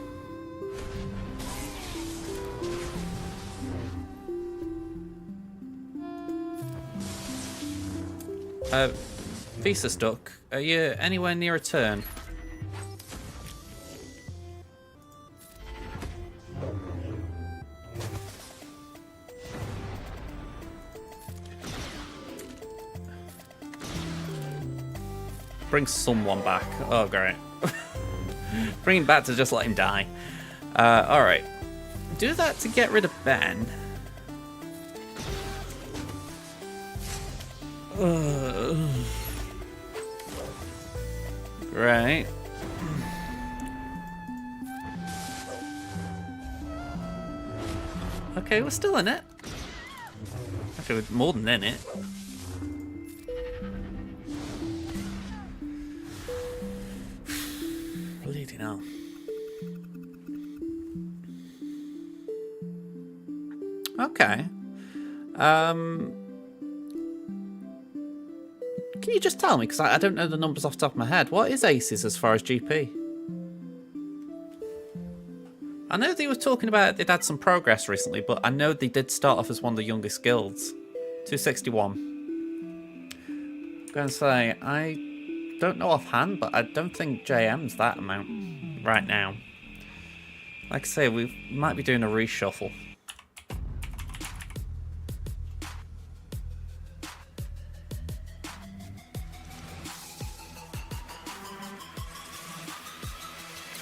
Visa stuck. Are you anywhere near a turn? Bring someone back. Oh, great. Bring him back to just let him die. Alright. Do that to get rid of Ben. Right. Okay, we're still in it. Actually, we're more than in it. Bleeding hell. Okay. Can you just tell me, because I don't know the numbers off the top of my head, what is Aces as far as GP? I know they were talking about they'd had some progress recently, but I know they did start off as one of the youngest guilds. 261. I'm going to say, I don't know offhand, but I don't think JM's that amount right now. Like I say, we might be doing a reshuffle.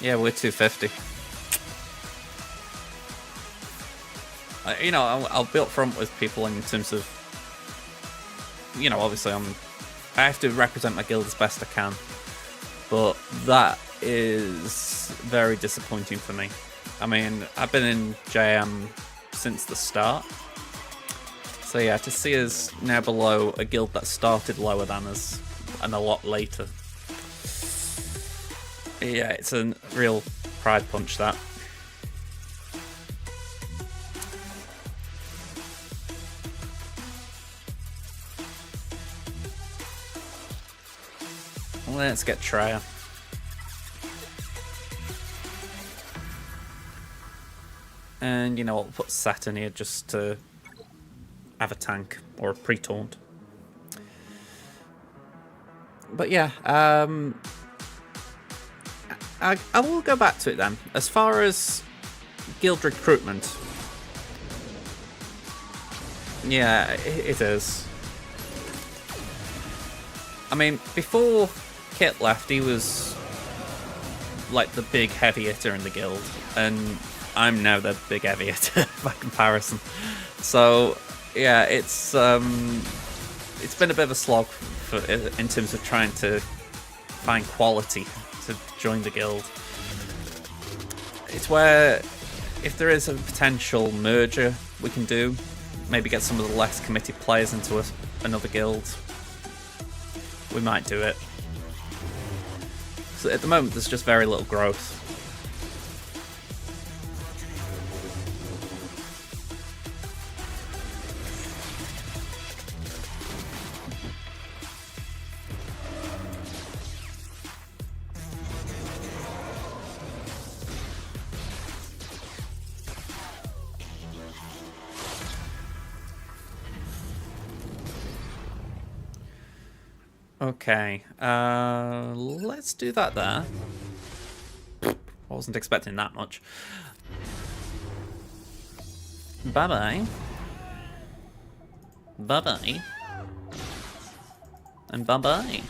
Yeah, we're 250. You know, I'll be upfront with people in terms of, you know, obviously I have to represent my guild as best I can, but that is very disappointing for me. I mean, I've been in JM since the start. So yeah, to see us now below a guild that started lower than us and a lot later. Yeah, it's a real pride punch, that. Let's get Traya. And you know what, we'll put Saturn here just to have a tank or a pre-taunt. But yeah, I will go back to it then. As far as guild recruitment, yeah, it is. I mean, before Kit left, he was like the big heavy hitter in the guild, and I'm now the big heavy hitter by comparison. So yeah, it's been a bit of a slog in terms of trying to find quality to join the guild. It's where, if there is a potential merger we can do, maybe get some of the less committed players into another guild, we might do it. So at the moment there's just very little growth. Okay, let's do that there. I wasn't expecting that much. Bye-bye. Bye-bye. And bye-bye.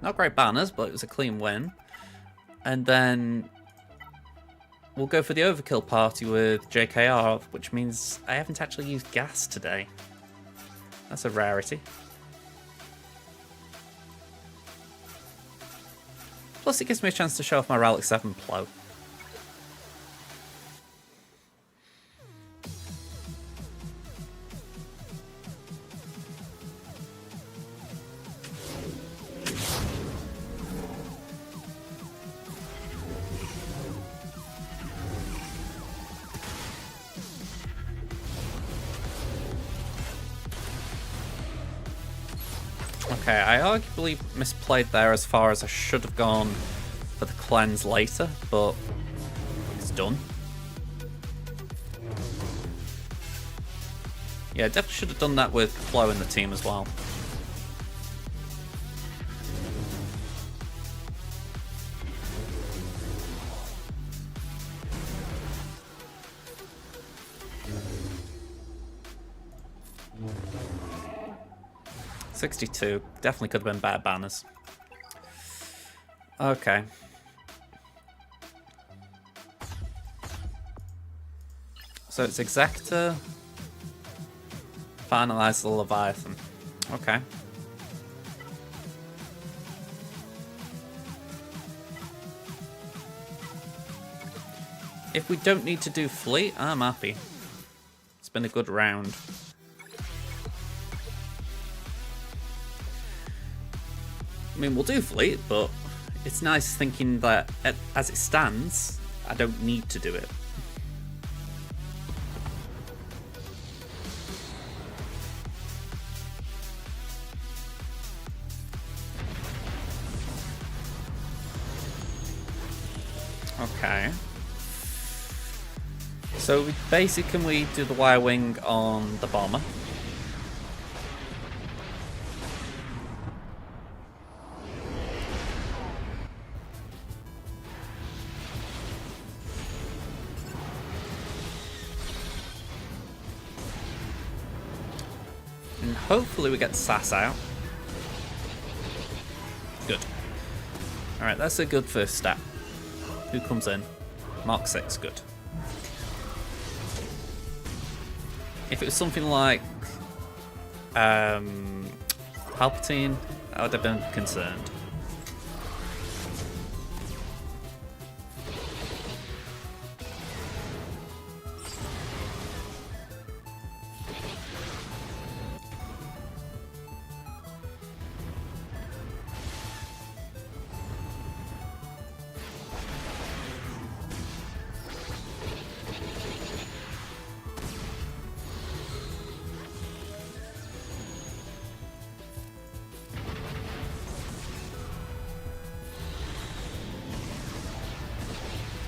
Not great banners, but it was a clean win. And then we'll go for the overkill party with JKR, which means I haven't actually used gas today. That's a rarity. Plus it gives me a chance to show off my Relic 7 Plow. Okay, I arguably misplayed there as far as I should have gone for the cleanse later, but it's done. Yeah, definitely should have done that with Flo in the team as well. $62. Definitely could have been better banners. Okay. So it's Executor. Finalize the Leviathan. Okay. If we don't need to do Fleet, I'm happy. It's been a good round. I mean, we'll do Fleet, but it's nice thinking that as it stands, I don't need to do it. Okay. So basically, can we do the wire wing on the bomber? And hopefully we get Sass out. Good. Alright, that's a good first step. Who comes in? Mark 6, good. If it was something like Palpatine, I would have been concerned.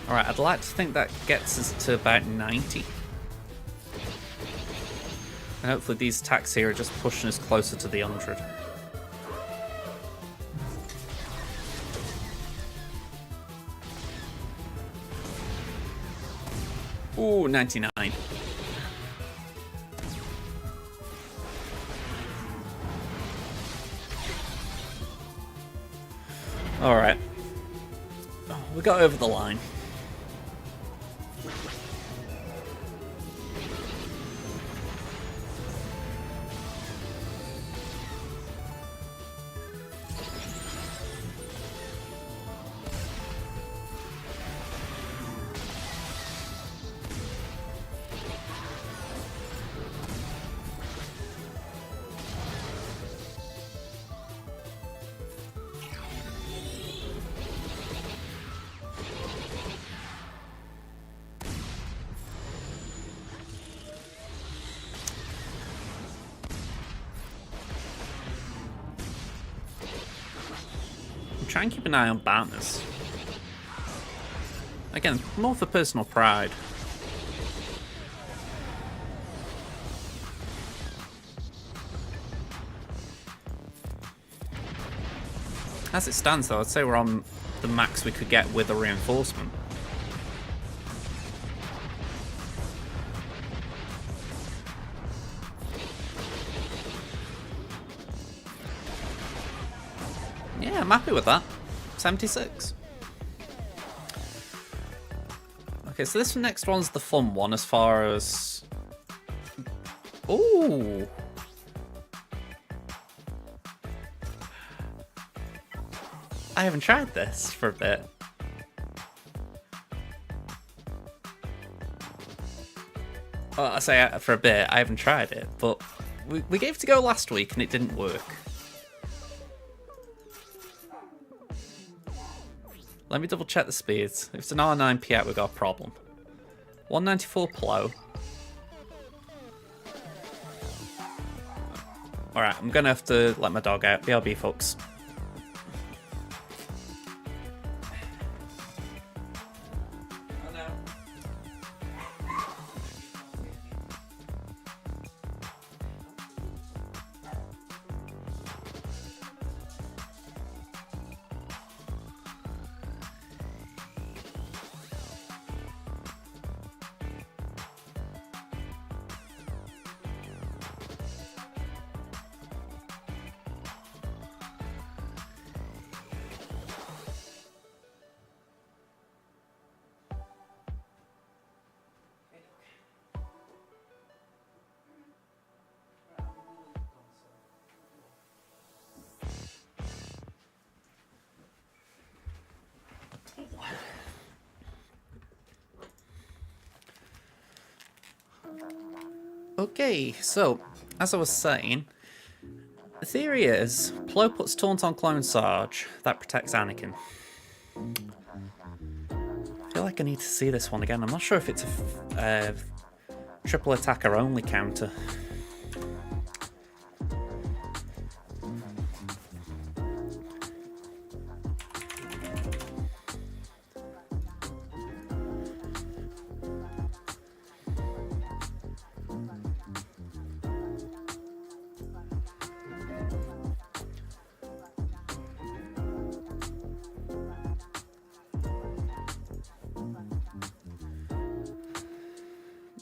Alright, I'd like to think that gets us to about 90. And hopefully these attacks here are just pushing us closer to the 100. Ooh, 99. Alright. We got over the line. Try and keep an eye on banners. Again, more for personal pride. As it stands though, I'd say we're on the max we could get with a reinforcement. Yeah, I'm happy with that. 76. Okay, so this next one's the fun one as far as... Ooh! I haven't tried this for a bit. Well, I say for a bit, I haven't tried it, but we gave it a go last week and it didn't work. Let me double check the speeds. If it's an R9 Piat, we've got a problem. 194 Plow. Alright, I'm gonna have to let my dog out. BRB, folks. Okay, so, as I was saying, the theory is, Plo puts Taunt on Clone Sarge, that protects Anakin. I feel like I need to see this one again. I'm not sure if it's a triple attacker only counter.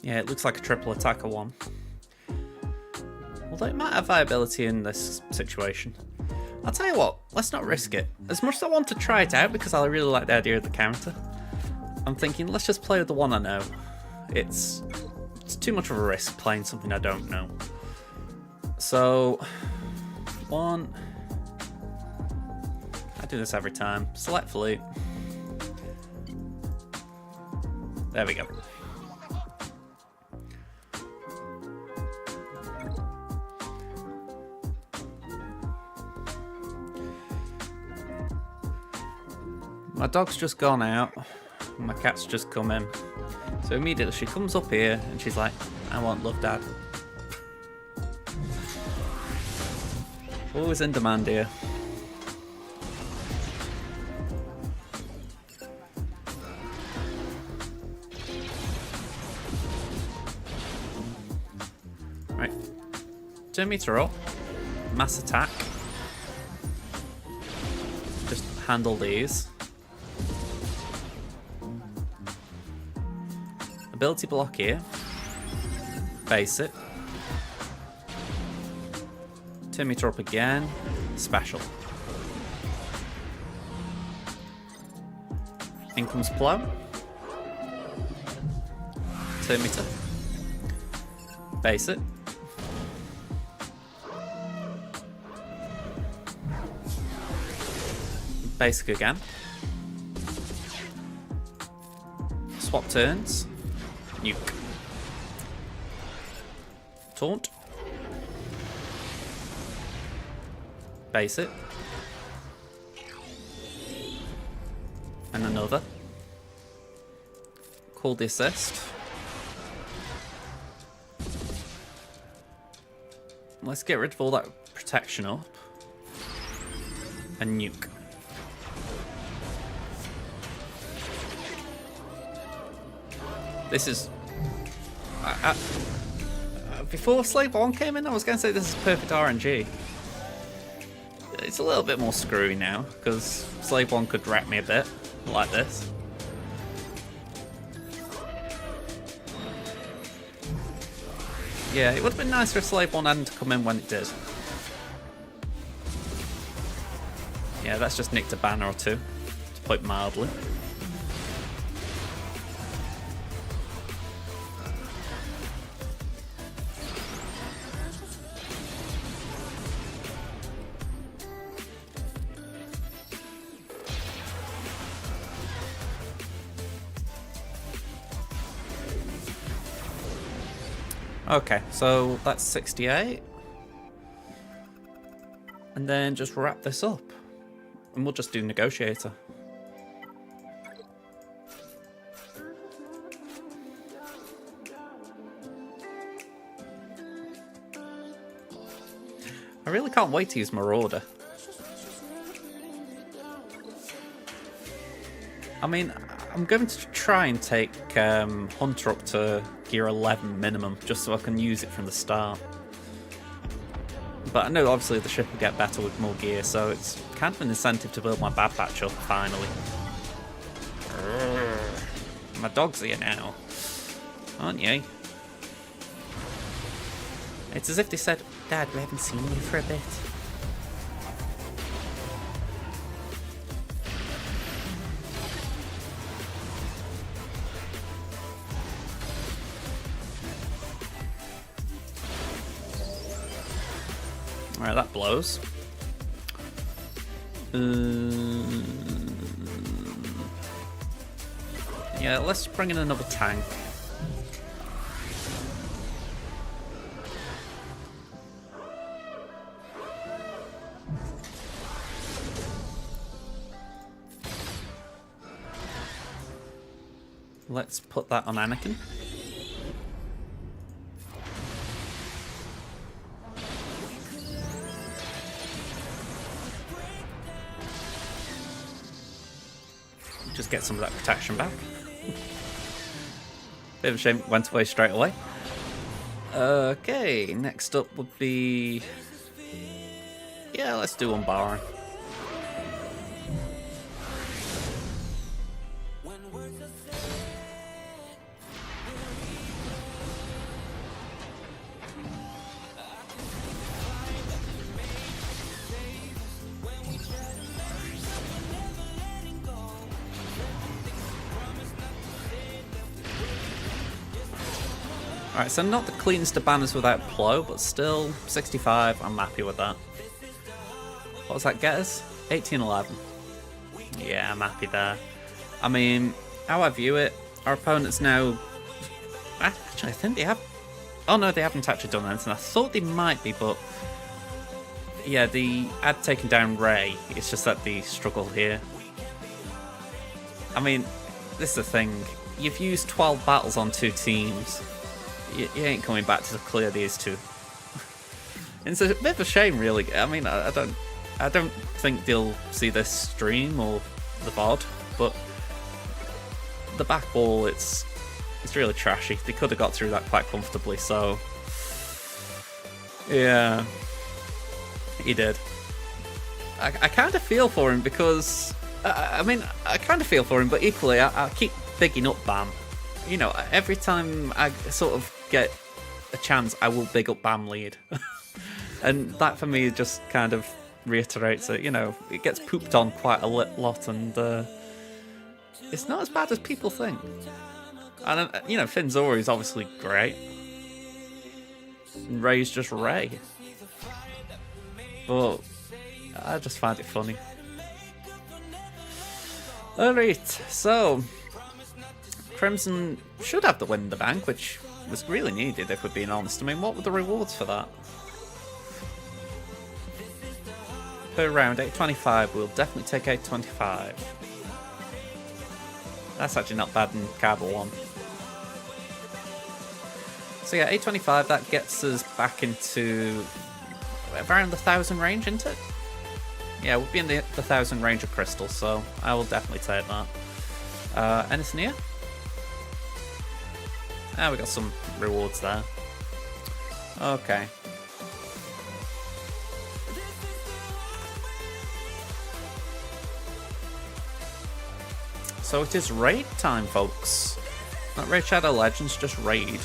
Yeah, it looks like a triple attacker one. Although it might have viability in this situation. I'll tell you what, let's not risk it. As much as I want to try it out because I really like the idea of the counter, I'm thinking let's just play with the one I know. It's too much of a risk playing something I don't know. So, one. I do this every time. Select fleet. There we go. My dog's just gone out, and my cat's just come in. So immediately she comes up here and she's like, I want love, Dad. Always in demand here. 2 meter up. Mass attack. Just handle these. Ability block here. Base it. 2 meter up again. Special. In comes Plow. 2 meter. Base it. Basic again. Swap turns. Nuke. Taunt. Base it. And another. Call the assist. Let's get rid of all that protection up. And nuke. This is... before Slave 1 came in, I was going to say this is perfect RNG. It's a little bit more screwy now, because Slave 1 could wreck me a bit, like this. Yeah, it would have been nice for Slave 1 hadn't come in when it did. Yeah, that's just nicked a banner or two, to put it mildly. Okay, so that's 68. And then just wrap this up. And we'll just do Negotiator. I really can't wait to use Marauder. I mean, I'm going to try and take Hunter up to gear 11 minimum, just so I can use it from the start. But I know obviously the ship will get better with more gear, so it's kind of an incentive to build my Bad Batch up, finally. My dog's here now, aren't you? It's as if they said, Dad, we haven't seen you for a bit. Alright, that blows. Yeah, let's bring in another tank. Let's put that on Anakin. Just get some of that protection back. Bit of a shame it went away straight away. Okay, next up would be... yeah, let's do Umbaran. Alright, so not the cleanest of banners without Plow, but still 65, I'm happy with that. What does that get us? 1811. Yeah, I'm happy there. I mean, how I view it, our opponents now... actually, I think they have... oh no, they haven't actually done anything. I thought they might be, but... yeah, they had taken down Rey. It's just that they struggle here. I mean, this is the thing. You've used 12 battles on 2 teams. You ain't coming back to clear these 2. It's a bit of a shame, really. I mean, I don't think they'll see this stream or the VOD, but the back wall, it's really trashy. They could have got through that quite comfortably, so Yeah, he did. I kind of feel for him because, I mean, I kind of feel for him, but equally, I keep bigging up Bam. You know, every time I sort of get a chance, I will big up Bam lead. And that for me just kind of reiterates it. You know, it gets pooped on quite a lot, and it's not as bad as people think. And, you know, Finzori is obviously great. And Ray's just Ray. But I just find it funny. Alright, so Crimson should have the win in the bank, which was really needed if we're being honest. I mean, what were the rewards for that? Per round, 825. We'll definitely take 825. That's actually not bad in Carbon 1. So yeah, 825, that gets us back into around the 1,000 range, isn't it? Yeah, we'll be in the 1,000 range of crystals, so I will definitely take that. Anything here? Ah, we got some rewards there. Okay. So it is raid time, folks. Not Raid Shadow Legends, just raid.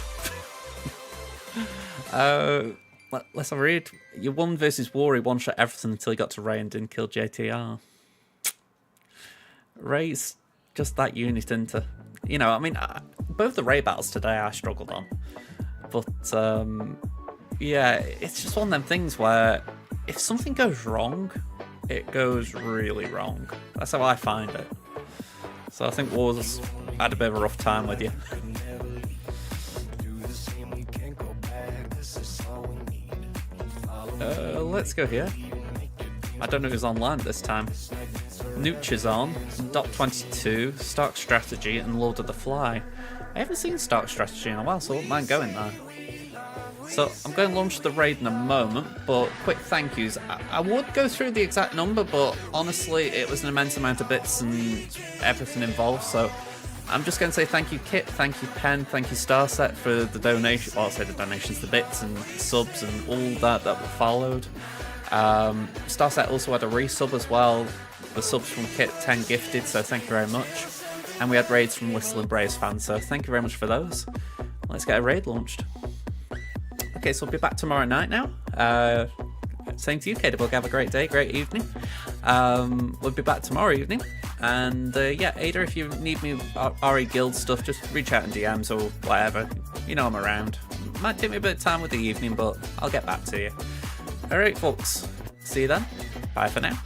Let's have a read. You won versus War, he one-shot everything until he got to Ray and didn't kill JTR. Ray's just that unit, isn't it? You know, I mean, both the Ray battles today I struggled on. But, yeah, it's just one of them things where if something goes wrong, it goes really wrong. That's how I find it. So I think War's had a bit of a rough time with you. Let's go here. I don't know who's online this time. Nooch is on, Dot 22, Stark Strategy, and Lord of the Fly. I haven't seen Stark Strategy in a while, so I wouldn't mind going there. So I'm going to launch the raid in a moment, but quick thank yous. I would go through the exact number, but honestly, it was an immense amount of bits and everything involved, so I'm just going to say thank you Kit, thank you Pen, thank you Starset for the donation. Well, I'll say the donations, the bits and subs and all that were followed. Starset also had a resub as well. The subs from Kit, 10 gifted, so thank you very much. And we had raids from Whistle and Braves fans, so thank you very much for those. Let's get a raid launched. Okay, so we'll be back tomorrow night now. Same to you, K-Debug. Have a great day, great evening. We'll be back tomorrow evening. And yeah, Ada, if you need me RE Guild stuff, just reach out in DMs or whatever. You know I'm around. Might take me a bit of time with the evening, but I'll get back to you. Alright, folks. See you then. Bye for now.